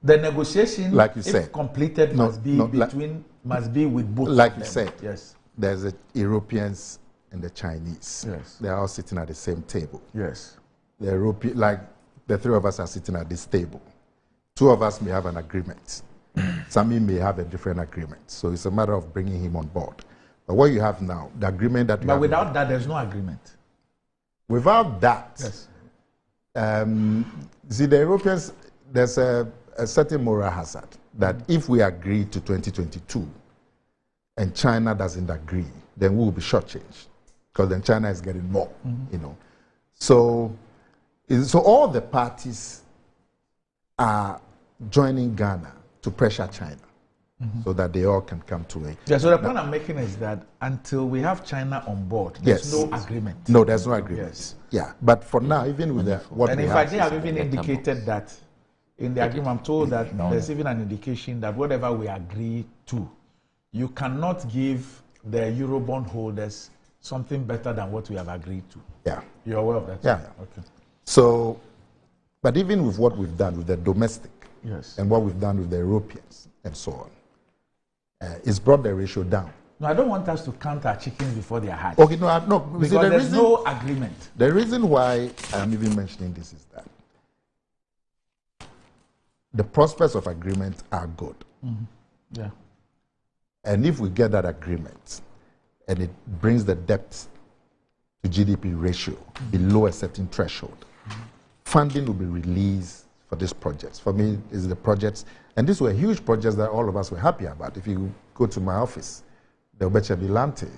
[SPEAKER 14] The negotiation,
[SPEAKER 2] like you
[SPEAKER 14] if
[SPEAKER 2] said,
[SPEAKER 14] completed, must be with both.
[SPEAKER 2] Like
[SPEAKER 14] of them.
[SPEAKER 2] you said,
[SPEAKER 14] yes.
[SPEAKER 2] There's the Europeans and the Chinese.
[SPEAKER 14] Yes.
[SPEAKER 2] They're all sitting at the same table.
[SPEAKER 14] Yes.
[SPEAKER 2] The European, like the three of us are sitting at this table. Two of us may have an agreement. Sami may have a different agreement. So it's a matter of bringing him on board. But what you have now, the agreement that you have.
[SPEAKER 14] But without that, there's no agreement.
[SPEAKER 2] Without that,
[SPEAKER 14] yes.
[SPEAKER 2] See, the Europeans, there's a certain moral hazard that if we agree to 2022 and China doesn't agree, then we will be shortchanged because then China is getting more, you know. So all the parties are joining Ghana to pressure China so that they all can come to a...
[SPEAKER 14] Yeah, so the point I'm making is that until we have China on board, there's no agreement.
[SPEAKER 2] No, there's no agreement.
[SPEAKER 14] Yes.
[SPEAKER 2] Yeah, but for now, even with what
[SPEAKER 14] and
[SPEAKER 2] we
[SPEAKER 14] in
[SPEAKER 2] have...
[SPEAKER 14] fact, they have even indicated that in the agreement, I'm told that there's even an indication that whatever we agree to, you cannot give the Eurobond holders something better than what we have agreed to.
[SPEAKER 2] Yeah.
[SPEAKER 14] You're aware of that?
[SPEAKER 2] Yeah.
[SPEAKER 14] Okay.
[SPEAKER 2] So, but even with what we've done with the domestic
[SPEAKER 14] Yes.
[SPEAKER 2] and what we've done with the Europeans and so on, it's brought the ratio down.
[SPEAKER 14] No, I don't want us to count our chickens before they are hatched.
[SPEAKER 2] Okay, no.
[SPEAKER 14] Because there's no agreement.
[SPEAKER 2] The reason why I'm even mentioning this is that the prospects of agreement are good.
[SPEAKER 14] Yeah.
[SPEAKER 2] And if we get that agreement and it brings the debt to GDP ratio below a certain threshold, funding will be released for these projects. For me, it's the projects, and these were huge projects that all of us were happy about. If you go to my office, the Obecha Bilante,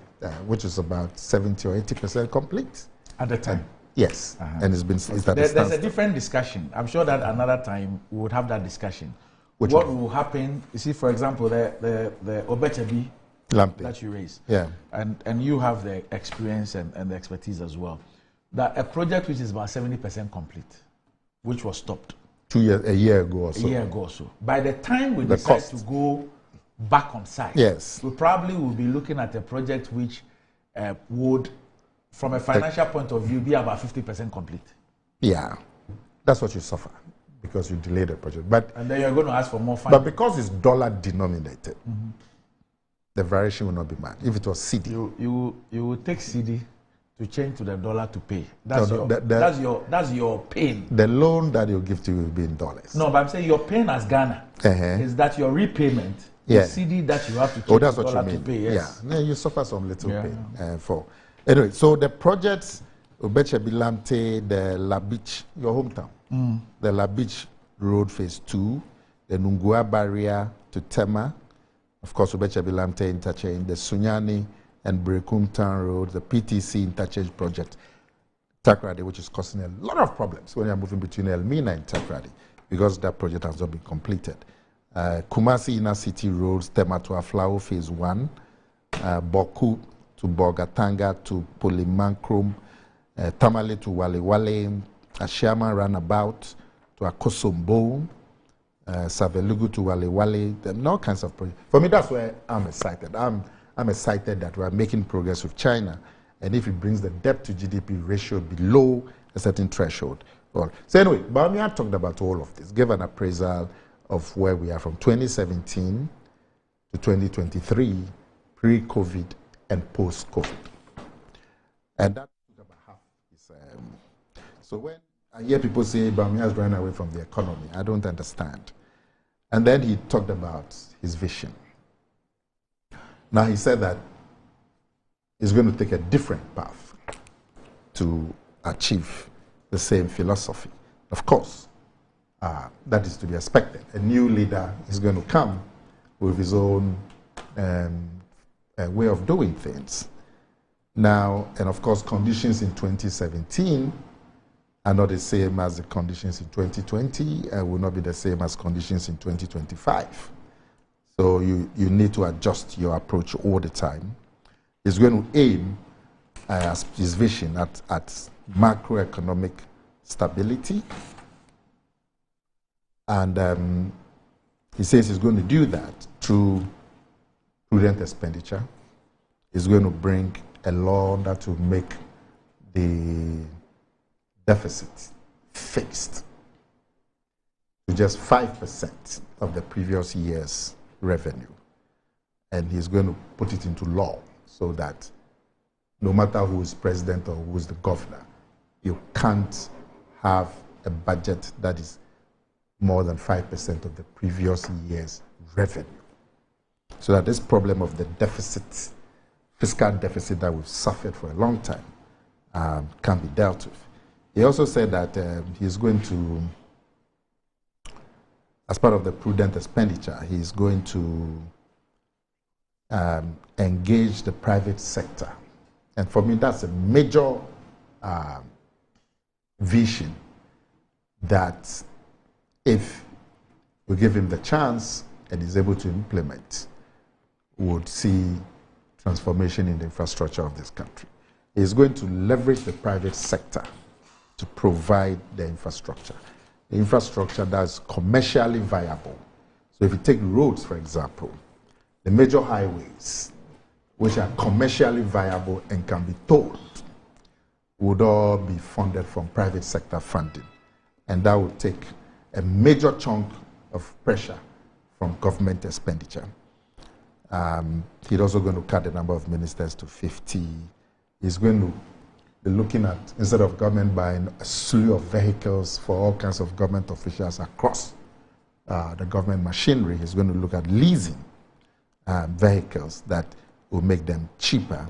[SPEAKER 2] which is about 70 or 80% complete.
[SPEAKER 14] At the time?
[SPEAKER 2] Yes. And it's been...
[SPEAKER 14] There's a different discussion. I'm sure that another time we would have that discussion.
[SPEAKER 2] Which
[SPEAKER 14] what
[SPEAKER 2] one?
[SPEAKER 14] will happen, you see, for example, the Obecha
[SPEAKER 2] Lampe
[SPEAKER 14] that you raised.
[SPEAKER 2] Yeah.
[SPEAKER 14] And you have the experience and the expertise as well. That a project which is about 70% complete, which was stopped.
[SPEAKER 2] A year ago or so.
[SPEAKER 14] A year ago or so. By the time we
[SPEAKER 2] The
[SPEAKER 14] decide
[SPEAKER 2] cost.
[SPEAKER 14] to go back on site,
[SPEAKER 2] Yes.
[SPEAKER 14] we probably will be looking at a project which would, from a financial point of view, be about 50% complete.
[SPEAKER 2] Yeah. That's what you suffer because you delay the project.
[SPEAKER 14] And then you're going to ask for more funding.
[SPEAKER 2] But because it's dollar denominated, the variation will not be much. If it was CD.
[SPEAKER 14] You will take CD to change to the dollar to pay. That's,
[SPEAKER 2] No,
[SPEAKER 14] that's your pain.
[SPEAKER 2] The loan that you'll give to you will be in dollars.
[SPEAKER 14] No, but I'm saying your pain as Ghana is that your repayment,
[SPEAKER 2] Yeah.
[SPEAKER 14] the CD that you have to
[SPEAKER 2] Oh,
[SPEAKER 14] change
[SPEAKER 2] that's
[SPEAKER 14] to
[SPEAKER 2] what
[SPEAKER 14] dollar
[SPEAKER 2] you
[SPEAKER 14] to
[SPEAKER 2] mean.
[SPEAKER 14] pay. Yes.
[SPEAKER 2] Yeah. You suffer some little
[SPEAKER 14] Yeah.
[SPEAKER 2] pain for. Anyway, so the projects, Obecha Bilante, the La Beach, your hometown, the La Beach Road Phase 2, the Nungua Barrier to Tema, of course, Obecha Bilante interchange, the Sunyani and Brekum Town Road, the PTC interchange project, Takrady, which is causing a lot of problems when you're moving between Elmina and Takrady because that project has not been completed. Kumasi Inner City Roads, Tema to Aflao Phase 1, Boku to Bogatanga to Polimankrum, Tamale to Walewale, Ashiama Runabout to Akosombo, Savelugu to Walewale, and all kinds of projects. For me, that's where I'm excited. I'm excited that we are making progress with China, and if it brings the debt to GDP ratio below a certain threshold. Well, so anyway, Bawumia talked about all of this, gave an appraisal of where we are from 2017 to 2023, pre-COVID and post-COVID. And that's about half. So when I hear people say Bawumia is running away from the economy, I don't understand. And then he talked about his vision. Now he said that he's going to take a different path to achieve the same philosophy. Of course, that is to be expected. A new leader is going to come with his own way of doing things. Now, and of course, conditions in 2017 are not the same as the conditions in 2020 and will not be the same as conditions in 2025. So you need to adjust your approach all the time. He's going to aim as his vision at macroeconomic stability. And he says he's going to do that through prudent expenditure. He's going to bring a law that will make the deficit fixed to just 5% of the previous year's revenue. And he's going to put it into law so that no matter who is president or who is the governor, you can't have a budget that is more than 5% of the previous year's revenue. So that this problem of the deficit, fiscal deficit that we've suffered for a long time, can be dealt with. He also said that he's going to, as part of the prudent expenditure, he's going to engage the private sector. And for me, that's a major vision that if we give him the chance and he's able to implement, we would see transformation in the infrastructure of this country. He's going to leverage the private sector to provide the infrastructure that's commercially viable. So if you take roads, for example, the major highways, which are commercially viable and can be tolled, would all be funded from private sector funding. And that would take a major chunk of pressure from government expenditure. He's also going to cut the number of ministers to 50. He's going to be looking at, instead of government buying a slew of vehicles for all kinds of government officials across the government machinery, he's going to look at leasing vehicles that will make them cheaper.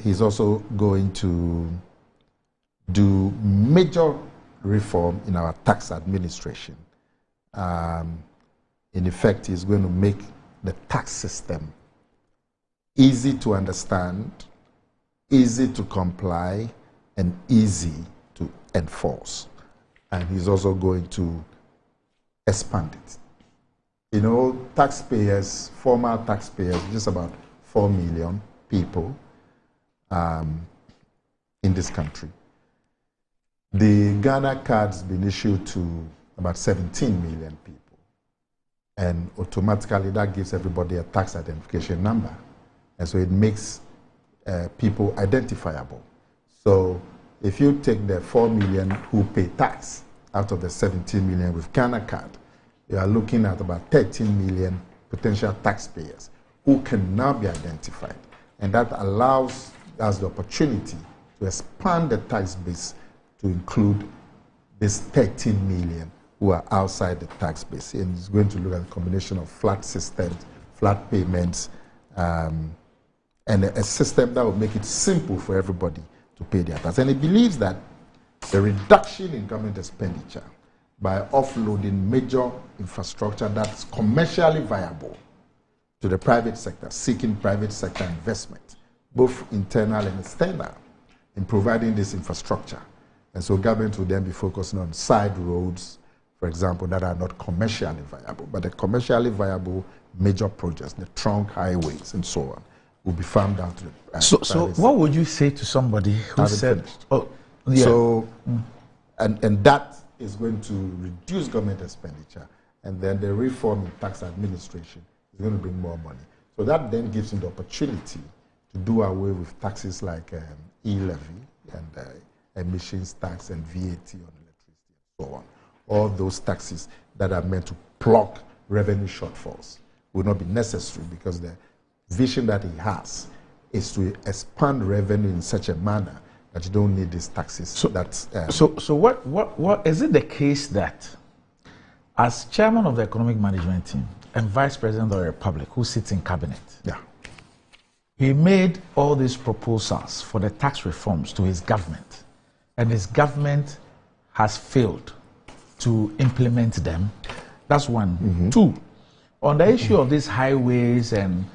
[SPEAKER 2] He's also going to do major reform in our tax administration. In effect, he's going to make the tax system easy to understand, easy to comply, and easy to enforce. And he's also going to expand it. You know, taxpayers, former taxpayers, just about 4 million people in this country. The Ghana card's been issued to about 17 million people. And automatically that gives everybody a tax identification number. And so it makes people identifiable. So if you take the 4 million who pay tax out of the 17 million with Ghana card, you are looking at about 13 million potential taxpayers who can now be identified. And that allows us the opportunity to expand the tax base to include this 13 million who are outside the tax base. And it's going to look at a combination of flat systems, flat payments, and a system that will make it simple for everybody to pay their tax. And it believes that the reduction in government expenditure by offloading major infrastructure that's commercially viable to the private sector, seeking private sector investment, both internal and external, in providing this infrastructure. And so government will then be focusing on side roads, for example, that are not commercially viable, but the commercially viable major projects, the trunk highways and so on, will be farmed out to the
[SPEAKER 14] So what would you say to somebody who said, oh, yeah.
[SPEAKER 2] So, and that is going to reduce government expenditure, and then the reform in tax administration is going to bring more money. So that then gives him the opportunity to do away with taxes like e-levy and emissions tax and VAT on electricity and so on. All those taxes that are meant to plug revenue shortfalls will not be necessary, because the vision that he has is to expand revenue in such a manner that you don't need these taxes.
[SPEAKER 14] So what is it the case that, as chairman of the economic management team and vice president of the republic who sits in cabinet, he made all these proposals for the tax reforms to his government, and his government has failed to implement them? That's one. Mm-hmm. Two, on the issue of these highways and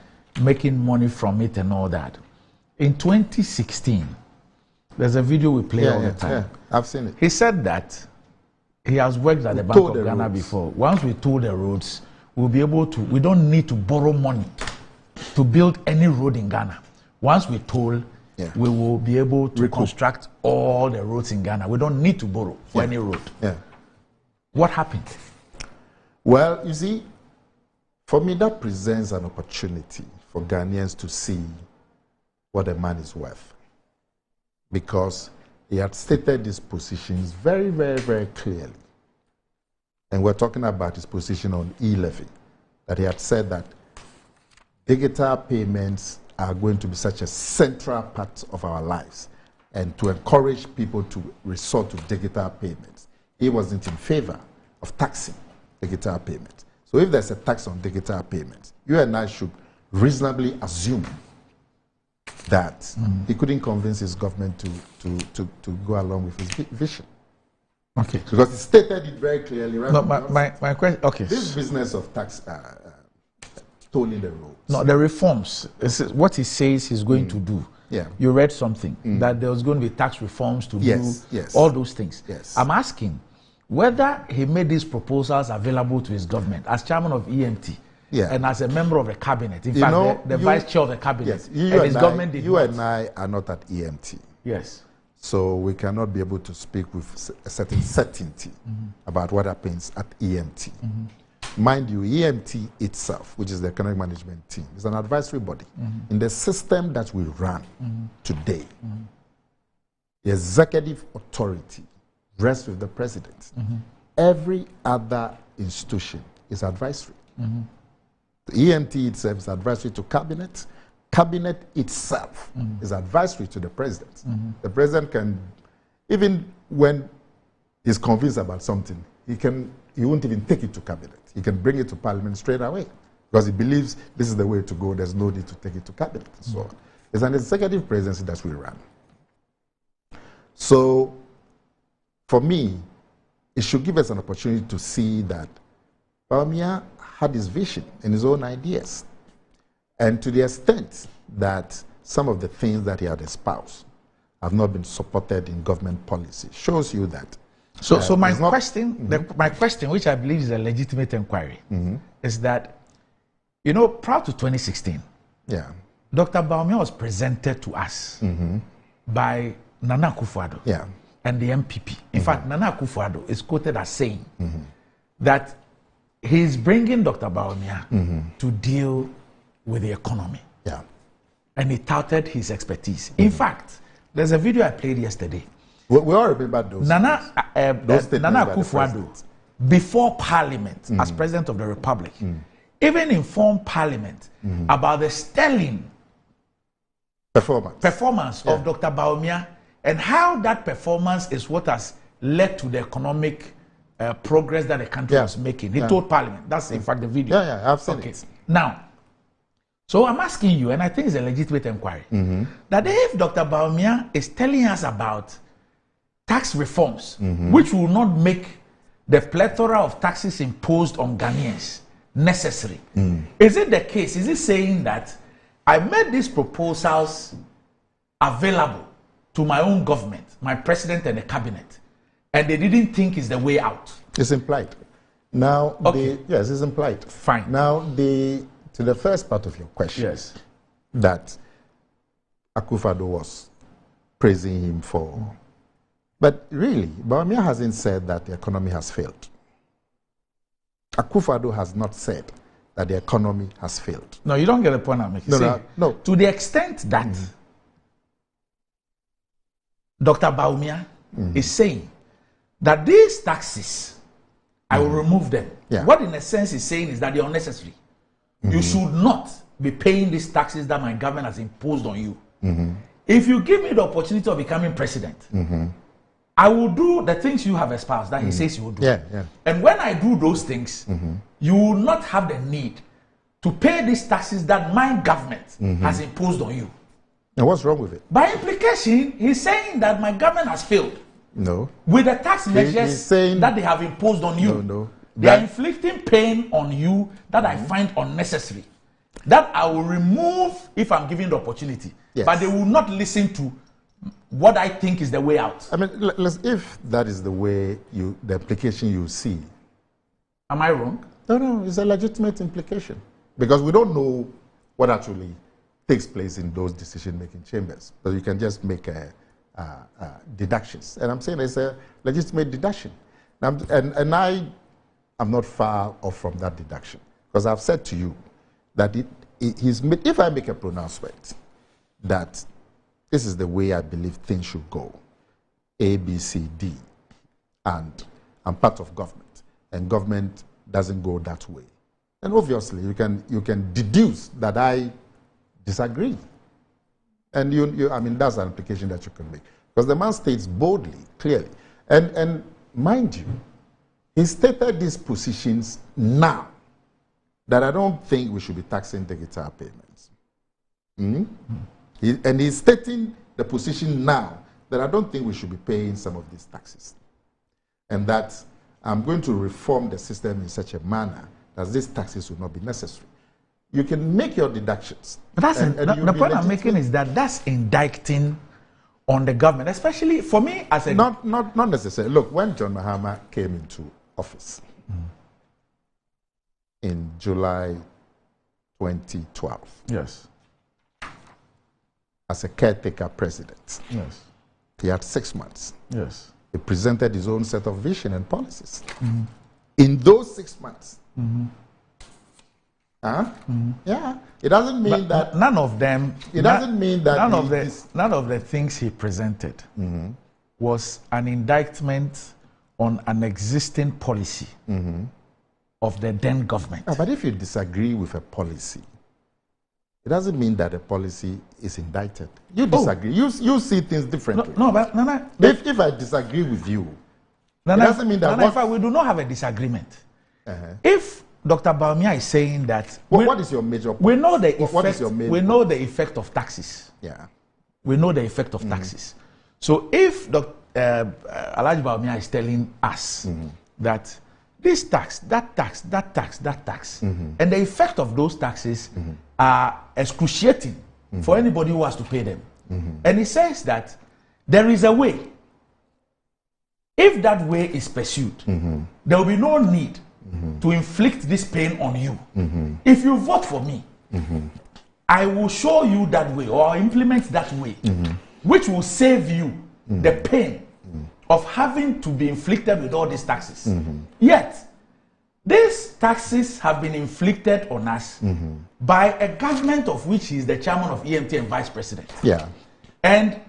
[SPEAKER 14] making money from it and all that, in 2016, there's a video we play all the time.
[SPEAKER 2] Yeah, I've seen it.
[SPEAKER 14] He said that he has worked at the Bank of Ghana before. Once we toll the roads, we'll be able to, we don't need to borrow money to build any road in Ghana. Once we toll, we will be able to construct all the roads in Ghana. We don't need to borrow for any road.
[SPEAKER 2] Yeah.
[SPEAKER 14] What happened?
[SPEAKER 2] Well, you see, for me, that presents an opportunity for Ghanaians to see what a man is worth. Because he had stated his positions very, very, very clearly. And we're talking about his position on e-levy, that he had said that digital payments are going to be such a central part of our lives, and to encourage people to resort to digital payments. He wasn't in favor of taxing digital payments. So if there's a tax on digital payments, you and I should reasonably assume that he couldn't convince his government to go along with his vision.
[SPEAKER 14] Okay.
[SPEAKER 2] Because he stated it very clearly. Right?
[SPEAKER 14] No, my question, okay.
[SPEAKER 2] This business of tax tolling the roads.
[SPEAKER 14] No, the reforms, what he says he's going to do.
[SPEAKER 2] Yeah.
[SPEAKER 14] You read something, that there was going to be tax reforms to do all those things.
[SPEAKER 2] Yes.
[SPEAKER 14] I'm asking, whether he made these proposals available to his government as chairman of EMT and as a member of the cabinet. In fact, the vice chair of the cabinet.
[SPEAKER 2] Yes,
[SPEAKER 14] and his government did not.
[SPEAKER 2] and I are not at EMT.
[SPEAKER 14] Yes.
[SPEAKER 2] So we cannot be able to speak with a certain certainty about what happens at EMT. Mind you, EMT itself, which is the economic management team, is an advisory body. In the system that we run today, the executive authority rests with the president. Every other institution is advisory. The EMT itself is advisory to cabinet. Cabinet itself is advisory to the president. The president can, even when he's convinced about something, he won't even take it to cabinet. He can bring it to parliament straight away because he believes this is the way to go. There's no need to take it to cabinet. So it's an executive presidency that we run. So for me, it should give us an opportunity to see that Bawumia had his vision and his own ideas. And to the extent that some of the things that he had espoused have not been supported in government policy, shows you that.
[SPEAKER 14] So my question, my question, which I believe is a legitimate inquiry, is that, prior to 2016, Dr. Bawumia was presented to us by Nana Akufo-Addo and the MPP. In fact, Nana Akufo-Addo is quoted as saying that he's bringing Dr. Bawumia to deal with the economy. And he touted his expertise. In fact, there's a video I played yesterday.
[SPEAKER 2] We all remember those.
[SPEAKER 14] Nana Akufo-Addo, before Parliament, as President of the Republic, even informed Parliament about the sterling performance of Dr. Bawumia and how that performance is what has led to the economic progress that the country was making. He told Parliament. That's in fact the video.
[SPEAKER 2] I've seen it.
[SPEAKER 14] Now, so I'm asking you, and I think it's a legitimate inquiry, that if Dr. Bawumia is telling us about tax reforms, which will not make the plethora of taxes imposed on Ghanaians necessary, is it the case? Is it saying that I made these proposals available to my own government, my president and the cabinet, and they didn't think it's the way out?
[SPEAKER 2] It's implied. Now, yes, it's implied.
[SPEAKER 14] Fine.
[SPEAKER 2] Now, to the first part of your question, that Akufo-Addo was praising him for. But really, Bawumia hasn't said that the economy has failed. Akufo-Addo has not said that the economy has failed.
[SPEAKER 14] No, you don't get the point I'm making.
[SPEAKER 2] No.
[SPEAKER 14] To the extent that Dr. Bawumia is saying that these taxes, I will remove them. What in a sense is saying is that they are unnecessary. You should not be paying these taxes that my government has imposed on you. If you give me the opportunity of becoming president, I will do the things you have espoused that he says you will do. And when I do those things, you will not have the need to pay these taxes that my government has imposed on you.
[SPEAKER 2] And what's wrong with it?
[SPEAKER 14] By implication, he's saying that my government has failed.
[SPEAKER 2] No.
[SPEAKER 14] With the tax measures that they have imposed on you. They are inflicting pain on you that I find unnecessary. That I will remove if I'm given the opportunity. But they will not listen to what I think is the way out.
[SPEAKER 2] I mean, if that is the way the implication you see.
[SPEAKER 14] Am I wrong?
[SPEAKER 2] No, it's a legitimate implication. Because we don't know what actually takes place in those decision-making chambers. So you can just make deductions. And I'm saying it's a legitimate deduction. And I am not far off from that deduction. Because I've said to you that if I make a pronouncement that this is the way I believe things should go, A, B, C, D, and I'm part of government, and government doesn't go that way, then obviously you can deduce that I disagree. And I mean, that's an implication that you can make. Because the man states boldly, clearly, and mind you, he stated these positions now that I don't think we should be taxing the guitar payments. And he's stating the position now that I don't think we should be paying some of these taxes. And that I'm going to reform the system in such a manner that these taxes will not be necessary. You can make your deductions.
[SPEAKER 14] But that's the point I'm making is that that's indicting on the government, especially for me as a...
[SPEAKER 2] Not necessarily. Look, when John Mahama came into office in July 2012,
[SPEAKER 14] yes,
[SPEAKER 2] as a caretaker president,
[SPEAKER 14] yes,
[SPEAKER 2] he had 6 months.
[SPEAKER 14] Yes.
[SPEAKER 2] He presented his own set of vision and policies. In those 6 months, yeah, it doesn't mean that
[SPEAKER 14] none of them.
[SPEAKER 2] It doesn't mean that
[SPEAKER 14] none of the things he presented was an indictment on an existing policy of the then government.
[SPEAKER 2] But if you disagree with a policy, it doesn't mean that a policy is indicted. You disagree. You see things differently.
[SPEAKER 14] No, but Nana,
[SPEAKER 2] if I disagree with you,
[SPEAKER 14] Nana,
[SPEAKER 2] it doesn't mean that.
[SPEAKER 14] Nana, we do not have a disagreement. If Dr. Bawumia is saying that,
[SPEAKER 2] what is your major point?
[SPEAKER 14] We know the effect.
[SPEAKER 2] What is your main
[SPEAKER 14] we know the effect of taxes.
[SPEAKER 2] Yeah,
[SPEAKER 14] we know the effect of taxes. So if Alhaji Bawumia is telling us that this tax, that tax, that tax, that tax, and the effect of those taxes are excruciating for anybody who has to pay them, and he says that there is a way. If that way is pursued, there will be no need to inflict this pain on you. If you vote for me, I will show you that way or implement that way, which will save you the pain of having to be inflicted with all these taxes. Yet, these taxes have been inflicted on us by a government of which he is the chairman of EMT and vice president.
[SPEAKER 2] Yeah.
[SPEAKER 14] And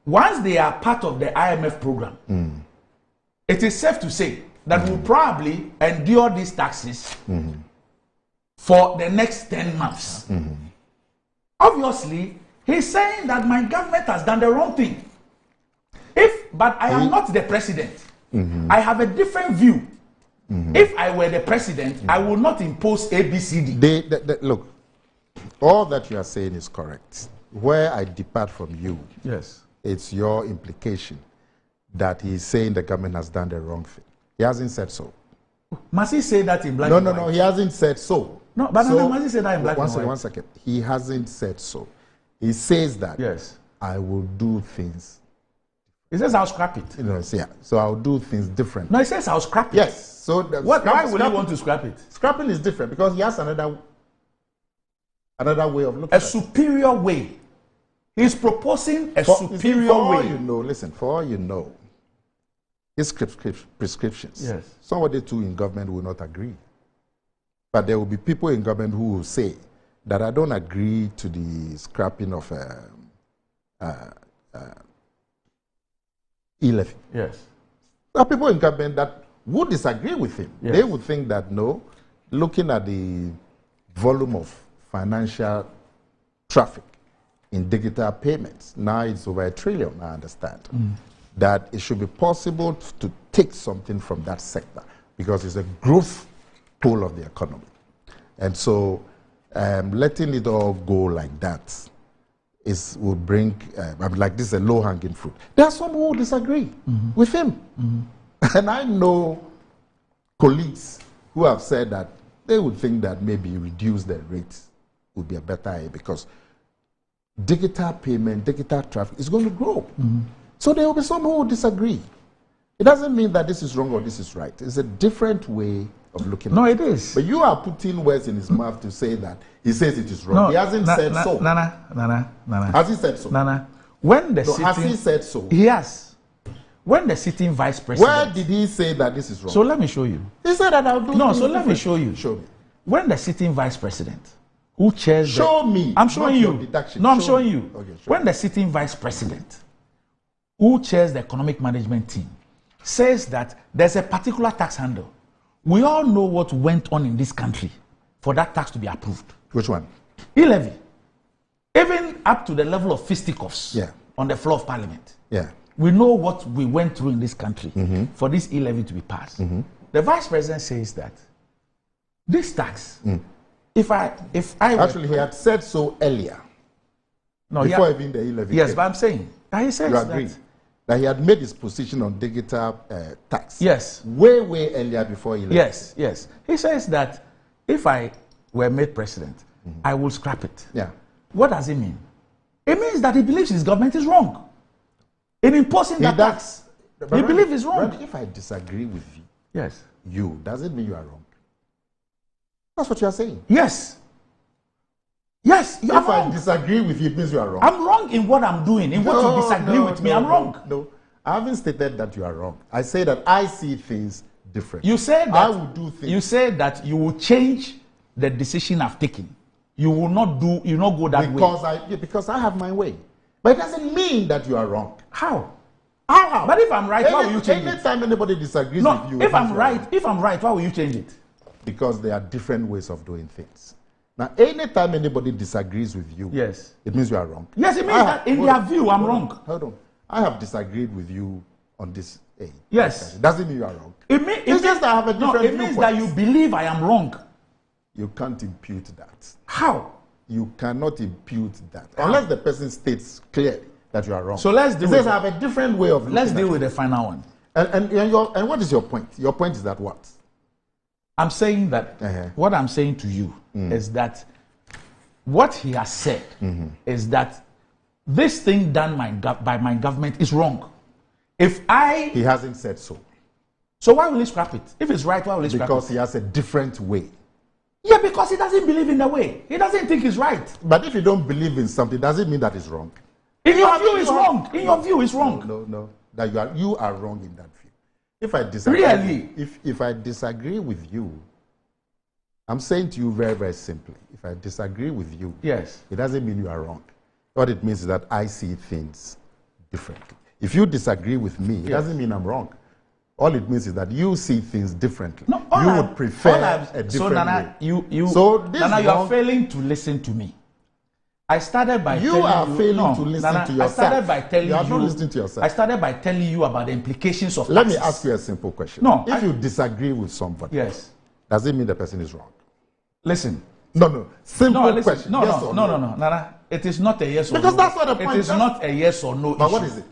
[SPEAKER 14] once they are part of the IMF program, it is safe to say that we'll probably endure these taxes for the next 10 months. Obviously, he's saying that my government has done the wrong thing. But I am not the president. I have a different view. If I were the president, I would not impose ABCD.
[SPEAKER 2] Look, all that you are saying is correct. Where I depart from you,
[SPEAKER 14] yes,
[SPEAKER 2] it's your implication that he's saying the government has done the wrong thing. He hasn't said so.
[SPEAKER 14] Must he say that in black and white?
[SPEAKER 2] No, he hasn't said so.
[SPEAKER 14] No, but must he say that in black and white?
[SPEAKER 2] One second. He hasn't said so. He says that I will do things.
[SPEAKER 14] He says I'll scrap it.
[SPEAKER 2] Yeah. So I'll do things different.
[SPEAKER 14] No, he says I'll scrap it.
[SPEAKER 2] Yes. So
[SPEAKER 14] why would he want to scrap it?
[SPEAKER 2] Scrapping is different because he has another way of looking
[SPEAKER 14] at it. A superior way. He's proposing a superior way.
[SPEAKER 2] For all you know, his prescriptions. Somebody too in government will not agree. But there will be people in government who will say that I don't agree to the scrapping of e-levy.
[SPEAKER 14] Yes.
[SPEAKER 2] There are people in government that would disagree with him.
[SPEAKER 14] Yes.
[SPEAKER 2] They would think that no, looking at the volume of financial traffic in digital payments, now it's over $1 trillion, I understand, that it should be possible to take something from that sector because it's a growth pole of the economy. And so letting it all go like that will bring, like this is a low-hanging fruit. There are some who disagree with him. And I know colleagues who have said that they would think that maybe reduce the rates would be a better idea because digital payment, digital traffic is going to grow. So there will be some who will disagree. It doesn't mean that this is wrong or this is right. It's a different way of looking at it.
[SPEAKER 14] No, it is.
[SPEAKER 2] But you are putting words in his mouth to say that he says it is wrong.
[SPEAKER 14] No,
[SPEAKER 2] he hasn't said so.
[SPEAKER 14] Nana.
[SPEAKER 2] Has he said so?
[SPEAKER 14] Nana. When the
[SPEAKER 2] has he said so?
[SPEAKER 14] He has. When the sitting vice president...
[SPEAKER 2] Where did he say that this is wrong?
[SPEAKER 14] So let me show you.
[SPEAKER 2] He said that I'll do
[SPEAKER 14] No, so let me show you.
[SPEAKER 2] Show me.
[SPEAKER 14] When the sitting vice president, who chairs
[SPEAKER 2] Show me.
[SPEAKER 14] I'm showing you.
[SPEAKER 2] Deduction.
[SPEAKER 14] No, I'm showing you.
[SPEAKER 2] Okay,
[SPEAKER 14] when the sitting vice president, who chairs the economic management team, says that there's a particular tax handle, we all know what went on in this country for that tax to be approved.
[SPEAKER 2] Which one?
[SPEAKER 14] E-levy. Even up to the level of fisticuffs on the floor of parliament.
[SPEAKER 2] Yeah.
[SPEAKER 14] We know what we went through in this country for this e-levy to be passed. The vice president says that this tax, if I
[SPEAKER 2] actually he had said so earlier.
[SPEAKER 14] No,
[SPEAKER 2] before even the e-levy.
[SPEAKER 14] Yes, but I'm saying he says
[SPEAKER 2] you agree that he had made his position on digital tax.
[SPEAKER 14] Yes.
[SPEAKER 2] Way earlier before e-levy.
[SPEAKER 14] Yes. He says that if I were made president, I will scrap it.
[SPEAKER 2] Yeah.
[SPEAKER 14] What does it mean? It means that he believes his government is wrong. in imposing that tax. He believes it's wrong.
[SPEAKER 2] Randy, if I disagree with you,
[SPEAKER 14] yes,
[SPEAKER 2] does it mean you are wrong? That's what you are saying.
[SPEAKER 14] Yes. Yes, you are
[SPEAKER 2] If
[SPEAKER 14] wrong.
[SPEAKER 2] I disagree with you, it means you are wrong.
[SPEAKER 14] I'm wrong in what I'm doing. In what you disagree with me, I'm wrong.
[SPEAKER 2] No, I haven't stated that you are wrong. I say that I see things differently.
[SPEAKER 14] You said that
[SPEAKER 2] I will do things.
[SPEAKER 14] You said that you will change the decision I've taken. You will not do. You will not go that way.
[SPEAKER 2] Because I have my way. But it doesn't mean that you are wrong.
[SPEAKER 14] How?
[SPEAKER 2] How?
[SPEAKER 14] But if I'm right, why will you change it?
[SPEAKER 2] Anytime anybody disagrees
[SPEAKER 14] No,
[SPEAKER 2] with you,
[SPEAKER 14] if I'm right, why will you change it?
[SPEAKER 2] Because there are different ways of doing things. Now, anytime anybody disagrees with you,
[SPEAKER 14] yes,
[SPEAKER 2] it means you are wrong.
[SPEAKER 14] Yes, it means that in their view, I'm wrong.
[SPEAKER 2] Hold on. I have disagreed with you on this A.
[SPEAKER 14] Yes.
[SPEAKER 2] It doesn't mean you are wrong.
[SPEAKER 14] It's just that I have a different viewpoint. It means that you believe I am wrong.
[SPEAKER 2] You can't impute that.
[SPEAKER 14] How?
[SPEAKER 2] You cannot impute that. Unless the person states clearly that you are wrong.
[SPEAKER 14] So let's deal
[SPEAKER 2] with I have a different way of
[SPEAKER 14] let's deal with the final one.
[SPEAKER 2] And what is your point? Your point is that what?
[SPEAKER 14] I'm saying that what I'm saying to you is that what he has said is that this thing done by my government is wrong.
[SPEAKER 2] He hasn't said so.
[SPEAKER 14] So why will he scrap it? If it's right, why will he scrap it?
[SPEAKER 2] Because he has a different way.
[SPEAKER 14] Yeah, because he doesn't believe in the way. He doesn't think it's right.
[SPEAKER 2] But if you don't believe in something, does it mean that it's wrong?
[SPEAKER 14] In your view, it's wrong. In your view, it's wrong.
[SPEAKER 2] No. That you are wrong in that view. If I disagree,
[SPEAKER 14] really?
[SPEAKER 2] If I disagree with you, I'm saying to you very, very simply, if I disagree with you,
[SPEAKER 14] yes,
[SPEAKER 2] it doesn't mean you are wrong. What it means is that I see things differently. If you disagree with me, it doesn't mean I'm wrong. All it means is that you see things differently.
[SPEAKER 14] No,
[SPEAKER 2] you would prefer a different
[SPEAKER 14] so Nana,
[SPEAKER 2] way.
[SPEAKER 14] Nana, you are failing to listen to me. I started by telling you.
[SPEAKER 2] You are failing to listen to yourself.
[SPEAKER 14] I started by telling you.
[SPEAKER 2] You are not listening to yourself.
[SPEAKER 14] I started by telling you about the implications of
[SPEAKER 2] Let
[SPEAKER 14] taxes.
[SPEAKER 2] me ask you a simple question.
[SPEAKER 14] No.
[SPEAKER 2] If you disagree with somebody,
[SPEAKER 14] yes,
[SPEAKER 2] does it mean the person is wrong?
[SPEAKER 14] Listen.
[SPEAKER 2] No. Simple question.
[SPEAKER 14] No,
[SPEAKER 2] yes or no.
[SPEAKER 14] No. Nana, it is not a yes or no.
[SPEAKER 2] Because that's not the point.
[SPEAKER 14] It is not a yes or no
[SPEAKER 2] But
[SPEAKER 14] issue.
[SPEAKER 2] what is it?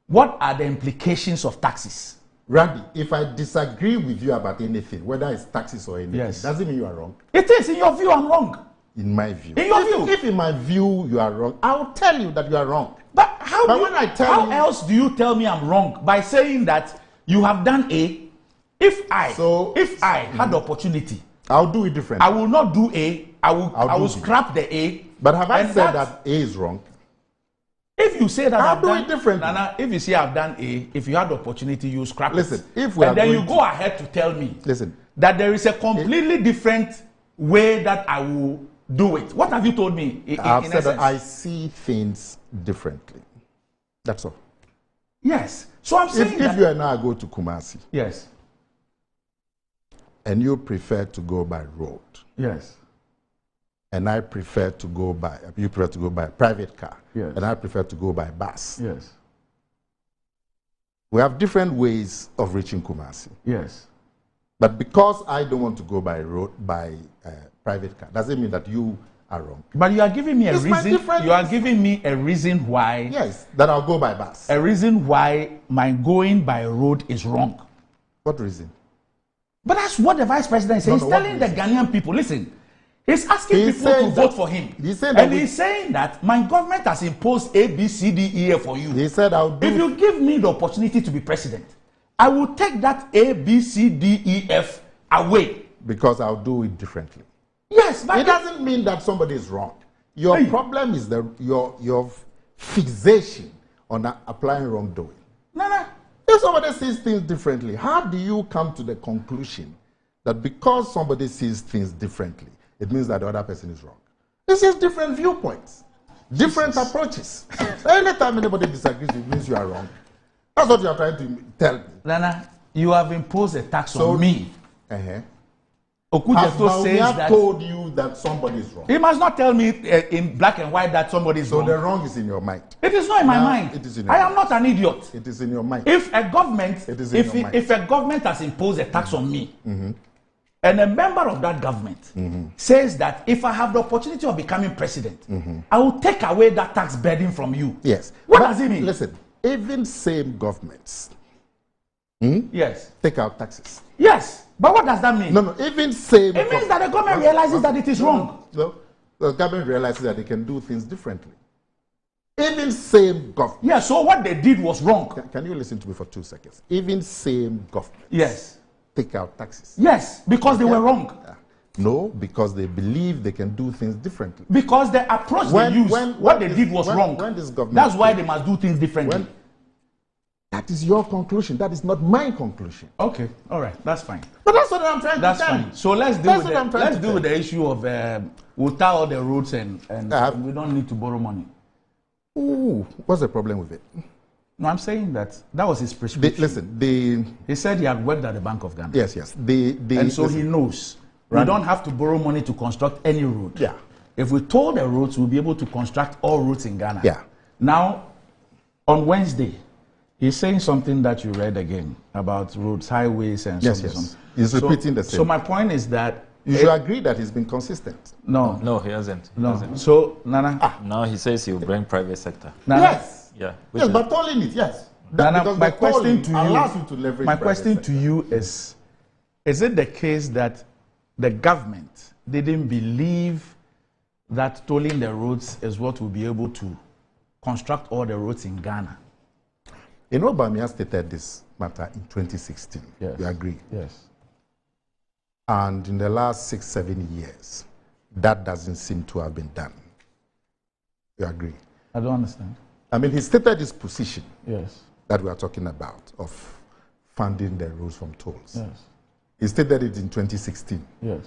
[SPEAKER 14] What are the implications of taxes?
[SPEAKER 2] Randy, if I disagree with you about anything, whether it's taxes or anything,
[SPEAKER 14] yes,
[SPEAKER 2] does it mean you are wrong?
[SPEAKER 14] It is. In your view, I'm wrong.
[SPEAKER 2] In my view.
[SPEAKER 14] In your view.
[SPEAKER 2] If in my view you are wrong, I'll tell you that you are wrong.
[SPEAKER 14] But how
[SPEAKER 2] when
[SPEAKER 14] else do you tell me I'm wrong? By saying that you have done A. If I had the opportunity,
[SPEAKER 2] I'll do it differently.
[SPEAKER 14] I will not do A. I will scrap the A.
[SPEAKER 2] But have I said that A is wrong?
[SPEAKER 14] If you say that
[SPEAKER 2] I'll do it differently.
[SPEAKER 14] Nana, if you say I've done A, if you had the opportunity, you scrap it.
[SPEAKER 2] Listen, and
[SPEAKER 14] then you go ahead to tell me that there is a completely different way that I will do it. What have you told me?
[SPEAKER 2] I've said that I see things differently. That's all.
[SPEAKER 14] Yes. So I'm saying
[SPEAKER 2] if you and I go to Kumasi,
[SPEAKER 14] yes,
[SPEAKER 2] and you prefer to go by road,
[SPEAKER 14] yes,
[SPEAKER 2] and I prefer to go by, you prefer to go by a private car,
[SPEAKER 14] yes,
[SPEAKER 2] and I prefer to go by bus.
[SPEAKER 14] Yes.
[SPEAKER 2] We have different ways of reaching Kumasi.
[SPEAKER 14] Yes.
[SPEAKER 2] But because I don't want to go by road, by private car, doesn't mean that you are wrong.
[SPEAKER 14] But you are giving me a reason. You are giving me a reason why.
[SPEAKER 2] Yes, that I'll go by bus.
[SPEAKER 14] A reason why my going by road is wrong.
[SPEAKER 2] What reason?
[SPEAKER 14] But that's what the vice president says. He's telling the Ghanaian people, listen, he's asking people to vote for him. He's saying that my government has imposed A, B, C, D, E, F for you.
[SPEAKER 2] He said,
[SPEAKER 14] if you give me the opportunity to be president, I will take that A, B, C, D, E, F away.
[SPEAKER 2] Because I'll do it differently.
[SPEAKER 14] Yes, but
[SPEAKER 2] it doesn't mean that somebody is wrong. Your problem is your fixation on applying wrongdoing.
[SPEAKER 14] No.
[SPEAKER 2] If somebody sees things differently, how do you come to the conclusion that because somebody sees things differently, it means that the other person is wrong? This is different viewpoints, different approaches. Anytime anybody disagrees, it means you are wrong. That's what you are trying to tell me.
[SPEAKER 14] Nana, you have imposed a tax on me.
[SPEAKER 2] Okujeto
[SPEAKER 14] says that
[SPEAKER 2] told you that somebody is wrong.
[SPEAKER 14] He must not tell me in black and white that somebody is wrong.
[SPEAKER 2] So the wrong is in your mind.
[SPEAKER 14] It is not in my mind.
[SPEAKER 2] It is in your
[SPEAKER 14] I am not an idiot.
[SPEAKER 2] It is in your mind.
[SPEAKER 14] If a government,
[SPEAKER 2] if
[SPEAKER 14] a government has imposed a tax on me, and a member of that government says that if I have the opportunity of becoming president, I will take away that tax burden from you.
[SPEAKER 2] Yes.
[SPEAKER 14] What does it mean?
[SPEAKER 2] Listen, even same governments
[SPEAKER 14] yes,
[SPEAKER 2] take out taxes.
[SPEAKER 14] Yes. But what does that mean?
[SPEAKER 2] No, even same.
[SPEAKER 14] It means that the government realizes that it is wrong.
[SPEAKER 2] No, the government realizes that they can do things differently. Even same government.
[SPEAKER 14] Yeah, so what they did was wrong.
[SPEAKER 2] Can you listen to me for 2 seconds? Even same government.
[SPEAKER 14] Yes.
[SPEAKER 2] Take out taxes.
[SPEAKER 14] Yes, because they were wrong.
[SPEAKER 2] No, because they believe they can do things differently.
[SPEAKER 14] Because the approach they used, what they did was wrong.
[SPEAKER 2] When this government
[SPEAKER 14] That's why they must do things differently.
[SPEAKER 2] That is your conclusion. That is not my conclusion.
[SPEAKER 14] Okay, all right, that's fine.
[SPEAKER 2] But that's what I'm trying to tell you.
[SPEAKER 14] That's fine. So let's deal with the issue of we'll tar all the roads and we don't need to borrow money.
[SPEAKER 2] Ooh, what's the problem with it?
[SPEAKER 14] No, I'm saying that was his prescription. He said he had worked at the Bank of Ghana.
[SPEAKER 2] Yes.
[SPEAKER 14] And so he knows. We don't have to borrow money to construct any road.
[SPEAKER 2] Yeah.
[SPEAKER 14] If we toll the roads, we'll be able to construct all roads in Ghana.
[SPEAKER 2] Yeah.
[SPEAKER 14] Now, on Wednesday, he's saying something that you read again about roads, highways, and
[SPEAKER 2] yes. He's repeating the same.
[SPEAKER 14] So my point is that
[SPEAKER 2] you should agree that he's been consistent.
[SPEAKER 3] No, he hasn't.
[SPEAKER 14] So, Nana.
[SPEAKER 3] Now he says he'll bring private sector.
[SPEAKER 2] Nana, yes.
[SPEAKER 3] Yeah.
[SPEAKER 2] Yes, but tolling it, yes.
[SPEAKER 14] Nana, my question to you
[SPEAKER 2] allows you to leverage.
[SPEAKER 14] My question to you is it the case that the government didn't believe that tolling the roads is what will be able to construct all the roads in Ghana?
[SPEAKER 2] You know, Bamia stated this matter in 2016.
[SPEAKER 14] Yes.
[SPEAKER 2] You agree?
[SPEAKER 14] Yes.
[SPEAKER 2] And in the last 6-7 years, that doesn't seem to have been done. You agree?
[SPEAKER 14] I don't understand.
[SPEAKER 2] I mean, he stated his position.
[SPEAKER 14] Yes.
[SPEAKER 2] That we are talking about of funding the roads from tolls.
[SPEAKER 14] Yes.
[SPEAKER 2] He stated it in 2016.
[SPEAKER 14] Yes.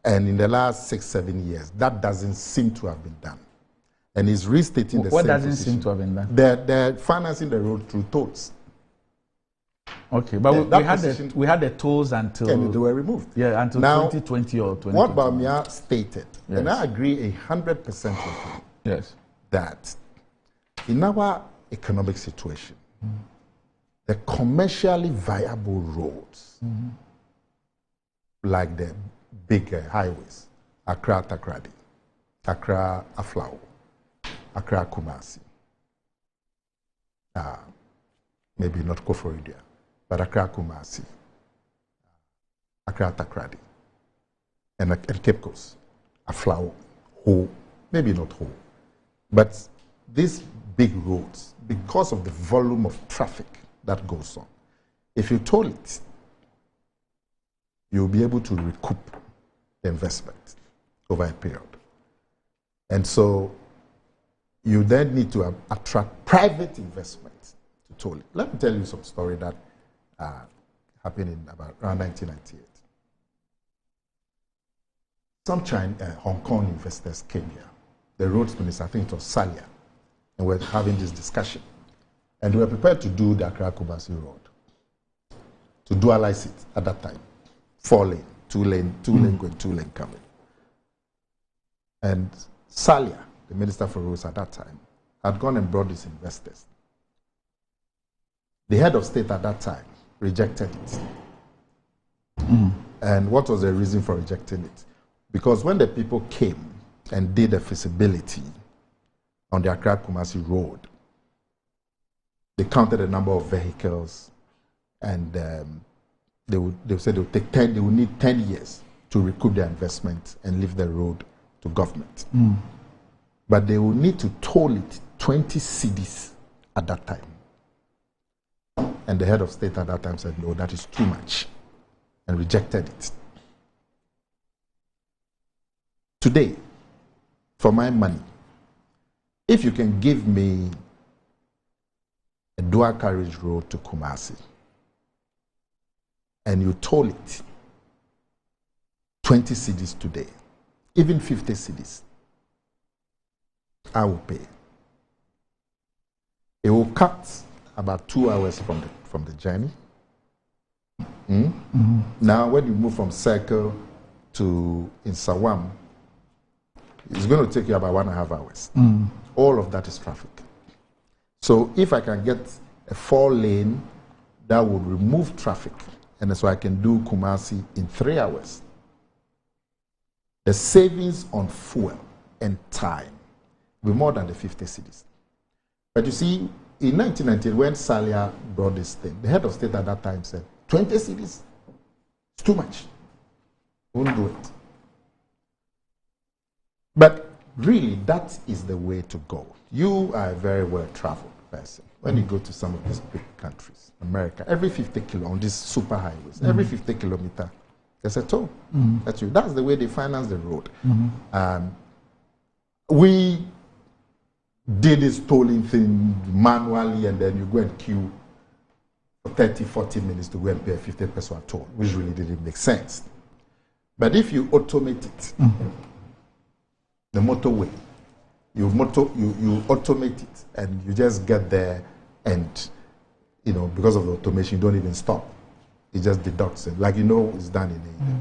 [SPEAKER 2] And in the last 6-7 years, that doesn't seem to have been done. And he's restating the same
[SPEAKER 14] What doesn't
[SPEAKER 2] position.
[SPEAKER 14] seem to have been done?
[SPEAKER 2] They're financing the road through tolls.
[SPEAKER 14] Okay, but we had the tolls until...
[SPEAKER 2] And they were removed.
[SPEAKER 14] Yeah, until
[SPEAKER 2] now,
[SPEAKER 14] 2020 or 2021.
[SPEAKER 2] What Bamia stated,
[SPEAKER 14] yes.
[SPEAKER 2] and I agree 100% with him,
[SPEAKER 14] yes,
[SPEAKER 2] that in our economic situation, the commercially viable roads, like the big highways, Accra Takrady, Accra Aflao, Accra Kumasi, maybe not Koforidua, but Accra Kumasi, Accra Takrady, and Cape Coast, Aflao, Ho, maybe not Ho, but these big roads, because of the volume of traffic that goes on, if you toll it, you'll be able to recoup the investment over a period. And so you then need to attract private investment to toll it. Let me tell you some story that happened in around 1998. Some Hong Kong investors came here. The roads minister, I think it was Salia, and we're having this discussion. And we were prepared to do the Accra Kumasi Road, to dualize it at that time. 4-lane, 2-lane, 2-lane going, 2-lane coming. And Salia, the Minister for Roads at that time, had gone and brought these investors. The head of state at that time rejected it. And what was the reason for rejecting it? Because when the people came and did a feasibility on the Accra Kumasi Road, they counted the number of vehicles, and they said they would need 10 years to recoup their investment and leave the road to government. But they will need to toll it 20 cedis at that time. And the head of state at that time said, no, that is too much, and rejected it. Today, for my money, if you can give me a dual carriage road to Kumasi, and you toll it 20 cedis today, even 50 cedis, I will pay. It will cut about 2 hours from the journey. Now, when you move from Circle to Insawam, it's going to take you about 1.5 hours. All of that is traffic. So if I can get a 4-lane that would remove traffic, and so I can do Kumasi in 3 hours, the savings on fuel and time will be more than the 50 cedis. But you see, in 1998, when Salia brought this thing, the head of state at that time said, 20 cedis, it's too much. Won't do it. But really, that is the way to go. You are a very well-traveled person. When you go to some of these big countries, America, every 50 kilo on these super highways, every 50 kilometer, there's a toll. That's the way they finance the road. We did this tolling thing manually, and then you go and queue for 30, 40 minutes to go and pay a 50 peso toll, which really didn't make sense. But if you automate it, the motorway, you automate it, and you just get there, and because of the automation, you don't even stop. It just deducts it, like it's done in India.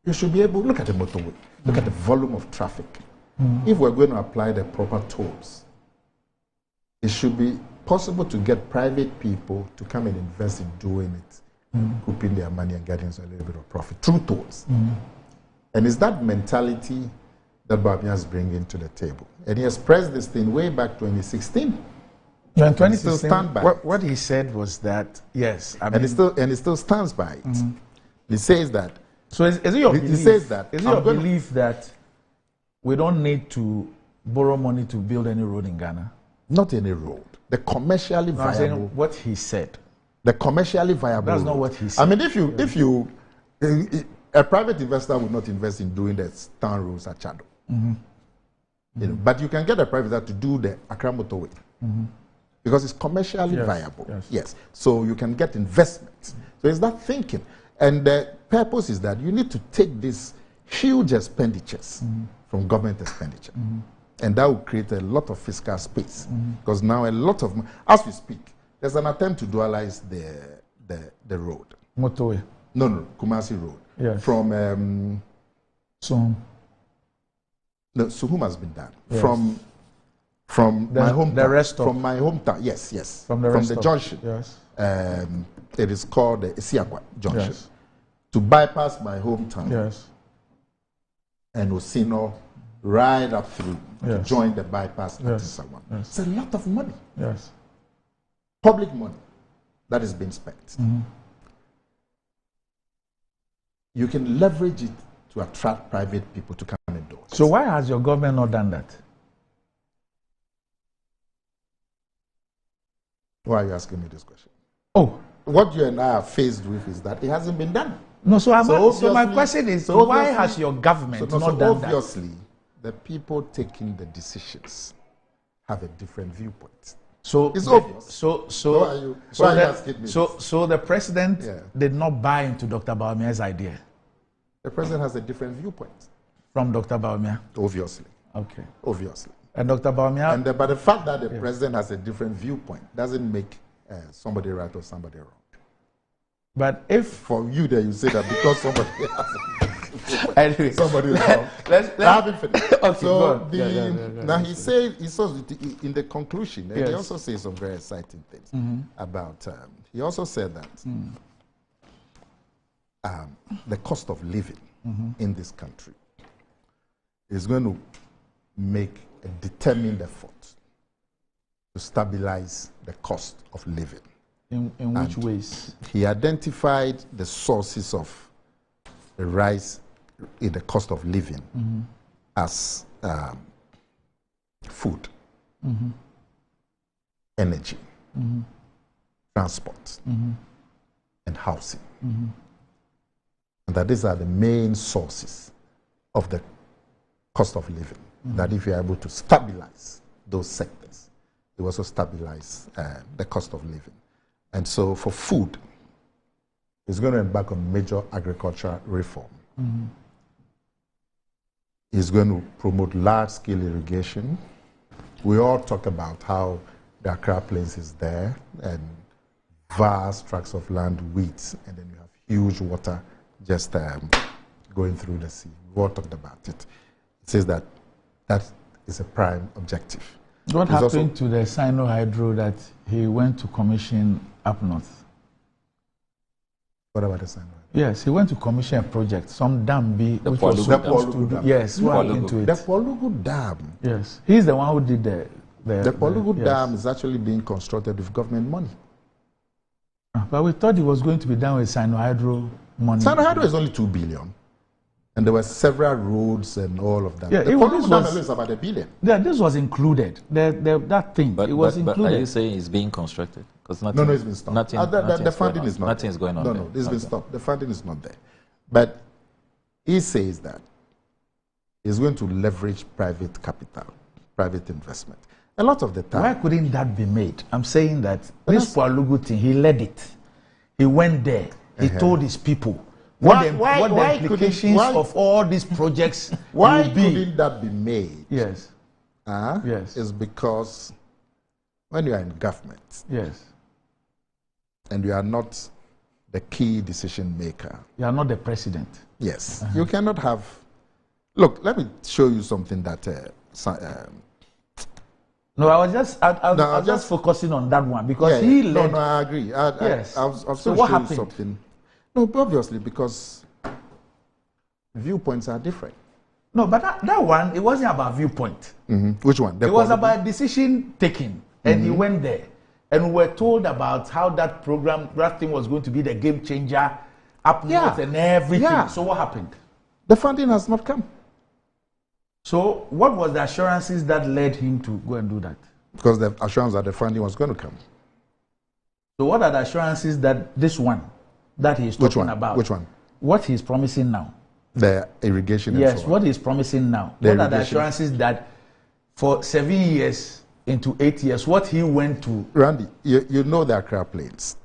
[SPEAKER 2] You should be able to look at the motorway, look at the volume of traffic. If we're going to apply the proper tolls, it should be possible to get private people to come and invest in doing it, couping their money and getting a little bit of profit through tolls. And it's that mentality that Bawumia is bringing to the table. And he expressed this thing way back 2016.
[SPEAKER 14] Yeah, in 2016,
[SPEAKER 2] still stand by
[SPEAKER 14] what he said was that, yes.
[SPEAKER 2] And he still stands by it. He says that.
[SPEAKER 14] So is it your belief?
[SPEAKER 2] He says that.
[SPEAKER 14] Is it your belief that we don't need to borrow money to build any road in Ghana?
[SPEAKER 2] Not any road. The commercially viable.
[SPEAKER 14] I'm saying what he said.
[SPEAKER 2] The commercially viable.
[SPEAKER 14] That's not what he said.
[SPEAKER 2] I mean, if you a private investor would not invest in doing the town roads at Chado. But you can get a private investor to do the Accra motorway because it's commercially viable. Yes. So you can get investment. So it's that thinking. And the purpose is that you need to take these huge expenditures from government expenditure. And that will create a lot of fiscal space. Because now a lot of, as we speak, there's an attempt to dualize the road.
[SPEAKER 14] Motorway?
[SPEAKER 2] No, Kumasi Road.
[SPEAKER 14] Yes.
[SPEAKER 2] From
[SPEAKER 14] Suhum.
[SPEAKER 2] No, Suhum has been done.
[SPEAKER 14] Yes.
[SPEAKER 2] From my hometown.
[SPEAKER 14] The rest of.
[SPEAKER 2] From my hometown, yes.
[SPEAKER 14] From the
[SPEAKER 2] junction.
[SPEAKER 14] Yes.
[SPEAKER 2] It is called the Isiakwa junction.
[SPEAKER 14] Yes.
[SPEAKER 2] To bypass my hometown.
[SPEAKER 14] Yes.
[SPEAKER 2] And Osino right up through to join the bypass at Isawan.
[SPEAKER 14] Yes.
[SPEAKER 2] It's a lot of money.
[SPEAKER 14] Yes.
[SPEAKER 2] Public money that is being spent. You can leverage it to attract private people to come and do it.
[SPEAKER 14] So why has your government not done that?
[SPEAKER 2] Why are you asking me this question?
[SPEAKER 14] Oh.
[SPEAKER 2] What you and I are faced with is that it hasn't been done.
[SPEAKER 14] No, so my question is, why has your government not done that?
[SPEAKER 2] Obviously, the people taking the decisions have a different viewpoint.
[SPEAKER 14] So
[SPEAKER 2] it's obvious.
[SPEAKER 14] So the president did not buy into Dr. Bawumia's idea.
[SPEAKER 2] The president has a different viewpoint
[SPEAKER 14] from Dr. Bawumia.
[SPEAKER 2] Obviously.
[SPEAKER 14] Okay.
[SPEAKER 2] Obviously.
[SPEAKER 14] And Dr. Bawumia.
[SPEAKER 2] But the fact that the president has a different viewpoint doesn't make somebody right or somebody wrong.
[SPEAKER 14] But if
[SPEAKER 2] for you there you say that because somebody has
[SPEAKER 14] anyway,
[SPEAKER 2] somebody is wrong.
[SPEAKER 14] Let's
[SPEAKER 2] have it finished.
[SPEAKER 14] Okay,
[SPEAKER 2] so
[SPEAKER 14] now
[SPEAKER 2] he said in the conclusion, and he also says some very exciting things about. He also said that the cost of living in this country is going to make a determined effort to stabilize the cost of living.
[SPEAKER 14] In which ways?
[SPEAKER 2] He identified the sources of the rise in the cost of living as food, energy, transport, and housing. And that these are the main sources of the cost of living. That if you're able to stabilize those sectors, it will also stabilize the cost of living. And so for food, he's going to embark on major agricultural reform. He's going to promote large-scale irrigation. We all talk about how the Accra Plains is there, and vast tracts of land, wheat, and then you have huge water just going through the sea. We've all talked about it. It says that that is a prime objective.
[SPEAKER 14] What happened to the Sino Hydro that he went to commission up north?
[SPEAKER 2] What about the Sino Hydro?
[SPEAKER 14] Yes, he went to commission a project, some dam
[SPEAKER 2] the
[SPEAKER 14] which was supposed to
[SPEAKER 2] Dam.
[SPEAKER 14] Yes, what happened to it?
[SPEAKER 2] The Polugu Dam.
[SPEAKER 14] Yes, he's the one who did
[SPEAKER 2] the Polugu Dam is actually being constructed with government money.
[SPEAKER 14] But we thought it was going to be done with Sino Hydro money.
[SPEAKER 2] Sino Hydro is only 2 billion. And there were several roads and all of that.
[SPEAKER 14] Yeah,
[SPEAKER 2] the
[SPEAKER 14] this
[SPEAKER 2] is about $1 billion.
[SPEAKER 14] Yeah, this was included. That thing, it was included.
[SPEAKER 3] Are you saying it's being constructed?
[SPEAKER 2] No, it's been stopped. The funding is not there.
[SPEAKER 3] Nothing is going on.
[SPEAKER 2] No, it's been stopped. The funding is not there. But he says that he's going to leverage private capital, private investment. A lot of the time.
[SPEAKER 14] Why couldn't that be made? I'm saying that this Kwalugu thing, he led it. He went there. He told his people what the implications of all these projects
[SPEAKER 2] why
[SPEAKER 14] will be.
[SPEAKER 2] Couldn't that be made?
[SPEAKER 14] Yes.
[SPEAKER 2] Yes. Is because when you are in government,
[SPEAKER 14] yes,
[SPEAKER 2] and you are not the key decision maker,
[SPEAKER 14] you are not the president.
[SPEAKER 2] Yes, you cannot have. Look, let me show you something that.
[SPEAKER 14] No, I was just focusing on that one because he led.
[SPEAKER 2] No, I agree.
[SPEAKER 14] Yes.
[SPEAKER 2] So what happened? Something. No, obviously because viewpoints are different.
[SPEAKER 14] No, but that one, it wasn't about viewpoint.
[SPEAKER 2] Which one?
[SPEAKER 14] It was about decision taking, and he went there, and we were told about how that thing was going to be the game changer, up north and everything.
[SPEAKER 2] Yeah.
[SPEAKER 14] So what happened?
[SPEAKER 2] The funding has not come.
[SPEAKER 14] So what was the assurances that led him to go and do that?
[SPEAKER 2] Because the assurance that the funding was going to come.
[SPEAKER 14] So what are the assurances that this one that he's talking about?
[SPEAKER 2] Which one?
[SPEAKER 14] What he's promising now.
[SPEAKER 2] The irrigation.
[SPEAKER 14] Yes, what he's promising now. What are the assurances that for 7 years into 8 years, what he went to?
[SPEAKER 2] Randy, you know the Accra Plains.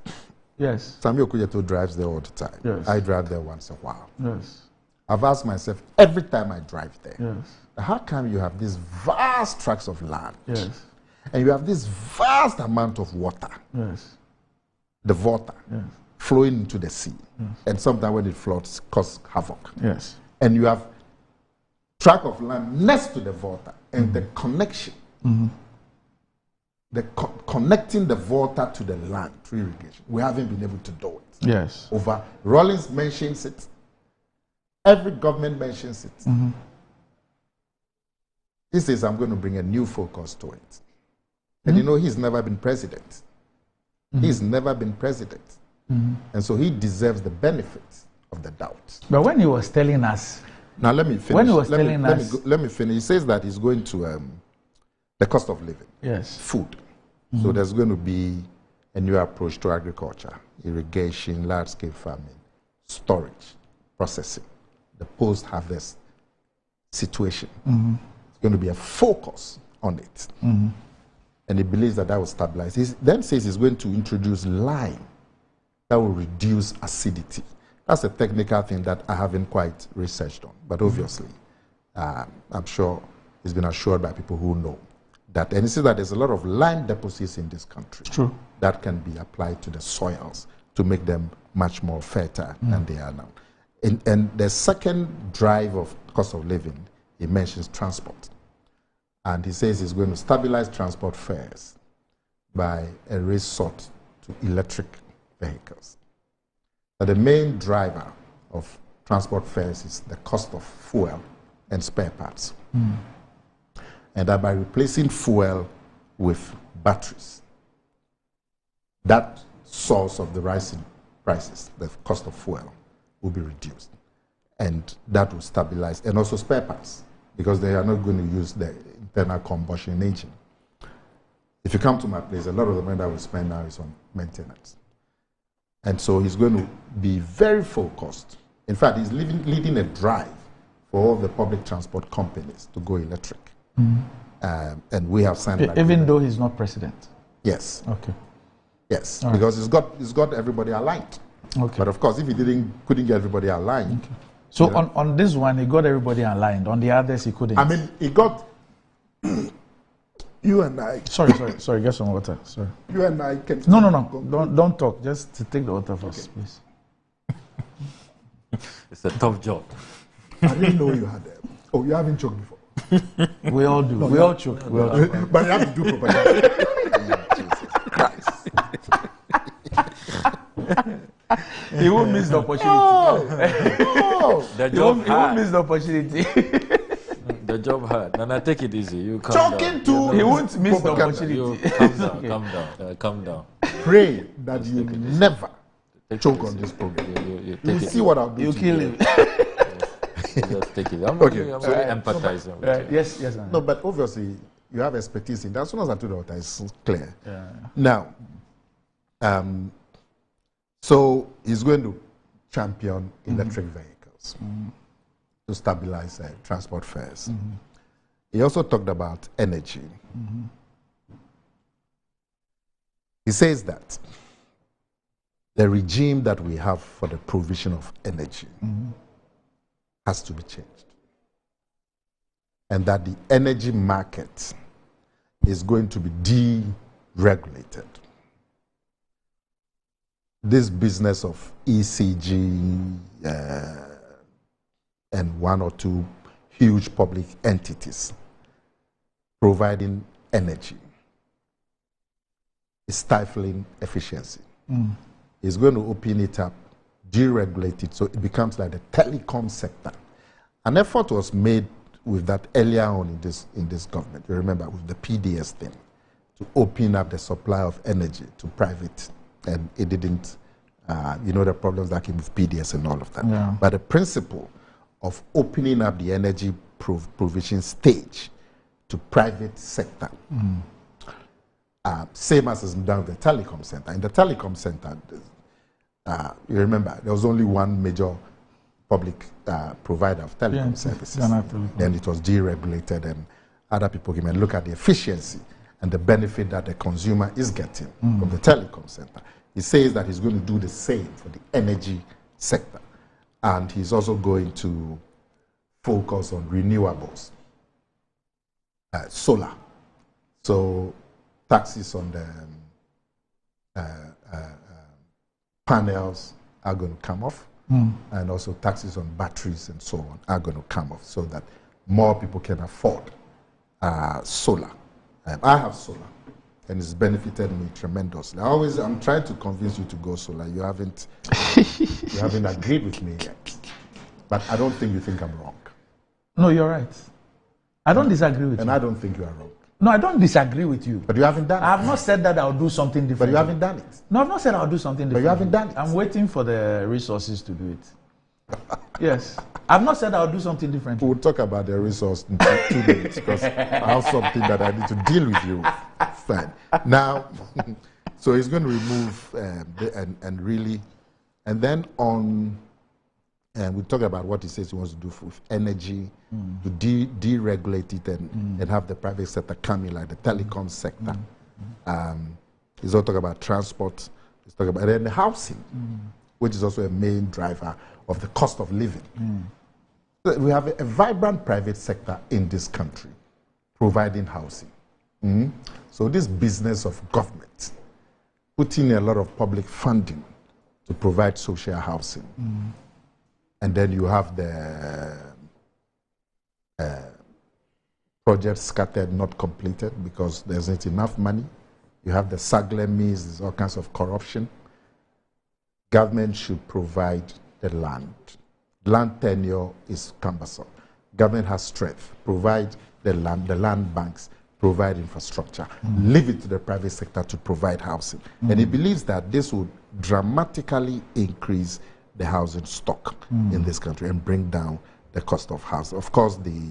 [SPEAKER 14] Yes.
[SPEAKER 2] Samuel Kuyeto drives there all the time.
[SPEAKER 14] Yes.
[SPEAKER 2] I drive there once in a while.
[SPEAKER 14] Yes.
[SPEAKER 2] I've asked myself every time I drive there,
[SPEAKER 14] yes,
[SPEAKER 2] how come you have these vast tracts of land?
[SPEAKER 14] Yes.
[SPEAKER 2] And you have this vast amount of water.
[SPEAKER 14] Yes.
[SPEAKER 2] The water.
[SPEAKER 14] Yes.
[SPEAKER 2] Flowing into the sea.
[SPEAKER 14] Yes.
[SPEAKER 2] And sometimes when it floods, cause havoc.
[SPEAKER 14] Yes.
[SPEAKER 2] And you have tract of land next to the water and the connection. Connecting the water to the land through irrigation. We haven't been able to do it.
[SPEAKER 14] Yes.
[SPEAKER 2] Over Rawlings mentions it. Every government mentions it. He says, I'm going to bring a new focus to it. And you know, he's never been president. He's never been president. And so he deserves the benefits of the doubt.
[SPEAKER 14] But when he was telling us...
[SPEAKER 2] Now let me finish.
[SPEAKER 14] When he was telling us...
[SPEAKER 2] Let me finish. He says that he's going to the cost of living.
[SPEAKER 14] Yes.
[SPEAKER 2] Food. So there's going to be a new approach to agriculture, irrigation, large-scale farming, storage, processing, the post-harvest situation. It's going to be a focus on it. And he believes that will stabilize. He then says he's going to introduce lime that will reduce acidity. That's a technical thing that I haven't quite researched on. But obviously, I'm sure he's been assured by people who know that. And he says that there's a lot of lime deposits in this country.
[SPEAKER 14] True.
[SPEAKER 2] That can be applied to the soils to make them much more fertile than they are now. And the second drive of cost of living, he mentions transport. And he says he's going to stabilize transport fares by a resort to electric vehicles. But the main driver of transport fares is the cost of fuel and spare parts. And that by replacing fuel with batteries, that source of the rising prices, the cost of fuel, will be reduced. And that will stabilize, and also spare parts, because they are not going to use the internal combustion engine. If you come to my place, a lot of the money that we spend now is on maintenance. And so he's going to be very focused. In fact, he's leading a drive for all the public transport companies to go electric. And we have signed that.
[SPEAKER 14] Even though he's not president?
[SPEAKER 2] Yes.
[SPEAKER 14] Okay.
[SPEAKER 2] Yes,
[SPEAKER 14] all
[SPEAKER 2] because he's got everybody aligned.
[SPEAKER 14] Okay.
[SPEAKER 2] But of course, if he couldn't get everybody aligned.
[SPEAKER 14] Okay. So on this one, he got everybody aligned. On the others, he couldn't.
[SPEAKER 2] I mean, he got you and I.
[SPEAKER 14] Sorry. Get some water. Sorry.
[SPEAKER 2] You and I can.
[SPEAKER 14] No. Don't talk. Just to take the water first, please.
[SPEAKER 3] It's a tough job.
[SPEAKER 2] I didn't know you had that. Oh, you haven't choked before.
[SPEAKER 14] We all do. We all choke.
[SPEAKER 2] But you have to do properly. Jesus Christ.
[SPEAKER 14] He won't miss the opportunity.
[SPEAKER 3] The job
[SPEAKER 14] he won't miss the opportunity.
[SPEAKER 3] The job hard. And I take it easy. You calm
[SPEAKER 2] Talking
[SPEAKER 3] down.
[SPEAKER 14] He won't miss the opportunity.
[SPEAKER 3] You calm down.
[SPEAKER 2] Pray that you never choke on this program.
[SPEAKER 3] You
[SPEAKER 2] see what I'll do.
[SPEAKER 14] You kill him.
[SPEAKER 3] Let's take it. I'm
[SPEAKER 2] Okay.
[SPEAKER 3] really empathizing with you.
[SPEAKER 14] Yes.
[SPEAKER 2] No, but obviously you have expertise in that. As soon as I told you that, it's clear.
[SPEAKER 14] Yeah.
[SPEAKER 2] Now, so he's going to champion electric vehicles to stabilize transport fares. He also talked about energy. He says that the regime that we have for the provision of energy has to be changed. And that the energy market is going to be deregulated. This business of ECG and one or two huge public entities providing energy is stifling efficiency. It's going to open it up, deregulate it, so it becomes like the telecom sector. An effort was made with that earlier on in this government. You remember, with the PDS thing, to open up the supply of energy to private, and it didn't. You know the problems that came with PDS and all of that.
[SPEAKER 14] Yeah.
[SPEAKER 2] But the principle of opening up the energy provision stage to private sector, same as is done with the telecom center. In the telecom center, you remember, there was only one major public provider of telecom services. Then it was deregulated, and other people came and look at the efficiency and the benefit that the consumer is getting from the telecom center. He says that he's going to do the same for the energy sector. And he's also going to focus on renewables, solar. So taxes on the panels are going to come off. And also taxes on batteries and so on are going to come off, so that more people can afford solar. I have solar, and it's benefited me tremendously. I'm trying to convince you to go solar. You haven't agreed with me yet. But I don't think you think I'm wrong.
[SPEAKER 14] No, you're right. I don't disagree with you.
[SPEAKER 2] And I don't think you are wrong.
[SPEAKER 14] No, I don't disagree with you.
[SPEAKER 2] But you haven't done it.
[SPEAKER 14] I have not said that I'll do something different.
[SPEAKER 2] But you haven't done it.
[SPEAKER 14] No, I've not said I'll do something different.
[SPEAKER 2] But you haven't done it.
[SPEAKER 14] I'm waiting for the resources to do it. Yes. I've not said I'll do something different.
[SPEAKER 2] We'll talk about the resource in 2 minutes, because I have something that I need to deal with you. Fine. Now, so he's going to remove and really, and then on, and we talk about what he says he wants to do with energy, to deregulate it and have the private sector come in, like the telecom sector. He's also talking about transport. He's talking about, and then the housing, which is also a main driver of the cost of living. So we have a vibrant private sector in this country providing housing. So this business of government putting a lot of public funding to provide social housing. And then you have the projects scattered, not completed, because there isn't enough money. You have the Saglemis, there's all kinds of corruption. Government should provide the land. Land tenure is cumbersome. Government has strength. Provide the land banks, provide infrastructure. Leave it to the private sector to provide housing. And he believes that this would dramatically increase the housing stock in this country and bring down the cost of housing. Of course, the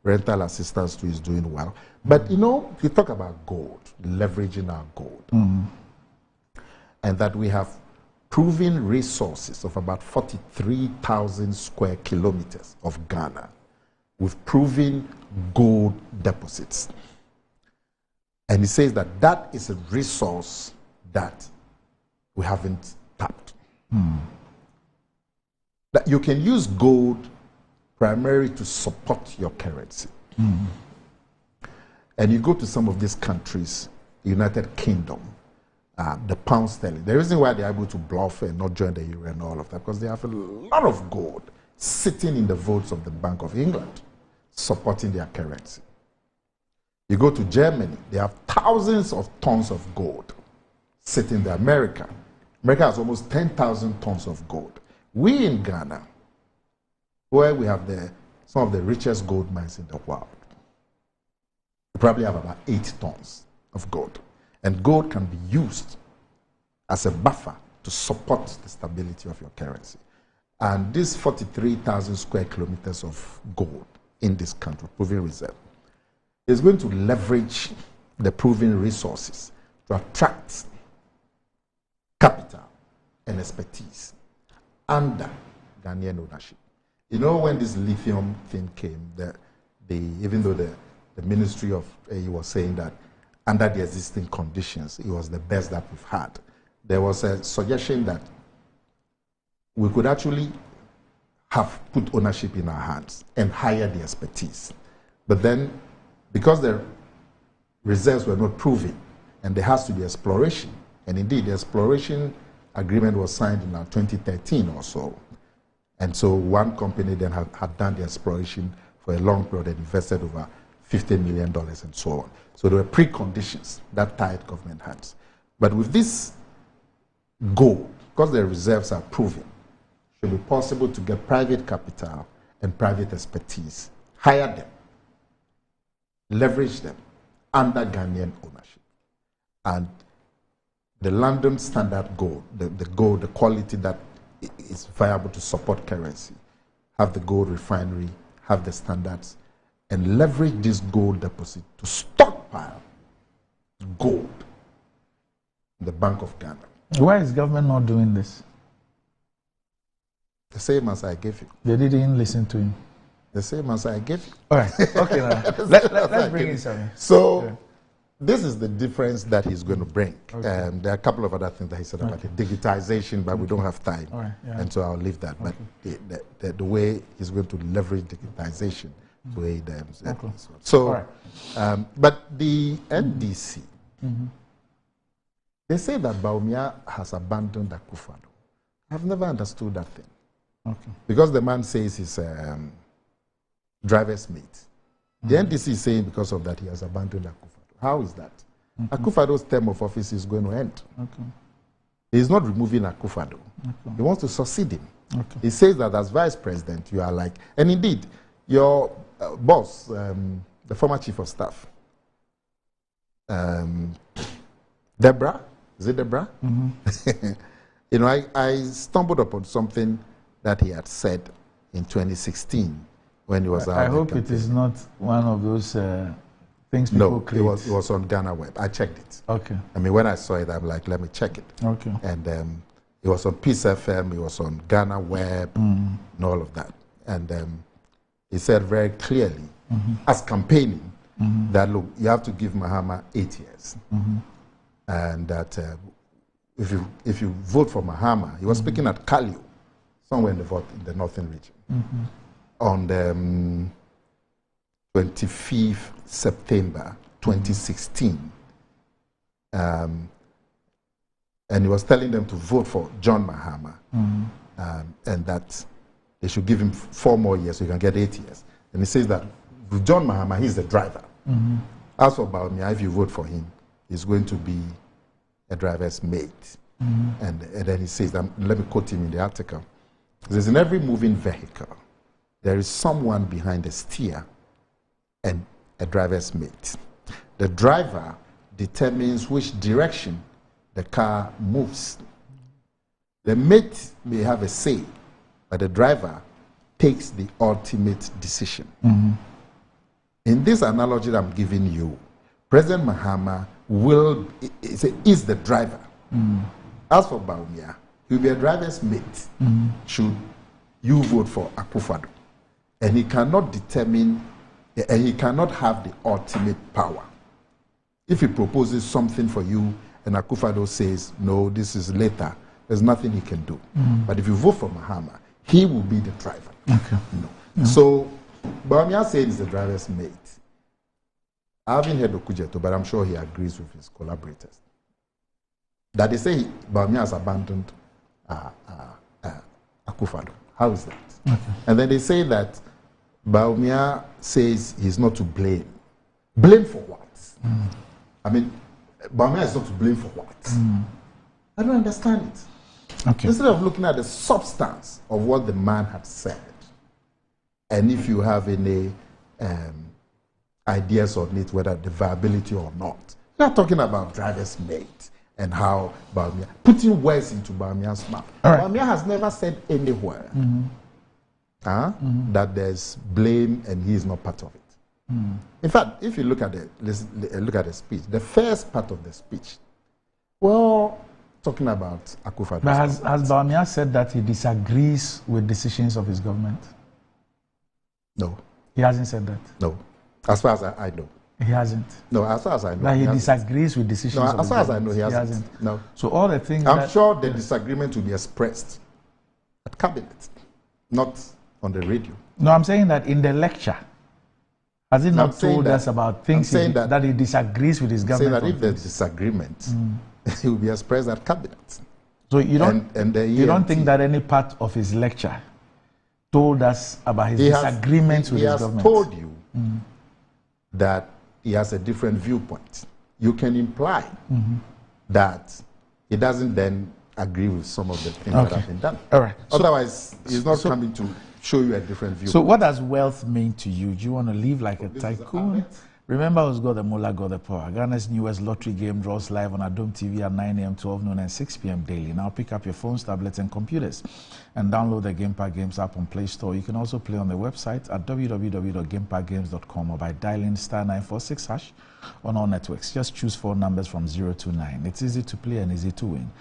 [SPEAKER 2] rental assistance too is doing well. But you know, you talk about gold, leveraging our gold, and that we have proven resources of about 43,000 square kilometers of Ghana with proven gold deposits. And he says that that is a resource that we haven't tapped. That you can use gold primarily to support your currency. And you go to some of these countries, United Kingdom, the pound sterling. The reason why they're able to bluff and not join the euro and all of that, because they have a lot of gold sitting in the vaults of the Bank of England, supporting their currency. You go to Germany, they have thousands of tons of gold sitting there. America has almost 10,000 tons of gold. We in Ghana, where we have some of the richest gold mines in the world, we probably have about 8 tons of gold. And gold can be used as a buffer to support the stability of your currency. And this 43,000 square kilometers of gold in this country, proven reserve, is going to leverage the proven resources to attract capital and expertise under Ghanaian ownership. You know, when this lithium thing came, even though the Ministry of was saying that under the existing conditions, it was the best that we've had, there was a suggestion that we could actually have put ownership in our hands and hire the expertise. But then, because the reserves were not proven, and there has to be exploration, and indeed the exploration agreement was signed in 2013 or so. And so one company then had done the exploration for a long period and invested over $50 million and so on. So there were preconditions that tied government hands. But with this goal, because the reserves are proven, it should be possible to get private capital and private expertise, hire them, leverage them under Ghanaian ownership. And the London Standard gold, the gold, the quality that is viable to support currency, have the gold refinery, have the standards, and leverage this gold deposit to stockpile gold in the Bank of Ghana.
[SPEAKER 14] Why is government not doing this?
[SPEAKER 2] The same as I gave you.
[SPEAKER 14] They didn't listen to him.
[SPEAKER 2] The same as I gave you.
[SPEAKER 14] All right. Okay, now. let's bring in something.
[SPEAKER 2] So,
[SPEAKER 14] yeah.
[SPEAKER 2] This is the difference that he's going to bring.
[SPEAKER 14] Okay.
[SPEAKER 2] There are a couple of other things that he said about the digitization, but we don't have time.
[SPEAKER 14] All right, yeah.
[SPEAKER 2] And so I'll leave that. But the way he's going to leverage digitization to aid them.
[SPEAKER 14] Okay.
[SPEAKER 2] So, but the NDC, they say that Bawumia has abandoned Akufo-Addo. I've never understood that thing.
[SPEAKER 14] Okay.
[SPEAKER 2] Because the man says he's driver's mate. The NDC is saying because of that he has abandoned Akufo-Addo. How is that? Akufo-Addo's term of office is going to end.
[SPEAKER 14] Okay.
[SPEAKER 2] He's not removing Akufo-Addo.
[SPEAKER 14] Okay.
[SPEAKER 2] He wants to succeed him.
[SPEAKER 14] Okay.
[SPEAKER 2] He says that as vice president, you are like, and indeed, your boss, the former chief of staff, Deborah, is it Deborah? You know, I stumbled upon something that he had said in 2016 when he was out.
[SPEAKER 14] I hope it is not one of those things people create.
[SPEAKER 2] No, it was on Ghana Web. I checked it.
[SPEAKER 14] Okay.
[SPEAKER 2] I mean, when I saw it, I'm like, let me check it.
[SPEAKER 14] Okay.
[SPEAKER 2] And it was on Peace FM, it was on Ghana Web, and all of that. And he said very clearly, as campaigning, that look, you have to give Mahama 8 years. And that if you vote for Mahama, he was speaking at Kalio, somewhere in the northern region, on the 25th September 2016. And he was telling them to vote for John Mahama, and that they should give him 4 more years so he can get 8 years. And he says that with John Mahama, he's the driver. As for Bawumia, if you vote for him, he's going to be a driver's mate. And then he says, let me quote him in the article. He says, in every moving vehicle, there is someone behind the steer and a driver's mate. The driver determines which direction the car moves. The mate may have a say, but the driver takes the ultimate decision. In this analogy that I'm giving you, President Mahama is the driver. As for Bawumia, he will be a driver's mate should you vote for Akufo-Addo. And he cannot determine, and he cannot have the ultimate power. If he proposes something for you and Akufo-Addo says, no, this is later, there's nothing he can do. But if you vote for Mahama, he will be the driver.
[SPEAKER 14] Okay.
[SPEAKER 2] No. So, Bawumia says he's the driver's mate. I haven't heard Okujeto, but I'm sure he agrees with his collaborators. That they say Bawumia has abandoned Akufo-Addo. How is that?
[SPEAKER 14] Okay.
[SPEAKER 2] And then they say that Bawumia says he's not to blame. Blame for what? I mean, Bawumia is not to blame for what? I don't understand it.
[SPEAKER 14] Okay.
[SPEAKER 2] Instead of looking at the substance of what the man had said, and if you have any ideas on it, whether the viability or not, you're talking about driver's mate and how Bawumia, putting words into Bawumia's mouth. Right. Bawumia has never said anywhere that there's blame and he is not part of it. In fact, if you look at the speech, the first part of the speech, well, talking about Akufo-Addo.
[SPEAKER 14] But has Bawumia said that he disagrees with decisions of his government?
[SPEAKER 2] No.
[SPEAKER 14] He hasn't said that?
[SPEAKER 2] No. As far as I know.
[SPEAKER 14] He hasn't?
[SPEAKER 2] No, as far as I know.
[SPEAKER 14] That he disagrees with decisions of his government?
[SPEAKER 2] As far as I know, he hasn't. No.
[SPEAKER 14] So all the things
[SPEAKER 2] I'm sure the disagreement will be expressed at cabinet, not on the radio.
[SPEAKER 14] No, I'm saying that in the lecture, has he not told us about things that he disagrees with his government?
[SPEAKER 2] I'm saying that if there's disagreement, it will be expressed at cabinet.
[SPEAKER 14] So you don't think that any part of his lecture told us about his disagreements with his government?
[SPEAKER 2] He has told you that he has a different viewpoint. You can imply that he doesn't then agree with some of the things that have been done.
[SPEAKER 14] All right.
[SPEAKER 2] Otherwise, he's not coming to show you a different viewpoint.
[SPEAKER 14] So what does wealth mean to you? Do you want to live like a tycoon? Remember who's got the mullah, got the power. Ghana's newest lottery game draws live on Adom TV at 9 a.m., 12 noon, and 6 p.m. daily. Now pick up your phones, tablets, and computers and download the GamePad Games app on Play Store. You can also play on the website at www.gamepadgames.com or by dialing *946# on all networks. Just choose 4 numbers from 0 to 9. It's easy to play and easy to win.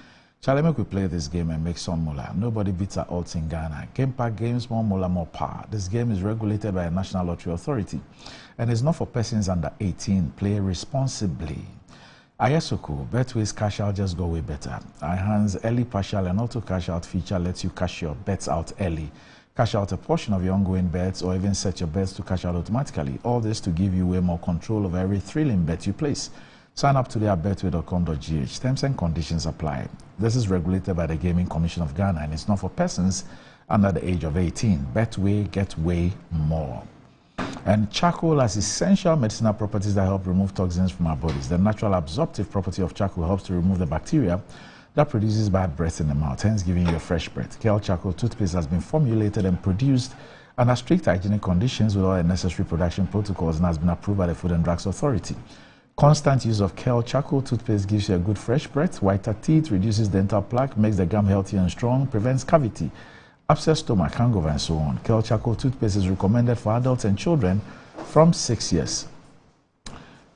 [SPEAKER 14] Shall I make we play this game and make some mullah? Nobody beats our odds in Ghana. GamePad Games, more mullah, more power. This game is regulated by a National Lottery Authority and is not for persons under 18. Play responsibly. Ayesoko, Betway's cash out just go way better. iHand's early partial and auto cash out feature lets you cash your bets out early. Cash out a portion of your ongoing bets or even set your bets to cash out automatically. All this to give you way more control over every thrilling bet you place. Sign up today at betway.com.gh. Terms and conditions apply. This is regulated by the Gaming Commission of Ghana and it's not for persons under the age of 18. Betway, get way more. And charcoal has essential medicinal properties that help remove toxins from our bodies. The natural absorptive property of charcoal helps to remove the bacteria that produces bad breath in the mouth, hence giving you a fresh breath. Kel Charcoal toothpaste has been formulated and produced under strict hygienic conditions with all the necessary production protocols and has been approved by the Food and Drugs Authority. Constant use of Kel Charcoal toothpaste gives you a good fresh breath, whiter teeth, reduces dental plaque, makes the gum healthy and strong, prevents cavity, upset stomach, hangover, and so on. Kel Charcoal toothpaste is recommended for adults and children from 6 years.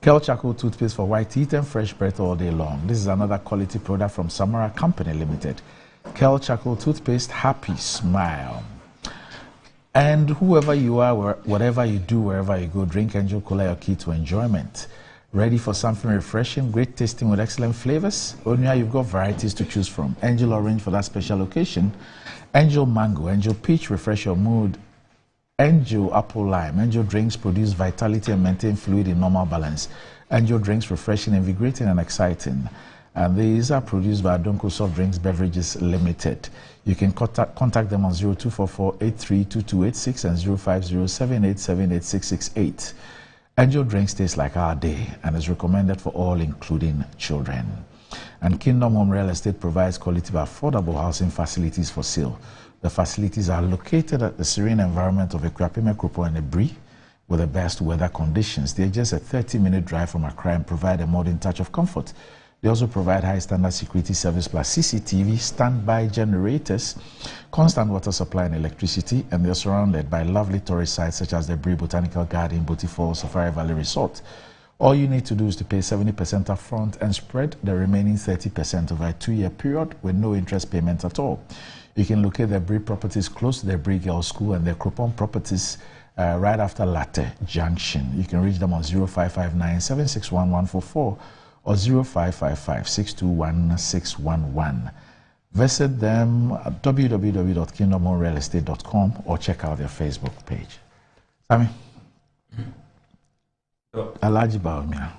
[SPEAKER 14] Kel Charcoal toothpaste for white teeth and fresh breath all day long. This is another quality product from Samara Company Limited. Kel Charcoal toothpaste, happy smile. And whoever you are, whatever you do, wherever you go, drink Angel Cola, your key to enjoyment. Ready for something refreshing, great tasting with excellent flavors? Onya, you've got varieties to choose from. Angel Orange for that special occasion. Angel Mango, Angel Peach, refresh your mood. Angel Apple Lime. Angel Drinks produce vitality and maintain fluid in normal balance. Angel Drinks, refreshing, invigorating, and exciting. And these are produced by Adonko Soft Drinks Beverages Limited. You can contact them on 0244-832286 and 0507878668. Angel Drinks taste like our day and is recommended for all, including children. And Kingdom Home Real Estate provides quality but affordable housing facilities for sale. The facilities are located at the serene environment of Ekwapime Kropo and Ebri with the best weather conditions. They're just a 30-minute drive from Accra and provide a modern touch of comfort. They also provide high standard security service plus CCTV, standby generators, constant water supply and electricity, and they're surrounded by lovely tourist sites such as the Bri Botanical Garden, Boti Falls, Safari Valley Resort. All you need to do is to pay 70% upfront and spread the remaining 30% over a 2-year period with no interest payment at all. You can locate the Bri properties close to the Bri Girls School and the Kropon properties right after Latte Junction. You can reach them on 0559 761144 or 0555-621-611. Visit them at www.kingdomhomerealestate.com or check out their Facebook page. Sammy? Alhaji Bawumia.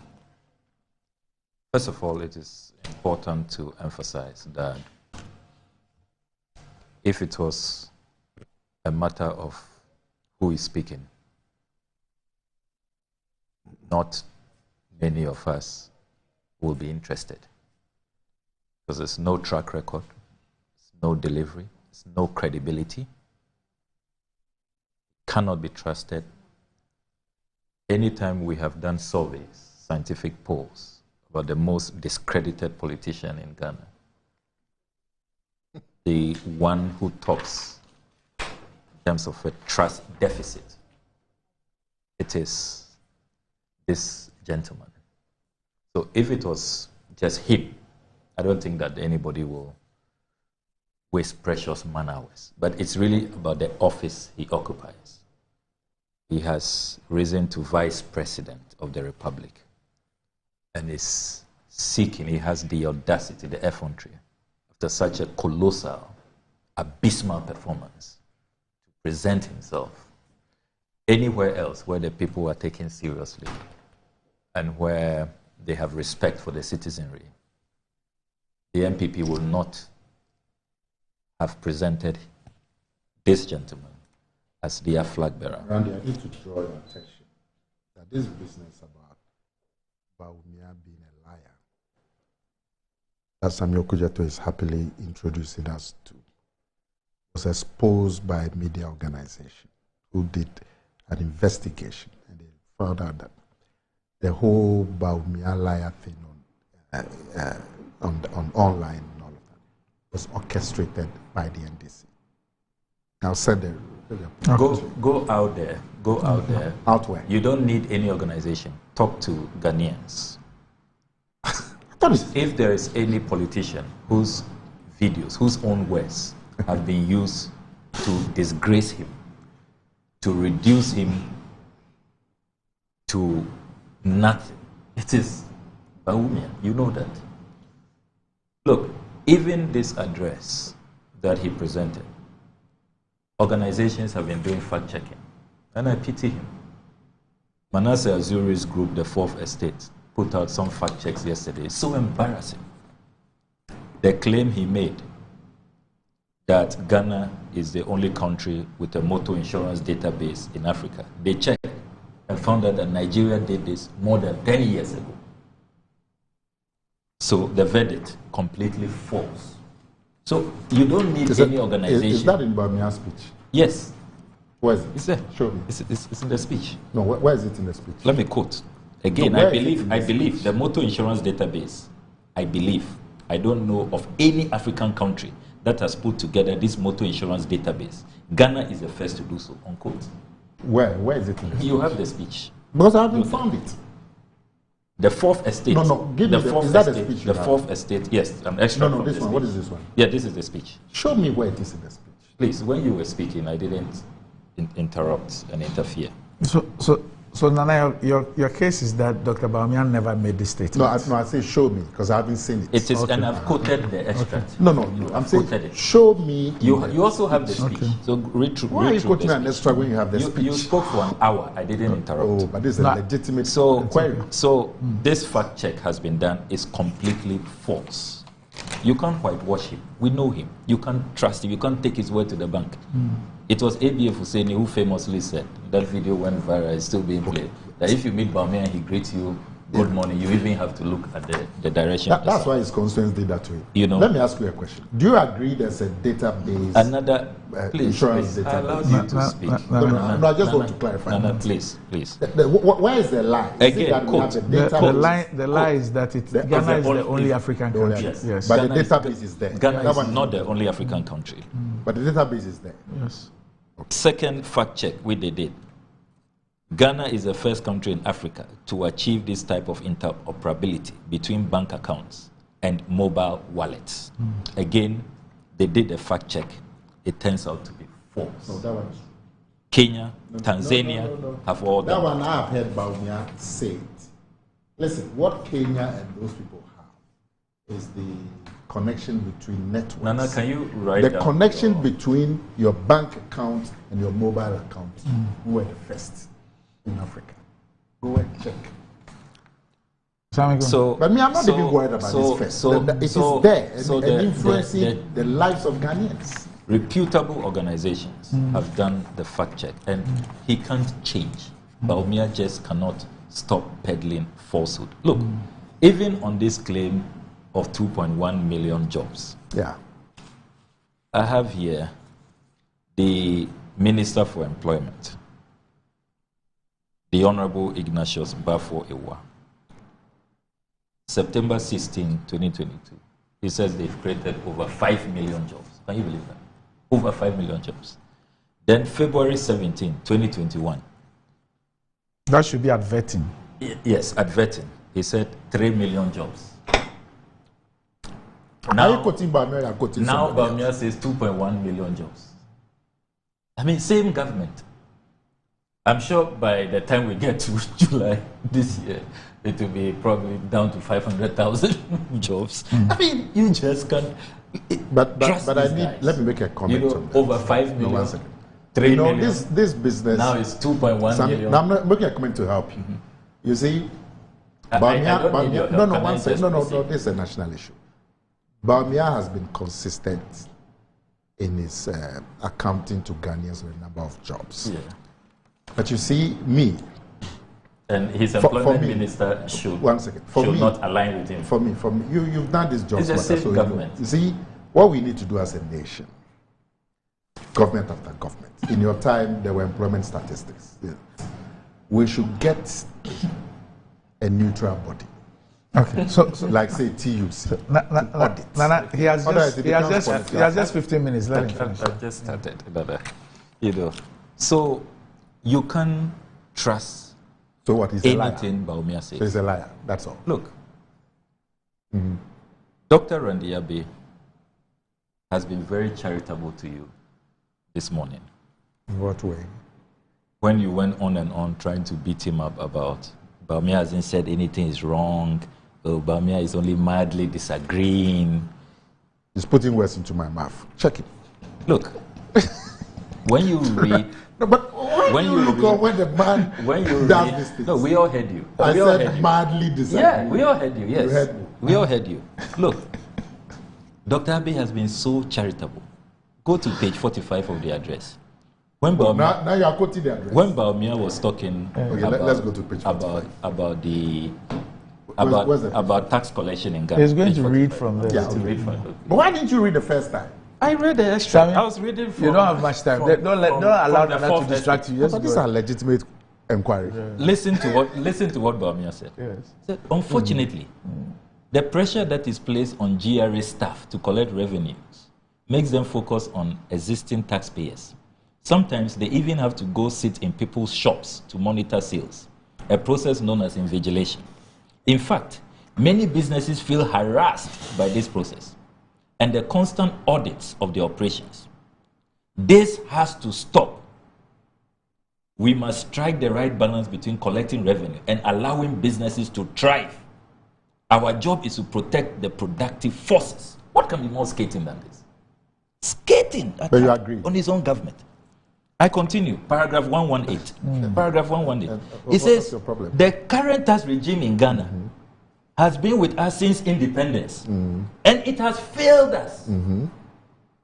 [SPEAKER 3] First of all, it is important to emphasize that if it was a matter of who is speaking, not many of us will be interested, because there's no track record, there's no delivery, there's no credibility, cannot be trusted. Anytime we have done surveys, scientific polls about the most discredited politician in Ghana. The one who talks in terms of a trust deficit. It is this gentleman. So if it was just him, I don't think that anybody will waste precious man hours. But it's really about the office he occupies. He has risen to Vice President of the Republic and is seeking, he has the audacity, the effrontery, after such a colossal, abysmal performance, to present himself anywhere else where the people are taken seriously and where they have respect for the citizenry. The MPP will not have presented this gentleman as their flag bearer.
[SPEAKER 2] Randy, I need to draw your attention that this business about Bawumia being a liar, that Samuel Okudzeto is happily introducing us to, was exposed by a media organization who did an investigation, and they found out that the whole Bawumia liar thing on online and all of that was orchestrated by the NDC. Now said the
[SPEAKER 3] Go out there. Go out there.
[SPEAKER 2] Out where?
[SPEAKER 3] You don't need any organization. Talk to Ghanaians. If there is any politician whose videos, whose own words have been used to disgrace him, to reduce him to nothing, it is Bawumia. You know that. Look, even this address that he presented, organizations have been doing fact-checking, and I pity him. Manasseh Azuri's group, the Fourth Estate, put out some fact checks yesterday. It's so embarrassing. The claim he made that Ghana is the only country with a motor insurance database in Africa. They checked and found out that Nigeria did this more than 10 years ago. So the verdict, completely false. So you don't need any organization.
[SPEAKER 2] Is that in Bawumia's speech?
[SPEAKER 3] Yes.
[SPEAKER 2] Where is it?
[SPEAKER 3] It's there.
[SPEAKER 2] Show me.
[SPEAKER 3] It's in the speech.
[SPEAKER 2] No, where is it in the speech?
[SPEAKER 3] Let me quote. Again,
[SPEAKER 2] No,
[SPEAKER 3] I believe the motor insurance database, I don't know of any African country that has put together this motor insurance database. Ghana is the first to do so, unquote.
[SPEAKER 2] Where is it in the speech?
[SPEAKER 3] You have the speech.
[SPEAKER 2] Because I haven't found it.
[SPEAKER 3] The Fourth Estate.
[SPEAKER 2] No, give me is that the speech?
[SPEAKER 3] The Fourth Estate, yes, an extra.
[SPEAKER 2] No, this one. What is this one?
[SPEAKER 3] Yeah, this is the speech.
[SPEAKER 2] Show me where it is in the speech.
[SPEAKER 3] Please, when you were speaking, I didn't interrupt and interfere.
[SPEAKER 14] So Nana, your case is that Dr. Bawumia never made this statement.
[SPEAKER 2] No, I say show me because I haven't seen it.
[SPEAKER 3] It is, and I've quoted the extract.
[SPEAKER 2] No, I'm saying show me.
[SPEAKER 3] You also have the speech. So read through.
[SPEAKER 2] Why are you quoting an extra when you have the speech?
[SPEAKER 3] You spoke for an hour. I didn't interrupt.
[SPEAKER 2] Oh, but this is a legitimate inquiry.
[SPEAKER 3] So this fact check has been done. Is completely false. You can't whitewash him. We know him. You can't trust him. You can't take his word to the bank. It was ABF Husseini who famously said, that video went viral, it's still being played, that if you meet Bawumia and he greets you, good morning, you even have to look at the direction.
[SPEAKER 2] That's why his constituents did that to him.
[SPEAKER 3] You know.
[SPEAKER 2] Let me ask you a question. Do you agree there's a database? Insurance database?
[SPEAKER 3] I allowed you to speak.
[SPEAKER 2] No, I just want to clarify.
[SPEAKER 3] No, please.
[SPEAKER 2] Where is the lie?
[SPEAKER 3] Again, quote.
[SPEAKER 14] The lie is that Ghana is the only African country.
[SPEAKER 2] Yes. But the database is there.
[SPEAKER 3] Ghana is not the only African country.
[SPEAKER 2] But the database is there.
[SPEAKER 14] Yes.
[SPEAKER 3] Second fact check we did. Ghana is the first country in Africa to achieve this type of interoperability between bank accounts and mobile wallets. Again, they did a fact check. It turns out to be false.
[SPEAKER 2] No, that one is
[SPEAKER 3] Kenya, Tanzania have all
[SPEAKER 2] that one I have heard Bawumia say it. Listen, what Kenya and those people have is the connection between networks.
[SPEAKER 3] Nana, can you write
[SPEAKER 2] the
[SPEAKER 3] down
[SPEAKER 2] connection between your bank account and your mobile account? Who were the first in Africa? Go and check. But me, I'm not even worried about this first. It is there and influencing the lives of Ghanaians.
[SPEAKER 3] Reputable organizations have done the fact check, and he can't change. Bawumia just cannot stop peddling falsehood. Look, even on this claim of 2.1 million jobs.
[SPEAKER 2] Yeah.
[SPEAKER 3] I have here the Minister for Employment, the Honorable Ignatius Bafo Ewa, September 16, 2022, he says they've created over 5 million jobs. Can you believe that? Over 5 million jobs. Then February 17, 2021.
[SPEAKER 14] That should be at vetting.
[SPEAKER 3] Yes, at vetting. He said 3 million jobs.
[SPEAKER 2] Now, are you quoting Bawumia or quoting
[SPEAKER 3] now
[SPEAKER 2] somebody
[SPEAKER 3] Bawumia says 2.1 million jobs. I mean, same government. I'm sure by the time we get to July this year, it will be probably down to 500,000 jobs. I mean, you just can't.
[SPEAKER 2] But I need. Let me make a comment on that.
[SPEAKER 3] Over 5 million.
[SPEAKER 2] No, 1 second.
[SPEAKER 3] 3 million.
[SPEAKER 2] This business
[SPEAKER 3] now is 2.1 million.
[SPEAKER 2] Now I'm not making a comment to help you. You see, Bawumia. No. This is a national issue. Bawumia has been consistent in his accounting to Ghanaians with a number of jobs.
[SPEAKER 3] Yeah.
[SPEAKER 2] But you see, me.
[SPEAKER 3] And his employment minister should, not align with him.
[SPEAKER 2] For me, you've done this job.
[SPEAKER 3] It's the same government.
[SPEAKER 2] You see, what we need to do as a nation, government after government. In your time, there were employment statistics. Yeah. We should get a neutral body.
[SPEAKER 14] Okay, so
[SPEAKER 2] like say TUC.
[SPEAKER 14] Nana, he has just 15 minutes. Let him finish.
[SPEAKER 3] I've just started, but so you can trust.
[SPEAKER 2] So what is
[SPEAKER 3] anything Bawumia says?
[SPEAKER 2] So he's a liar. That's all.
[SPEAKER 3] Look, Dr. Randy Abbey has been very charitable to you this morning.
[SPEAKER 2] In what way?
[SPEAKER 3] When you went on and on trying to beat him up about Bawumia hasn't said anything is wrong. Bawumia is only madly disagreeing.
[SPEAKER 2] He's putting words into my mouth. Check it.
[SPEAKER 3] Look, when you read.
[SPEAKER 2] No, but when the man does this thing.
[SPEAKER 3] No, we all heard you.
[SPEAKER 2] I said madly disagree.
[SPEAKER 3] Yeah, we all heard you, yes.
[SPEAKER 2] You heard me.
[SPEAKER 3] We all heard you. Look, Dr. Abbey has been so charitable. Go to page 45 of the address. When Bawumia,
[SPEAKER 2] now you are quoting the address.
[SPEAKER 3] When Bawumia was talking
[SPEAKER 2] let's go to page 45.
[SPEAKER 3] about tax collection in Ghana.
[SPEAKER 14] He's going to read from there.
[SPEAKER 2] Yeah, but why didn't you read the first time?
[SPEAKER 3] I read the extra. I was reading from.
[SPEAKER 14] You don't have much time. Don't allow that to distract you.
[SPEAKER 2] But these are legitimate inquiry.
[SPEAKER 3] Yeah. Listen to what Bawumia said.
[SPEAKER 14] Yes.
[SPEAKER 3] Said, unfortunately, the pressure that is placed on GRA staff to collect revenues makes them focus on existing taxpayers. Sometimes they even have to go sit in people's shops to monitor sales, a process known as invigilation. In fact, many businesses feel harassed by this process and the constant audits of the operations. This has to stop. We must strike the right balance between collecting revenue and allowing businesses to thrive. Our job is to protect the productive forces. What can be more skating than this? Skating
[SPEAKER 2] but you agree
[SPEAKER 3] on his own government. I continue. Paragraph 118. Paragraph 118. It says the current tax regime in Ghana has been with us since independence, and it has failed us.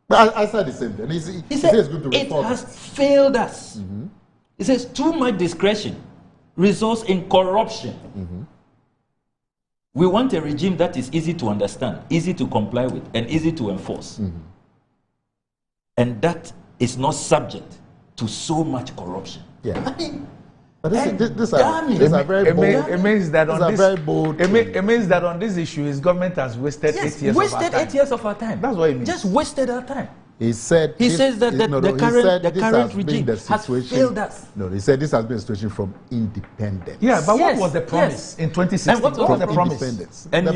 [SPEAKER 2] But I said the same thing. He said it's good to report.
[SPEAKER 3] It has failed us. It says too much discretion results in corruption. We want a regime that is easy to understand, easy to comply with, and easy to enforce. And that is not subject to so much corruption.
[SPEAKER 2] Yeah.
[SPEAKER 3] I mean,
[SPEAKER 2] but these are very bold.
[SPEAKER 14] It means that on this,
[SPEAKER 2] very bold.
[SPEAKER 14] It means that on this issue, his government has wasted 8 years.
[SPEAKER 3] Wasted 8 years of our time.
[SPEAKER 14] That's what it means.
[SPEAKER 3] Just wasted our time.
[SPEAKER 2] He said.
[SPEAKER 3] He says that the current regime has failed us.
[SPEAKER 2] No, he said this has been a situation from independence.
[SPEAKER 14] Yeah, but what was the promise in 2016?
[SPEAKER 3] And what was the promise? And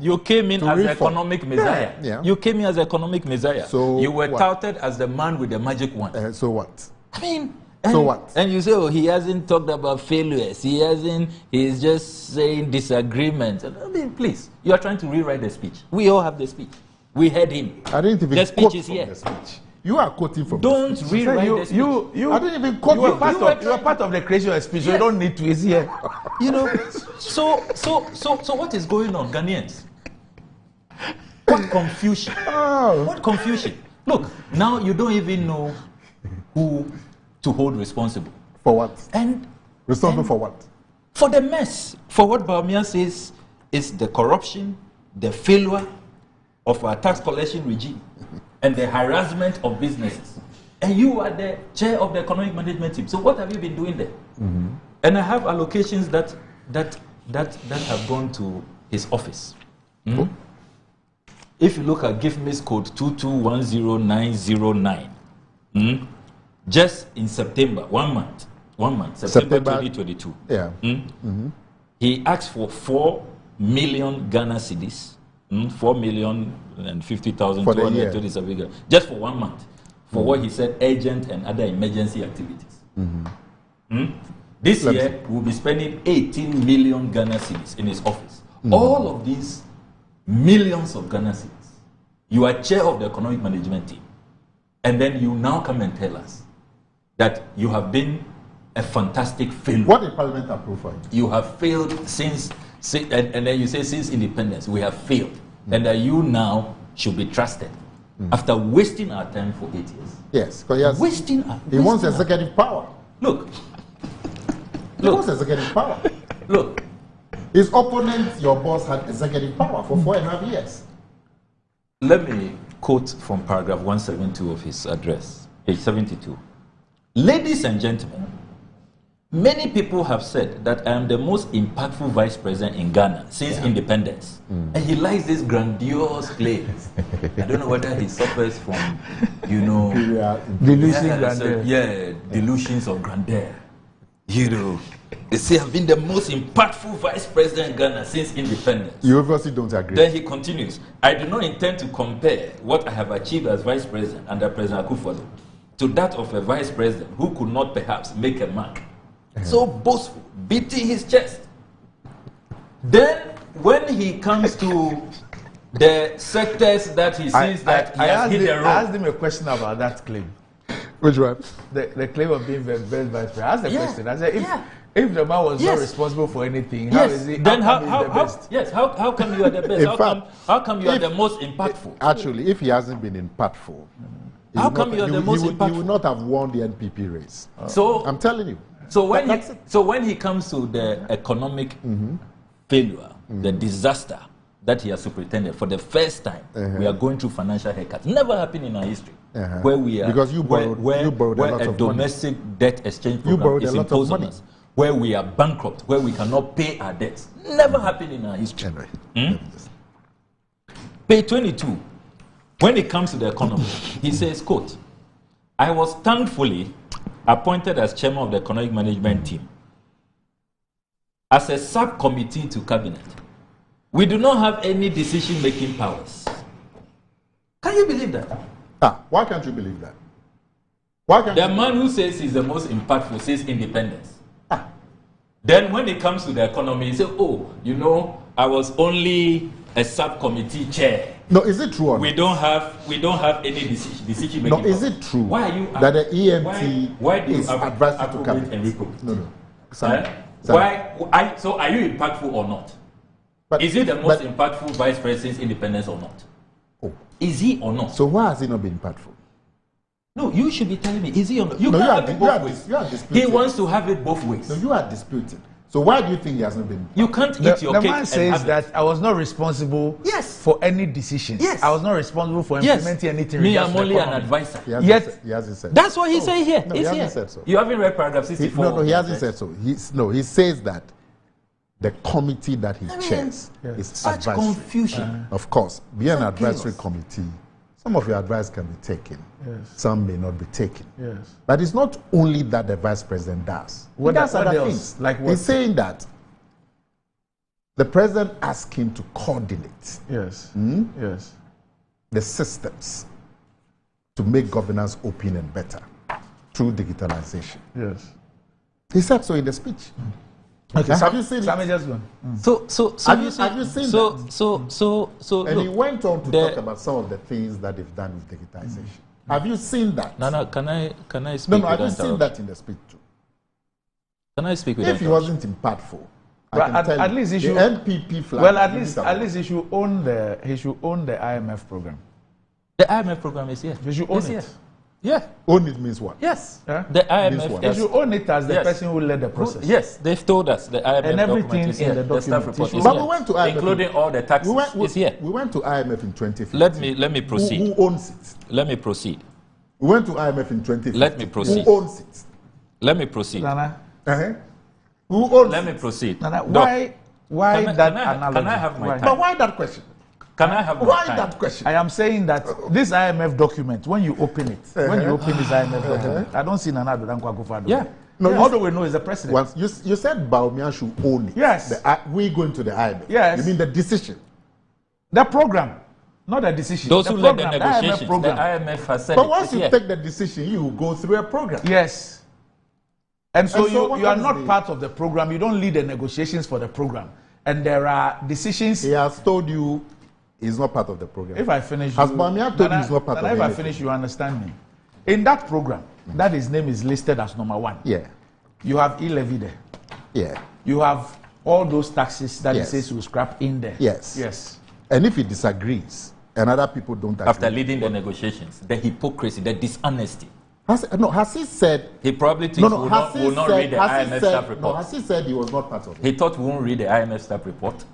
[SPEAKER 3] you came in as the economic messiah.
[SPEAKER 2] Yeah.
[SPEAKER 3] You came in as the economic messiah.
[SPEAKER 2] So
[SPEAKER 3] you were touted as the man with the magic wand.
[SPEAKER 2] So what?
[SPEAKER 3] I mean.
[SPEAKER 2] So what?
[SPEAKER 3] And you say, oh, he hasn't talked about failures. He's just saying disagreements. I mean, please, you are trying to rewrite the speech. We all have the speech. We heard him.
[SPEAKER 2] I didn't even
[SPEAKER 3] the speech is here.
[SPEAKER 2] The speech. You are quoting from
[SPEAKER 3] don't
[SPEAKER 2] the speech.
[SPEAKER 3] Rewrite the speech.
[SPEAKER 2] I didn't even quote
[SPEAKER 14] you. You are part of the creation of the speech. Yes. You don't need to. It's here.
[SPEAKER 3] You know. So what is going on, Ghanaians? What confusion? What confusion? Look, now you don't even know who to hold responsible.
[SPEAKER 2] For what?
[SPEAKER 3] And
[SPEAKER 2] responsible for what?
[SPEAKER 3] For the mess. For what Bawumia says is the corruption, the failure of our tax collection regime, and the harassment of businesses. And you are the chair of the economic management team. So what have you been doing there? And I have allocations that that have gone to his office. If you look at GIFMIS code 2210909, just in September, 1 month, September 2022, he asked for 4 million Ghana cedis, 4,050,227, just for 1 month, for what he said urgent and other emergency activities. This year, we'll be spending 18 million Ghana cedis in his office. All of these millions of Ghana cedis. You are chair of the economic management team. And then you now come and tell us that you have been a fantastic failure.
[SPEAKER 2] What did Parliament approve for you?
[SPEAKER 3] You have failed since and then you say since independence, we have failed. And that you now should be trusted. After wasting our time for 8 years.
[SPEAKER 2] Yes, because he wants executive power.
[SPEAKER 3] Look.
[SPEAKER 2] He wants executive power.
[SPEAKER 3] Look.
[SPEAKER 2] His opponent, your boss, had executive power for 4.5 years.
[SPEAKER 3] Let me quote from paragraph 172 of his address, page 72. Ladies and gentlemen, many people have said that I am the most impactful vice president in Ghana since independence. And he likes this grandiose claims. I don't know whether he suffers from, delusions of grandeur. They say I've been the most impactful vice president in Ghana since independence.
[SPEAKER 2] You obviously don't agree.
[SPEAKER 3] Then he continues, I do not intend to compare what I have achieved as vice president under President Akufo-Addo to that of a vice president who could not perhaps make a mark. So boastful, beating his chest. Then when he comes to the sectors that he sees that he has hit the road.
[SPEAKER 14] I asked him a question about that claim.
[SPEAKER 2] Which one?
[SPEAKER 14] The claim of being the best vice president. I asked the question. I said, if the man was not responsible for anything, how is he?
[SPEAKER 3] Then how come you are the best? How come you are the most impactful?
[SPEAKER 2] Actually, if he hasn't been impactful,
[SPEAKER 3] how come you are the most impactful?
[SPEAKER 2] He would not have won the NPP race.
[SPEAKER 3] So
[SPEAKER 2] I'm telling you.
[SPEAKER 3] So when he comes to the economic failure, the disaster that he has superintended for the first time, we are going through financial haircuts. Never happened in our history. Where we are,
[SPEAKER 2] because you borrowed a lot of
[SPEAKER 3] domestic debt exchange program is imposed on us, where we are bankrupt, where we cannot pay our debts. Never happened in our history. Page 22. When it comes to the economy, he says, quote, I was thankfully appointed as chairman of the economic management team as a subcommittee to cabinet. We do not have any decision-making powers. Can you believe that?
[SPEAKER 2] Why can't you believe that?
[SPEAKER 3] The man who says he's the most impactful since independence. Then when it comes to the economy, he says, I was only a subcommittee chair.
[SPEAKER 2] No, is it true or not?
[SPEAKER 3] We don't have any decision making.
[SPEAKER 2] No, is it true that the EMT is advised to cabinet? No.
[SPEAKER 3] So are you impactful or not? Is he the most impactful vice president since independence or not? Is he or not?
[SPEAKER 2] So why has he not been impactful?
[SPEAKER 3] No, you should be telling me, is he or not? You can't have it both ways. He wants to have it both ways.
[SPEAKER 2] No, you are disputing. So why do you think he has not been?
[SPEAKER 3] You can't eat your cake.
[SPEAKER 14] The man says that I was not responsible for any decisions.
[SPEAKER 3] Yes.
[SPEAKER 14] I was not responsible for implementing anything.
[SPEAKER 3] Me, I'm only an advisor.
[SPEAKER 2] He hasn't said.
[SPEAKER 3] That's what he's saying here.
[SPEAKER 2] No, he hasn't said so.
[SPEAKER 3] You haven't read paragraph 64.
[SPEAKER 2] No, he hasn't said so. He says that the committee that he chairs is
[SPEAKER 3] such
[SPEAKER 2] advisory.
[SPEAKER 3] Confusion.
[SPEAKER 2] Of course, be an advisory committee. Some of your advice can be taken. Some may not be taken. But it's not only that the vice president does. He does other things.
[SPEAKER 14] Like what?
[SPEAKER 2] He's saying that the president asked him to coordinate the systems to make governance open and better through digitalization. He said so in the speech.
[SPEAKER 14] Okay,
[SPEAKER 2] have you seen it?
[SPEAKER 14] Have you seen
[SPEAKER 2] that? And
[SPEAKER 3] look,
[SPEAKER 2] he went on to talk about some of the things that they've done with digitization. Have you seen that?
[SPEAKER 3] No, can I speak?
[SPEAKER 2] No, have you seen that in the speech too?
[SPEAKER 3] Can I speak with
[SPEAKER 2] If he wasn't impactful,
[SPEAKER 14] at least he should,
[SPEAKER 2] the NPP flag.
[SPEAKER 14] Well, at least he should own the IMF program.
[SPEAKER 3] The IMF program is here.
[SPEAKER 14] He should own it.
[SPEAKER 3] Yeah.
[SPEAKER 2] Own it means what?
[SPEAKER 3] Yes. The IMF.
[SPEAKER 14] He should own it as the person who led the process.
[SPEAKER 3] Yes, they've told us the IMF
[SPEAKER 14] and everything
[SPEAKER 3] is here.
[SPEAKER 14] in the
[SPEAKER 3] staff
[SPEAKER 14] document.
[SPEAKER 3] report is
[SPEAKER 2] But
[SPEAKER 3] here.
[SPEAKER 2] we went to IMF,
[SPEAKER 3] including all the taxes. Is here.
[SPEAKER 2] We went to IMF in 2015.
[SPEAKER 3] Let me proceed.
[SPEAKER 2] Who owns it?
[SPEAKER 3] Let me proceed.
[SPEAKER 2] We went to IMF in 2015.
[SPEAKER 3] Let me proceed.
[SPEAKER 2] Who owns it?
[SPEAKER 3] Let me proceed.
[SPEAKER 2] Who owns
[SPEAKER 3] Let me proceed.
[SPEAKER 14] Nana, Why
[SPEAKER 3] Can
[SPEAKER 14] that
[SPEAKER 3] I
[SPEAKER 14] analogy?
[SPEAKER 3] have my time?
[SPEAKER 2] But why that question?
[SPEAKER 3] Can I have my
[SPEAKER 2] Why
[SPEAKER 3] time?
[SPEAKER 2] that question?
[SPEAKER 14] I am saying that this IMF document, when you open it, when you open this IMF document, I don't see Nana Addo Dankwa Akufo-Addo.
[SPEAKER 3] Yeah.
[SPEAKER 2] No,
[SPEAKER 14] all that we know is the president.
[SPEAKER 2] Once you said Bawumia should own it.
[SPEAKER 14] Yes.
[SPEAKER 2] We going to the IMF.
[SPEAKER 14] Yes.
[SPEAKER 2] You mean the decision?
[SPEAKER 14] The program, not the decision.
[SPEAKER 3] Those
[SPEAKER 14] the
[SPEAKER 3] who led the
[SPEAKER 14] program,
[SPEAKER 3] negotiations,
[SPEAKER 14] IMF
[SPEAKER 3] the
[SPEAKER 14] program.
[SPEAKER 3] IMF has said
[SPEAKER 2] But
[SPEAKER 3] it.
[SPEAKER 2] once
[SPEAKER 3] It's
[SPEAKER 2] you
[SPEAKER 3] here.
[SPEAKER 2] take the decision, you go through a program.
[SPEAKER 14] Yes. And so,
[SPEAKER 2] what
[SPEAKER 14] you are
[SPEAKER 2] is
[SPEAKER 14] not
[SPEAKER 2] the-
[SPEAKER 14] part of the program. You don't lead the negotiations for the program. And there are decisions.
[SPEAKER 2] He has told you he's not part of the program.
[SPEAKER 14] If I finish,
[SPEAKER 2] Has Bawumia told you he's not part of
[SPEAKER 14] If I
[SPEAKER 2] anything?
[SPEAKER 14] finish, you understand me. In that program, that his name is listed as number 1.
[SPEAKER 2] Yeah.
[SPEAKER 14] You have e-levy there.
[SPEAKER 2] Yeah.
[SPEAKER 14] You have all those taxes that
[SPEAKER 2] Yes.
[SPEAKER 14] he says he will scrap in there.
[SPEAKER 2] Yes.
[SPEAKER 14] Yes.
[SPEAKER 2] And if he disagrees, and other people don't agree.
[SPEAKER 3] After leading the negotiations, the hypocrisy, the dishonesty.
[SPEAKER 2] Has he said?
[SPEAKER 3] He probably thinks
[SPEAKER 2] No,
[SPEAKER 3] we'll
[SPEAKER 2] has
[SPEAKER 3] not
[SPEAKER 2] he
[SPEAKER 3] read the
[SPEAKER 2] said- has he
[SPEAKER 3] IMF
[SPEAKER 2] said-
[SPEAKER 3] staff
[SPEAKER 2] No,
[SPEAKER 3] report.
[SPEAKER 2] has he said he was not part of it?
[SPEAKER 3] He thought we won't read the IMF staff report.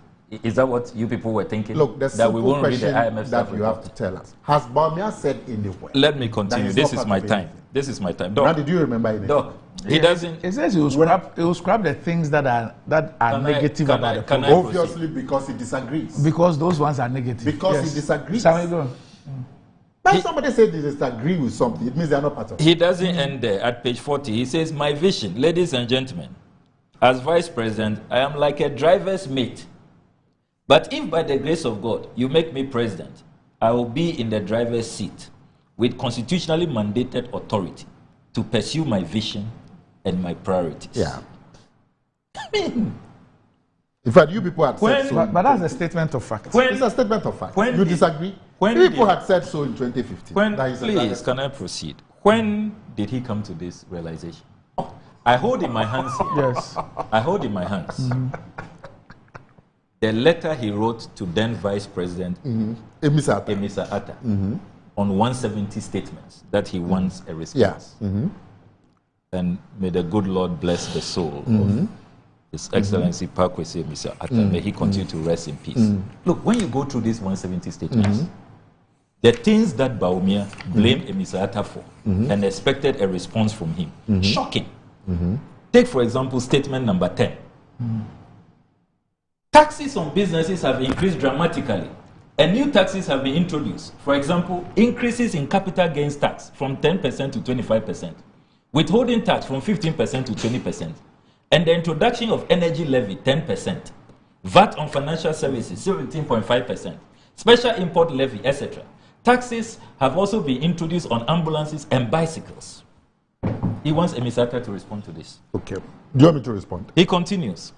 [SPEAKER 3] Is that what you people were thinking?
[SPEAKER 2] Look, the
[SPEAKER 3] that we
[SPEAKER 2] simple
[SPEAKER 3] won't read the
[SPEAKER 2] question
[SPEAKER 3] IMF staff
[SPEAKER 2] that you
[SPEAKER 3] report.
[SPEAKER 2] have to tell us. Has Bawumia said anywhere?
[SPEAKER 3] Let me
[SPEAKER 2] that
[SPEAKER 3] continue.
[SPEAKER 2] he's
[SPEAKER 3] This
[SPEAKER 2] not
[SPEAKER 3] is
[SPEAKER 2] part
[SPEAKER 3] my
[SPEAKER 2] of
[SPEAKER 3] time.
[SPEAKER 2] anything?
[SPEAKER 3] This is my time.
[SPEAKER 2] Now,
[SPEAKER 3] Doc,
[SPEAKER 2] did you remember anything?
[SPEAKER 3] Doc, he doesn't.
[SPEAKER 14] He says he will scrap the things that are negative about the program.
[SPEAKER 2] Obviously, because he disagrees.
[SPEAKER 14] Because those ones are negative.
[SPEAKER 2] Because
[SPEAKER 14] Yes.
[SPEAKER 2] he disagrees.
[SPEAKER 14] Shall we go?
[SPEAKER 2] When somebody says they disagree with something, it means they are not part of it.
[SPEAKER 3] He doesn't end there. At page 40, he says, "My vision, ladies and gentlemen, as vice president, I am like a driver's mate. But if by the grace of God you make me president, I will be in the driver's seat with constitutionally mandated authority to pursue my vision and my priorities."
[SPEAKER 2] Yeah. In fact, you people had said so.
[SPEAKER 14] But that's a statement of fact.
[SPEAKER 2] It's a statement of fact.
[SPEAKER 3] when
[SPEAKER 2] You
[SPEAKER 3] did-
[SPEAKER 2] disagree?
[SPEAKER 3] when
[SPEAKER 2] People
[SPEAKER 3] did-
[SPEAKER 2] had said so in 2015.
[SPEAKER 3] When,
[SPEAKER 2] That is a
[SPEAKER 3] please,
[SPEAKER 2] driver's
[SPEAKER 3] can I proceed? When did he come to this realization? I hold in my hands here.
[SPEAKER 14] Yes.
[SPEAKER 3] I hold in my hands the letter he wrote to then Vice President
[SPEAKER 2] Emisa
[SPEAKER 3] Atta on 170 statements that he wants a response. And may the good Lord bless the soul of His Excellency Pakwesi Emisa Atta. May he continue to rest in peace. Look, when you go through these 170 statements, the things that Bawumia blamed Emisa Atta for and expected a response from him, shocking. Take, for example, statement number 10. Taxes on businesses have increased dramatically, and new taxes have been introduced. For example, increases in capital gains tax from 10% to 25%, withholding tax from 15% to 20%, and the introduction of energy levy 10%, VAT on financial services 17.5%, special import levy, etc. Taxes have also been introduced on ambulances and bicycles. He wants Emisa Atta to respond to this.
[SPEAKER 2] Okay. Do you want me to respond?
[SPEAKER 3] He continues.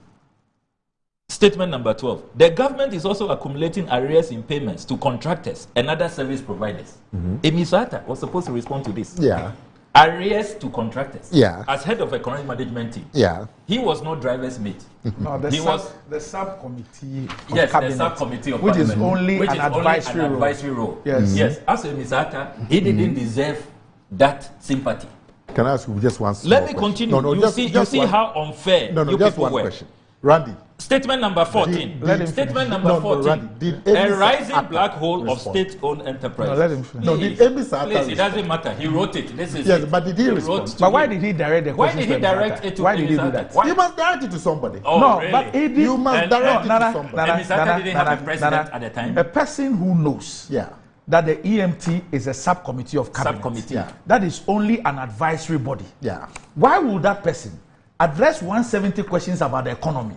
[SPEAKER 3] Statement number 12. The government is also accumulating arrears in payments to contractors and other service providers. Emisa Atta was supposed to respond to this.
[SPEAKER 2] Yeah.
[SPEAKER 3] Arrears to contractors.
[SPEAKER 2] Yeah.
[SPEAKER 3] As head of economic management team.
[SPEAKER 2] Yeah.
[SPEAKER 3] He was not driver's mate.
[SPEAKER 14] No,
[SPEAKER 3] he was
[SPEAKER 14] the subcommittee of
[SPEAKER 3] yes,
[SPEAKER 14] cabinet,
[SPEAKER 3] the subcommittee of
[SPEAKER 14] which is
[SPEAKER 3] parliament,
[SPEAKER 14] only
[SPEAKER 3] which
[SPEAKER 14] an
[SPEAKER 3] is only
[SPEAKER 14] advisory
[SPEAKER 3] an
[SPEAKER 14] role.
[SPEAKER 3] advisory role.
[SPEAKER 14] Yes.
[SPEAKER 3] Yes. As Emisa Atta, he didn't deserve that sympathy.
[SPEAKER 2] Can I ask you just one small
[SPEAKER 3] Let me
[SPEAKER 2] question?
[SPEAKER 3] continue.
[SPEAKER 2] No,
[SPEAKER 3] you
[SPEAKER 2] just,
[SPEAKER 3] see,
[SPEAKER 2] just
[SPEAKER 3] you see
[SPEAKER 2] one,
[SPEAKER 3] how unfair
[SPEAKER 2] No,
[SPEAKER 3] you
[SPEAKER 2] just
[SPEAKER 3] people
[SPEAKER 2] one
[SPEAKER 3] were.
[SPEAKER 2] question. Randy.
[SPEAKER 3] Statement number 14. Statement number 14.
[SPEAKER 2] Randy, did
[SPEAKER 3] a
[SPEAKER 2] Emisa
[SPEAKER 3] rising
[SPEAKER 2] Atta
[SPEAKER 3] black hole of
[SPEAKER 2] respond?
[SPEAKER 3] state-owned enterprises.
[SPEAKER 14] No, let him finish.
[SPEAKER 2] No, did Emisa Atta
[SPEAKER 3] Please, it
[SPEAKER 2] respond?
[SPEAKER 3] doesn't matter. He wrote it. This is
[SPEAKER 2] Yes,
[SPEAKER 3] it.
[SPEAKER 2] but did he
[SPEAKER 3] wrote
[SPEAKER 2] respond?
[SPEAKER 3] to
[SPEAKER 14] But why
[SPEAKER 3] me.
[SPEAKER 14] did he direct the
[SPEAKER 3] Why
[SPEAKER 14] questions
[SPEAKER 3] did he
[SPEAKER 14] to Emisa
[SPEAKER 3] direct
[SPEAKER 14] Atta?
[SPEAKER 3] it to
[SPEAKER 14] Why did he
[SPEAKER 3] Emisa
[SPEAKER 14] do
[SPEAKER 3] Atta?
[SPEAKER 14] that?
[SPEAKER 3] Why?
[SPEAKER 2] You must direct it to somebody.
[SPEAKER 3] Oh,
[SPEAKER 14] No,
[SPEAKER 3] really?
[SPEAKER 14] but he did.
[SPEAKER 2] You must direct it
[SPEAKER 14] Nana,
[SPEAKER 2] to somebody.
[SPEAKER 14] Nana,
[SPEAKER 3] Emisa Atta
[SPEAKER 14] Nana,
[SPEAKER 3] didn't have a
[SPEAKER 14] Nana,
[SPEAKER 3] president
[SPEAKER 14] Nana,
[SPEAKER 3] at the time.
[SPEAKER 14] A person who knows
[SPEAKER 2] Yeah.
[SPEAKER 14] that the EMT is a subcommittee of cabinet.
[SPEAKER 3] Subcommittee.
[SPEAKER 2] Yeah.
[SPEAKER 14] That is only an advisory body.
[SPEAKER 2] Yeah.
[SPEAKER 14] Why would that person address 170 questions about the economy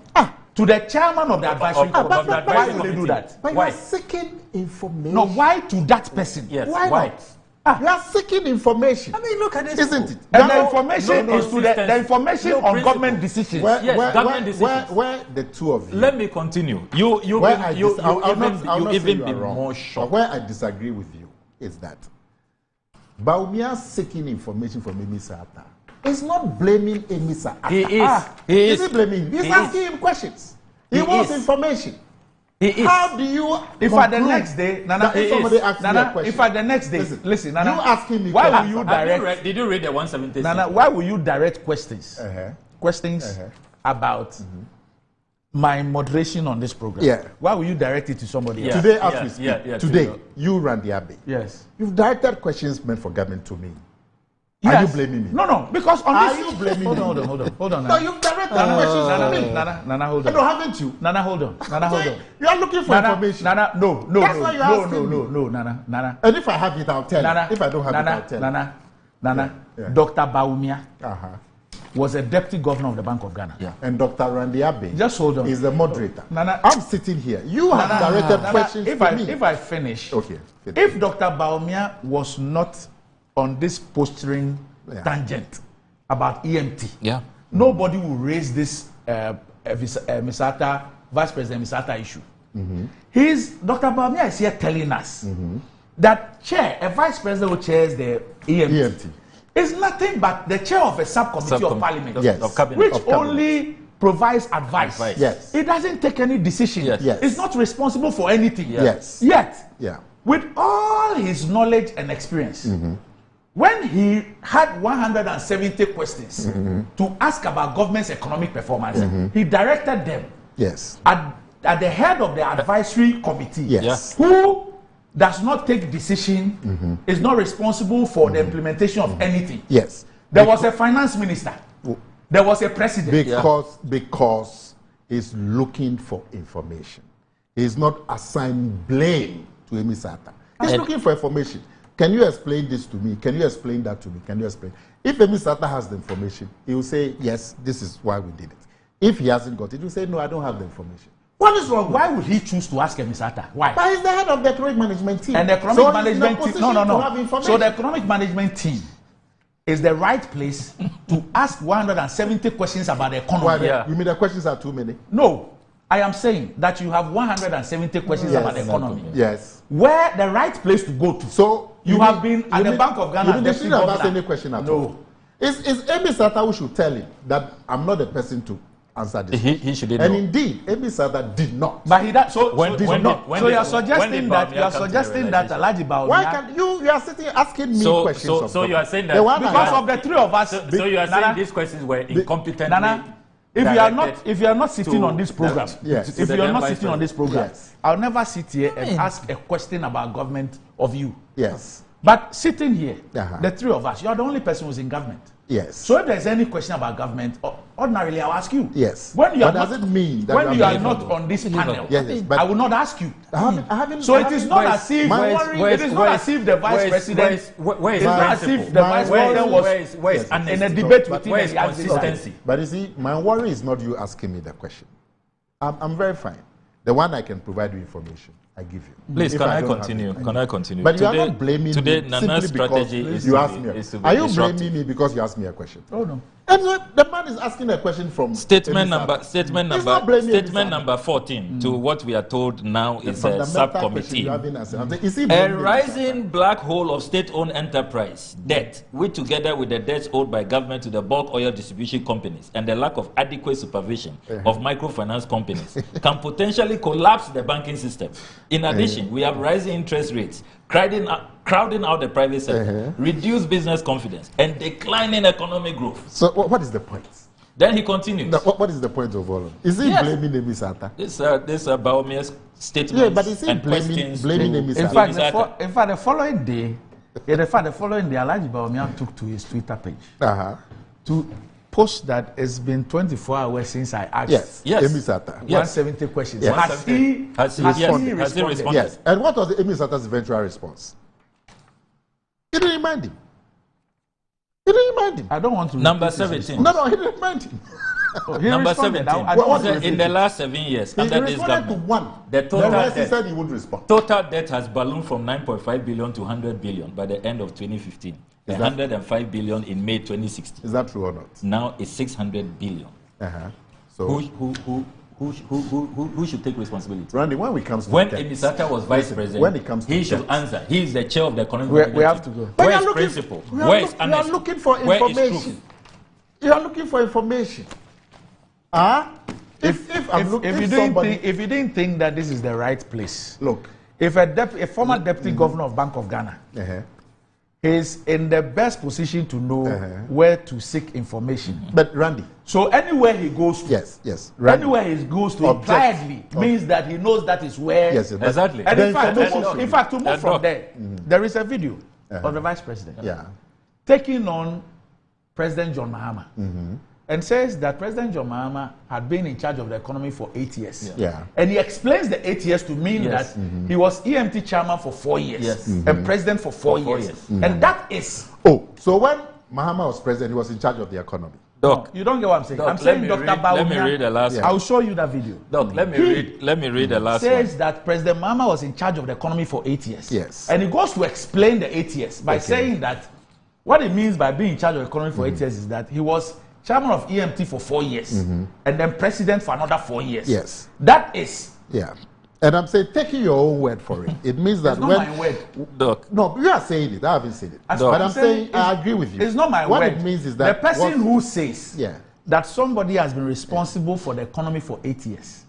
[SPEAKER 14] to the chairman of the advisory
[SPEAKER 3] of the
[SPEAKER 14] committee? Why
[SPEAKER 3] advisory
[SPEAKER 14] will they do
[SPEAKER 3] committee.
[SPEAKER 14] that?
[SPEAKER 2] But
[SPEAKER 3] Why?
[SPEAKER 2] you are seeking information.
[SPEAKER 14] No, why to that person?
[SPEAKER 3] Yes.
[SPEAKER 2] Why
[SPEAKER 3] Why?
[SPEAKER 2] not? You are seeking information.
[SPEAKER 3] I mean, look at this.
[SPEAKER 2] Isn't it?
[SPEAKER 14] And
[SPEAKER 2] Now,
[SPEAKER 14] the information
[SPEAKER 3] no
[SPEAKER 14] is to the information
[SPEAKER 3] no
[SPEAKER 14] on
[SPEAKER 3] principle.
[SPEAKER 14] government decisions.
[SPEAKER 2] Where,
[SPEAKER 3] Yes,
[SPEAKER 2] where,
[SPEAKER 3] government
[SPEAKER 2] where,
[SPEAKER 3] decisions.
[SPEAKER 2] where the two of you.
[SPEAKER 3] Let me continue. You
[SPEAKER 2] where I
[SPEAKER 3] you
[SPEAKER 2] dis- I'll not say
[SPEAKER 3] even
[SPEAKER 2] you
[SPEAKER 3] be
[SPEAKER 2] are wrong.
[SPEAKER 3] more
[SPEAKER 2] But
[SPEAKER 3] shocked.
[SPEAKER 2] where I disagree with you is that Bawumia seeking information from Emisa Atta is not blaming Emisa Atta.
[SPEAKER 3] He is. He
[SPEAKER 2] Is
[SPEAKER 3] is.
[SPEAKER 2] he blaming him? He's
[SPEAKER 3] He
[SPEAKER 2] asking
[SPEAKER 3] is.
[SPEAKER 2] him questions. He
[SPEAKER 3] He
[SPEAKER 2] wants
[SPEAKER 3] is.
[SPEAKER 2] information.
[SPEAKER 3] He is.
[SPEAKER 2] How do you
[SPEAKER 14] If at the
[SPEAKER 2] conclude
[SPEAKER 14] next day, Nana,
[SPEAKER 2] that if somebody asks me a
[SPEAKER 14] Nana,
[SPEAKER 2] question?
[SPEAKER 14] if at the next day,
[SPEAKER 2] Listen,
[SPEAKER 14] Nana,
[SPEAKER 2] you asking me
[SPEAKER 14] why will
[SPEAKER 2] questions.
[SPEAKER 14] you
[SPEAKER 3] Have
[SPEAKER 14] direct?
[SPEAKER 3] did you read the 170?
[SPEAKER 14] Nana, why will you direct questions? Questions about my moderation on this program?
[SPEAKER 2] Yeah.
[SPEAKER 14] Why will you direct it to somebody else?
[SPEAKER 2] Today, as we speak,
[SPEAKER 3] yeah,
[SPEAKER 2] today,
[SPEAKER 3] to
[SPEAKER 2] you, Randy Abbey,
[SPEAKER 14] Yes.
[SPEAKER 2] you've directed questions meant for government to me. Are you blaming me?
[SPEAKER 14] No, because on
[SPEAKER 2] Are
[SPEAKER 14] this...
[SPEAKER 2] you blaming me?
[SPEAKER 14] Hold on.
[SPEAKER 2] No, you've directed questions to me.
[SPEAKER 14] Nana, hold on.
[SPEAKER 2] No, haven't you?
[SPEAKER 14] Nana, hold on. You
[SPEAKER 2] are looking for information.
[SPEAKER 14] Nana, no.
[SPEAKER 2] That's why you're asking me.
[SPEAKER 14] No, Nana.
[SPEAKER 2] And if I have it, I'll tell you. If I don't have it, I'll tell you.
[SPEAKER 14] Nana, Dr. Bawumia was a deputy governor of the Bank of Ghana.
[SPEAKER 2] Yeah. And Dr. Randy Abe
[SPEAKER 14] just hold on.
[SPEAKER 2] Is the moderator.
[SPEAKER 14] Nana,
[SPEAKER 2] I'm sitting here. You have directed questions to me.
[SPEAKER 14] If I finish,
[SPEAKER 2] okay.
[SPEAKER 14] If Dr. Bawumia was not on this posturing tangent about EMT, nobody will raise this Misata, Vice President Misata issue. Dr. Bawumia is here telling us that a vice president who chairs the EMT. Is nothing but the chair of a subcommittee of parliament, which only provides advice.
[SPEAKER 2] Yes.
[SPEAKER 14] It doesn't take any decision.
[SPEAKER 2] Yes.
[SPEAKER 14] It's not responsible for anything.
[SPEAKER 2] Yes.
[SPEAKER 14] Yet, with all his knowledge and experience, when he had 170 questions to ask about government's economic performance, he directed them at the head of the advisory committee, who does not take decision, is not responsible for the implementation of anything.
[SPEAKER 2] Yes.
[SPEAKER 14] There was a finance minister. There was a president.
[SPEAKER 2] Because he's looking for information. He's not assigning blame to Emisata. He's looking for information. Can you explain this to me? Can you explain that to me? Can you explain? If Emisata has the information, he will say, yes, this is why we did it. If he hasn't got it, he will say, no, I don't have the information.
[SPEAKER 14] What is wrong? Why would he choose to ask Emisata? Why?
[SPEAKER 2] But he's the head of the economic management team.
[SPEAKER 14] And the economic management team.
[SPEAKER 2] No.
[SPEAKER 14] So the economic management team is the right place to ask 170 questions about the economy.
[SPEAKER 2] You mean the questions are too many?
[SPEAKER 14] No. I am saying that you have 170 questions about the economy.
[SPEAKER 2] Yes.
[SPEAKER 14] Where the right place to go to.
[SPEAKER 2] So
[SPEAKER 14] you have been at the Bank of Ghana.
[SPEAKER 2] You shouldn't have asked any question at all. It's Emisata who should tell him that I'm not the person to answer this.
[SPEAKER 3] He should know.
[SPEAKER 2] And indeed, Emisata did not.
[SPEAKER 14] But he did. So you are suggesting that Alhaji Bawumia.
[SPEAKER 2] Why can you are sitting asking me questions?
[SPEAKER 3] So you are saying that
[SPEAKER 14] because of the three of us.
[SPEAKER 3] So you are saying these questions were incompetently.
[SPEAKER 14] Nana, if you are not sitting on this program, if you are not sitting on this program, I'll never sit here and ask a question about government of you.
[SPEAKER 2] Yes.
[SPEAKER 14] But sitting here, the three of us, you are the only person who's in government.
[SPEAKER 2] Yes.
[SPEAKER 14] So if there's any question about government, ordinarily I'll ask you.
[SPEAKER 2] Yes.
[SPEAKER 14] When you are
[SPEAKER 2] does it mean that
[SPEAKER 14] when you are not on this panel,
[SPEAKER 2] but
[SPEAKER 14] I will not ask you. So it is not as if the vice president.
[SPEAKER 3] Where is
[SPEAKER 14] the vice president was in a debate with him.
[SPEAKER 3] Consistency.
[SPEAKER 2] But you see, my worry is not you asking me the question. I'm very fine. The one I can provide you information, I give you.
[SPEAKER 3] Please, can I continue? Can I continue?
[SPEAKER 2] But you are not blaming
[SPEAKER 3] today,
[SPEAKER 2] me
[SPEAKER 3] Nana's strategy is
[SPEAKER 2] you asked me. Are you blaming me because you asked me a question? Oh no. And the man is asking a question from
[SPEAKER 3] statement number 14 to what we are told now is a subcommittee. A rising black hole of state-owned enterprise debt, which together with the debts owed by government to the bulk oil distribution companies and the lack of adequate supervision of microfinance companies, can potentially collapse the banking system. In addition, we have rising interest rates, crowding out the private sector, reduced business confidence, and declining economic growth.
[SPEAKER 2] So what is the point?
[SPEAKER 3] Then he continues.
[SPEAKER 2] No, what is the point of all of it? Is he blaming Emisata?
[SPEAKER 3] This Bawumia's statement.
[SPEAKER 2] Yeah, but is he blaming Emisata?
[SPEAKER 14] In fact, the following day, Alhaji Bawumia took to his Twitter page to post that it's been 24 hours since I asked
[SPEAKER 2] Emisata
[SPEAKER 14] 170 questions.
[SPEAKER 2] Yes.
[SPEAKER 14] Has he responded?
[SPEAKER 2] Yes. And what was Emisata's eventual response? He didn't remind him.
[SPEAKER 14] I don't want to.
[SPEAKER 3] Number 17.
[SPEAKER 2] No, he didn't remind him.
[SPEAKER 3] Number 17. In the last 7 years, under this government,
[SPEAKER 2] to one.
[SPEAKER 3] The total debt,
[SPEAKER 2] he said he would respond.
[SPEAKER 3] Total debt has ballooned from 9.5 billion to 100 billion by the end of 2015. 105 billion in May 2016.
[SPEAKER 2] Is that true or not?
[SPEAKER 3] Now it's 600 billion.
[SPEAKER 2] So
[SPEAKER 3] who should take responsibility?
[SPEAKER 2] Randy, when it comes to
[SPEAKER 3] Emisata was vice president,
[SPEAKER 2] when it comes to
[SPEAKER 3] he should answer. He is the chair of the economic.
[SPEAKER 14] We have to go.
[SPEAKER 3] Where is principle? Where is honesty?
[SPEAKER 2] You are looking for information. You are looking for information. If
[SPEAKER 14] you didn't think that this is the right place,
[SPEAKER 2] look.
[SPEAKER 14] If a former deputy governor of Bank of Ghana is in the best position to know where to seek information.
[SPEAKER 2] But Randy,
[SPEAKER 14] so anywhere he goes to,
[SPEAKER 2] yes,
[SPEAKER 14] Randy, anywhere he goes to impliedly means that he knows that is where.
[SPEAKER 2] Yes,
[SPEAKER 3] exactly.
[SPEAKER 14] And in fact, to move from there, there is a video of the vice president. taking on President John Mahama and says that President John Mahama had been in charge of the economy for 8 years.
[SPEAKER 2] Yeah.
[SPEAKER 14] And he explains the 8 years to mean that he was EMT chairman for 4 years and president for 4 years. And that is...
[SPEAKER 2] Oh, so when Mahama was president, he was in charge of the economy.
[SPEAKER 3] Doc,
[SPEAKER 14] you don't get what I'm saying.
[SPEAKER 3] Doc,
[SPEAKER 14] I'm saying Dr. Bawumia.
[SPEAKER 3] Let me read the last one.
[SPEAKER 14] I'll show you that video.
[SPEAKER 3] Doc, let me read the last one.
[SPEAKER 14] Says that President Mahama was in charge of the economy for 8 years.
[SPEAKER 2] Yes.
[SPEAKER 14] And he goes to explain the 8 years by saying that what it means by being in charge of the economy for 8 years is that he was chairman of EMT for 4 years and then president for another 4 years.
[SPEAKER 2] Yes.
[SPEAKER 14] That is...
[SPEAKER 2] Yeah. And I'm saying, taking your own word for it, it means that
[SPEAKER 14] it's not
[SPEAKER 2] when...
[SPEAKER 14] my word.
[SPEAKER 3] Doc.
[SPEAKER 2] No, you are saying it. I haven't said it. But I'm saying I agree with you.
[SPEAKER 14] It's not my
[SPEAKER 2] what
[SPEAKER 14] word.
[SPEAKER 2] What it means is that...
[SPEAKER 14] The person who says
[SPEAKER 2] yeah.
[SPEAKER 14] that somebody has been responsible for the economy for 8 years,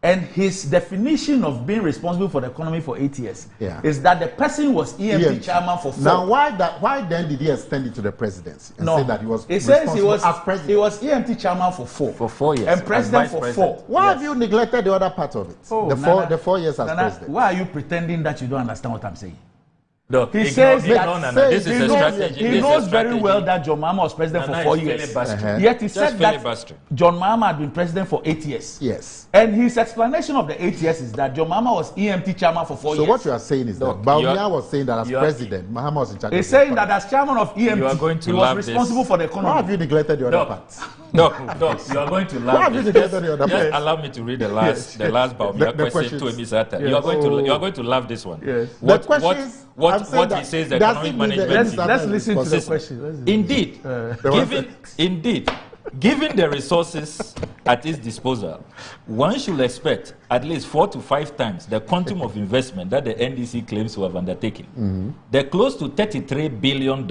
[SPEAKER 14] and his definition of being responsible for the economy for 8 years is that the person was EMT chairman for 4.
[SPEAKER 2] Now, why then did he extend it to the presidency and say that he was
[SPEAKER 14] says he was
[SPEAKER 2] as president?
[SPEAKER 14] He was EMT chairman for 4.
[SPEAKER 3] For 4 years.
[SPEAKER 14] And president for 4.
[SPEAKER 2] Why have you neglected the other part of it?
[SPEAKER 14] Oh,
[SPEAKER 2] the 4 years as president.
[SPEAKER 14] Why are you pretending that you don't understand what I'm saying?
[SPEAKER 3] Look,
[SPEAKER 14] he says
[SPEAKER 3] this is a strategy.
[SPEAKER 14] He knows very well that John Mahama was president for 4 years. Yet he said that John Mahama had been president for 8 years.
[SPEAKER 2] Yes.
[SPEAKER 14] And his explanation of the 8 years is that John Mahama was EMT chairman for 4 years.
[SPEAKER 2] So what you are saying is that Bawumia was saying that as president, Mahama was in charge.
[SPEAKER 14] He's saying that as chairman of EMT, he was responsible for the economy.
[SPEAKER 2] Why have you neglected the other part?
[SPEAKER 3] No, you are going to laugh.
[SPEAKER 2] Why have you neglected the other part?
[SPEAKER 3] Just allow me to read the last Bawumia question to Emisata. You are going to love this one.
[SPEAKER 2] Yes.
[SPEAKER 3] What he says the economic management.
[SPEAKER 14] Let's listen to the question.
[SPEAKER 3] Indeed, given the resources at its disposal, one should expect at least 4 to 5 times the quantum of investment that the NDC claims to have undertaken. The close to $33 billion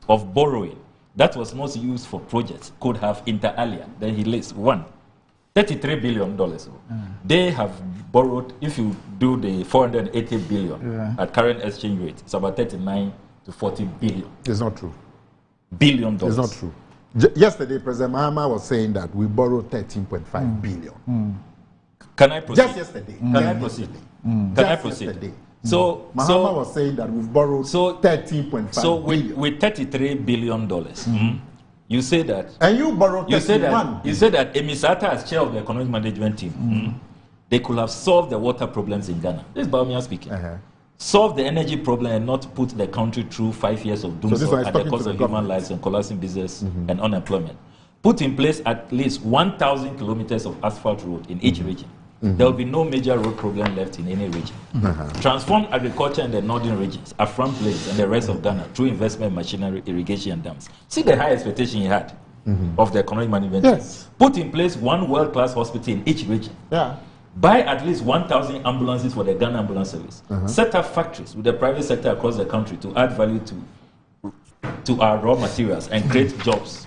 [SPEAKER 3] of borrowing that was most used for projects could have inter alia. Then he lists $33 billion. They have borrowed, if you do the 480 billion at current exchange rate, it's about 39 to 40 billion.
[SPEAKER 2] It's not true.
[SPEAKER 3] $billion.
[SPEAKER 2] It's not true. Yesterday, President Mahama was saying that we borrowed 13.5 billion.
[SPEAKER 3] Can I proceed?
[SPEAKER 2] Just yesterday.
[SPEAKER 3] Can I proceed? Can I proceed?
[SPEAKER 2] Yesterday.
[SPEAKER 3] So
[SPEAKER 2] Mahama was saying that we've borrowed 13.5 billion.
[SPEAKER 3] So with $33 billion, you say that.
[SPEAKER 2] And you borrowed 31
[SPEAKER 3] You say that Emisata, as chair of the economic management team, they could have solved the water problems in Ghana. This is Bawumia speaking. Solve the energy problem and not put the country through 5 years of doom at the cost of human lives and collapsing business and unemployment. Put in place at least 1,000 kilometers of asphalt road in each region. There will be no major road problem left in any region. Transform agriculture in the northern regions, Afram Plains and the rest of Ghana through investment in machinery, irrigation and dams. See the high expectation he had of the economic management.
[SPEAKER 2] Yes.
[SPEAKER 3] Put in place one world-class hospital in each region. Buy at least 1,000 ambulances for the Ghana Ambulance Service. Set up factories with the private sector across the country to add value to our raw materials and create jobs.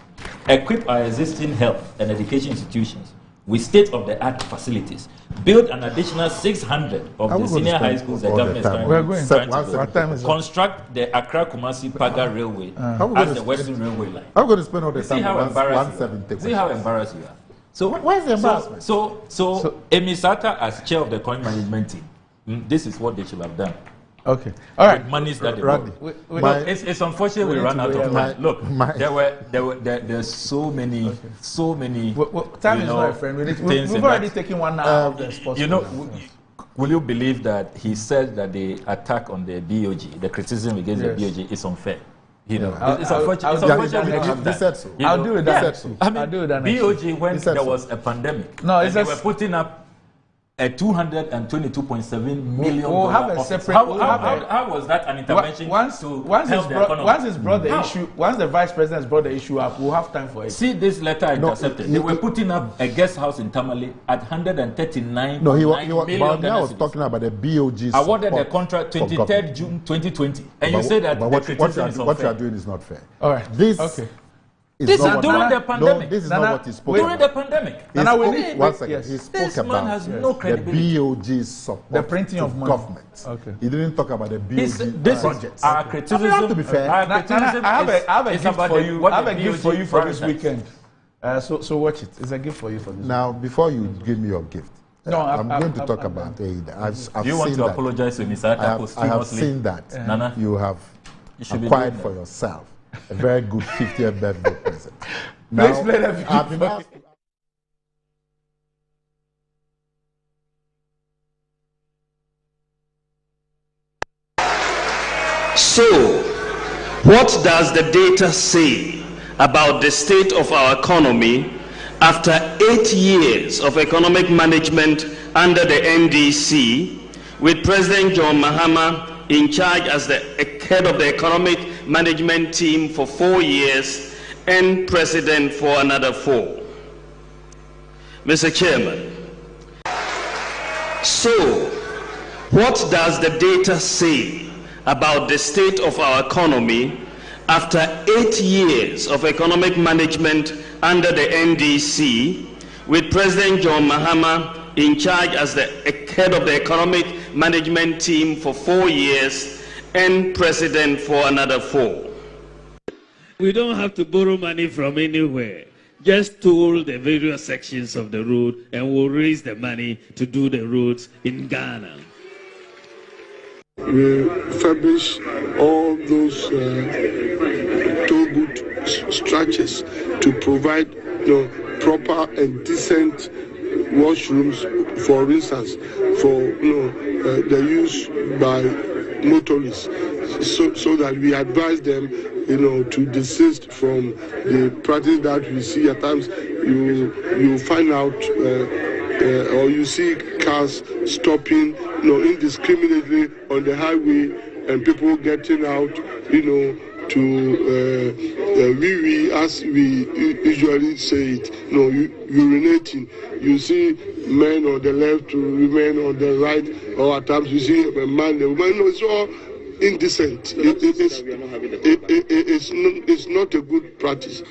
[SPEAKER 3] Equip our existing health and education institutions with state-of-the-art facilities. Build an additional 600 of the senior high schools the government is trying to build. Construct the Accra-Kumasi Paga Railway as the Western Railway line.
[SPEAKER 2] I'm going to spend all the time on
[SPEAKER 3] 170. See how embarrassed you are. So
[SPEAKER 2] where's the embarrassment?
[SPEAKER 3] So Emisata, as chair of the economic management team, this is what they should have done.
[SPEAKER 14] Okay. All right.
[SPEAKER 3] Monies that they borrowed. It's unfortunate we ran out of time. Look, there's so many.
[SPEAKER 14] Time is not a friend. We've already taken 1 hour of the sports.
[SPEAKER 3] Will you believe that he said that the attack on the BOG, the criticism against the BOG, is unfair? It's unfortunate.
[SPEAKER 14] I'll do with that.
[SPEAKER 3] I mean, BOG, when there was a pandemic, they were putting up a $222.7 million.
[SPEAKER 14] We'll have a separate.
[SPEAKER 3] How was that an intervention
[SPEAKER 14] once it's brought the issue, once the vice president has brought the issue up, we'll have time for it.
[SPEAKER 3] See this letter I intercepted. They were putting up a guest house in Tamale at $139
[SPEAKER 2] No, he was talking about the BOG.
[SPEAKER 3] Awarded the contract 23rd June 2020, and you say that
[SPEAKER 2] what you are doing is not fair.
[SPEAKER 14] All right.
[SPEAKER 3] This is during the pandemic.
[SPEAKER 2] This is not what he spoke
[SPEAKER 3] during the pandemic.
[SPEAKER 2] One second. He spoke about the BOG support
[SPEAKER 14] the printing of money.
[SPEAKER 2] Government.
[SPEAKER 14] Okay.
[SPEAKER 2] He didn't talk about the BOG projects.
[SPEAKER 3] Our criticism.
[SPEAKER 2] I have to be fair.
[SPEAKER 14] I have a gift for you. I have a gift for you for this weekend. So watch it. It's a gift for you for this.
[SPEAKER 2] Now, before you give me your gift, I'm going to talk about AIDA.
[SPEAKER 3] You want to apologize to Mr.
[SPEAKER 2] I have seen that you have acquired for yourself a very good 50th birthday present. Now, I've been asked.
[SPEAKER 9] So, what does the data say about the state of our economy after 8 years of economic management under the NDC, with President John Mahama in charge as the head of the economic management team for 4 years and president for another 4? Mr. Chairman, so what does the data say about the state of our economy after 8 years of economic management under the NDC, with President John Mahama in charge as the head of the economic management team for 4 years and president for another 4?
[SPEAKER 10] We don't have to borrow money from anywhere. Just toll the various sections of the road and we'll raise the money to do the roads in Ghana.
[SPEAKER 11] We refurbish all those toll booth structures to provide proper and decent washrooms, for instance, for the use by motorists, so that we advise them to desist from the practice that we see at times. You find out or you see cars stopping indiscriminately on the highway and people getting out to wee, as we usually say it, urinating. You see men on the left, women on the right, or at times you see a man, a woman. It's all indecent. It's not a good practice.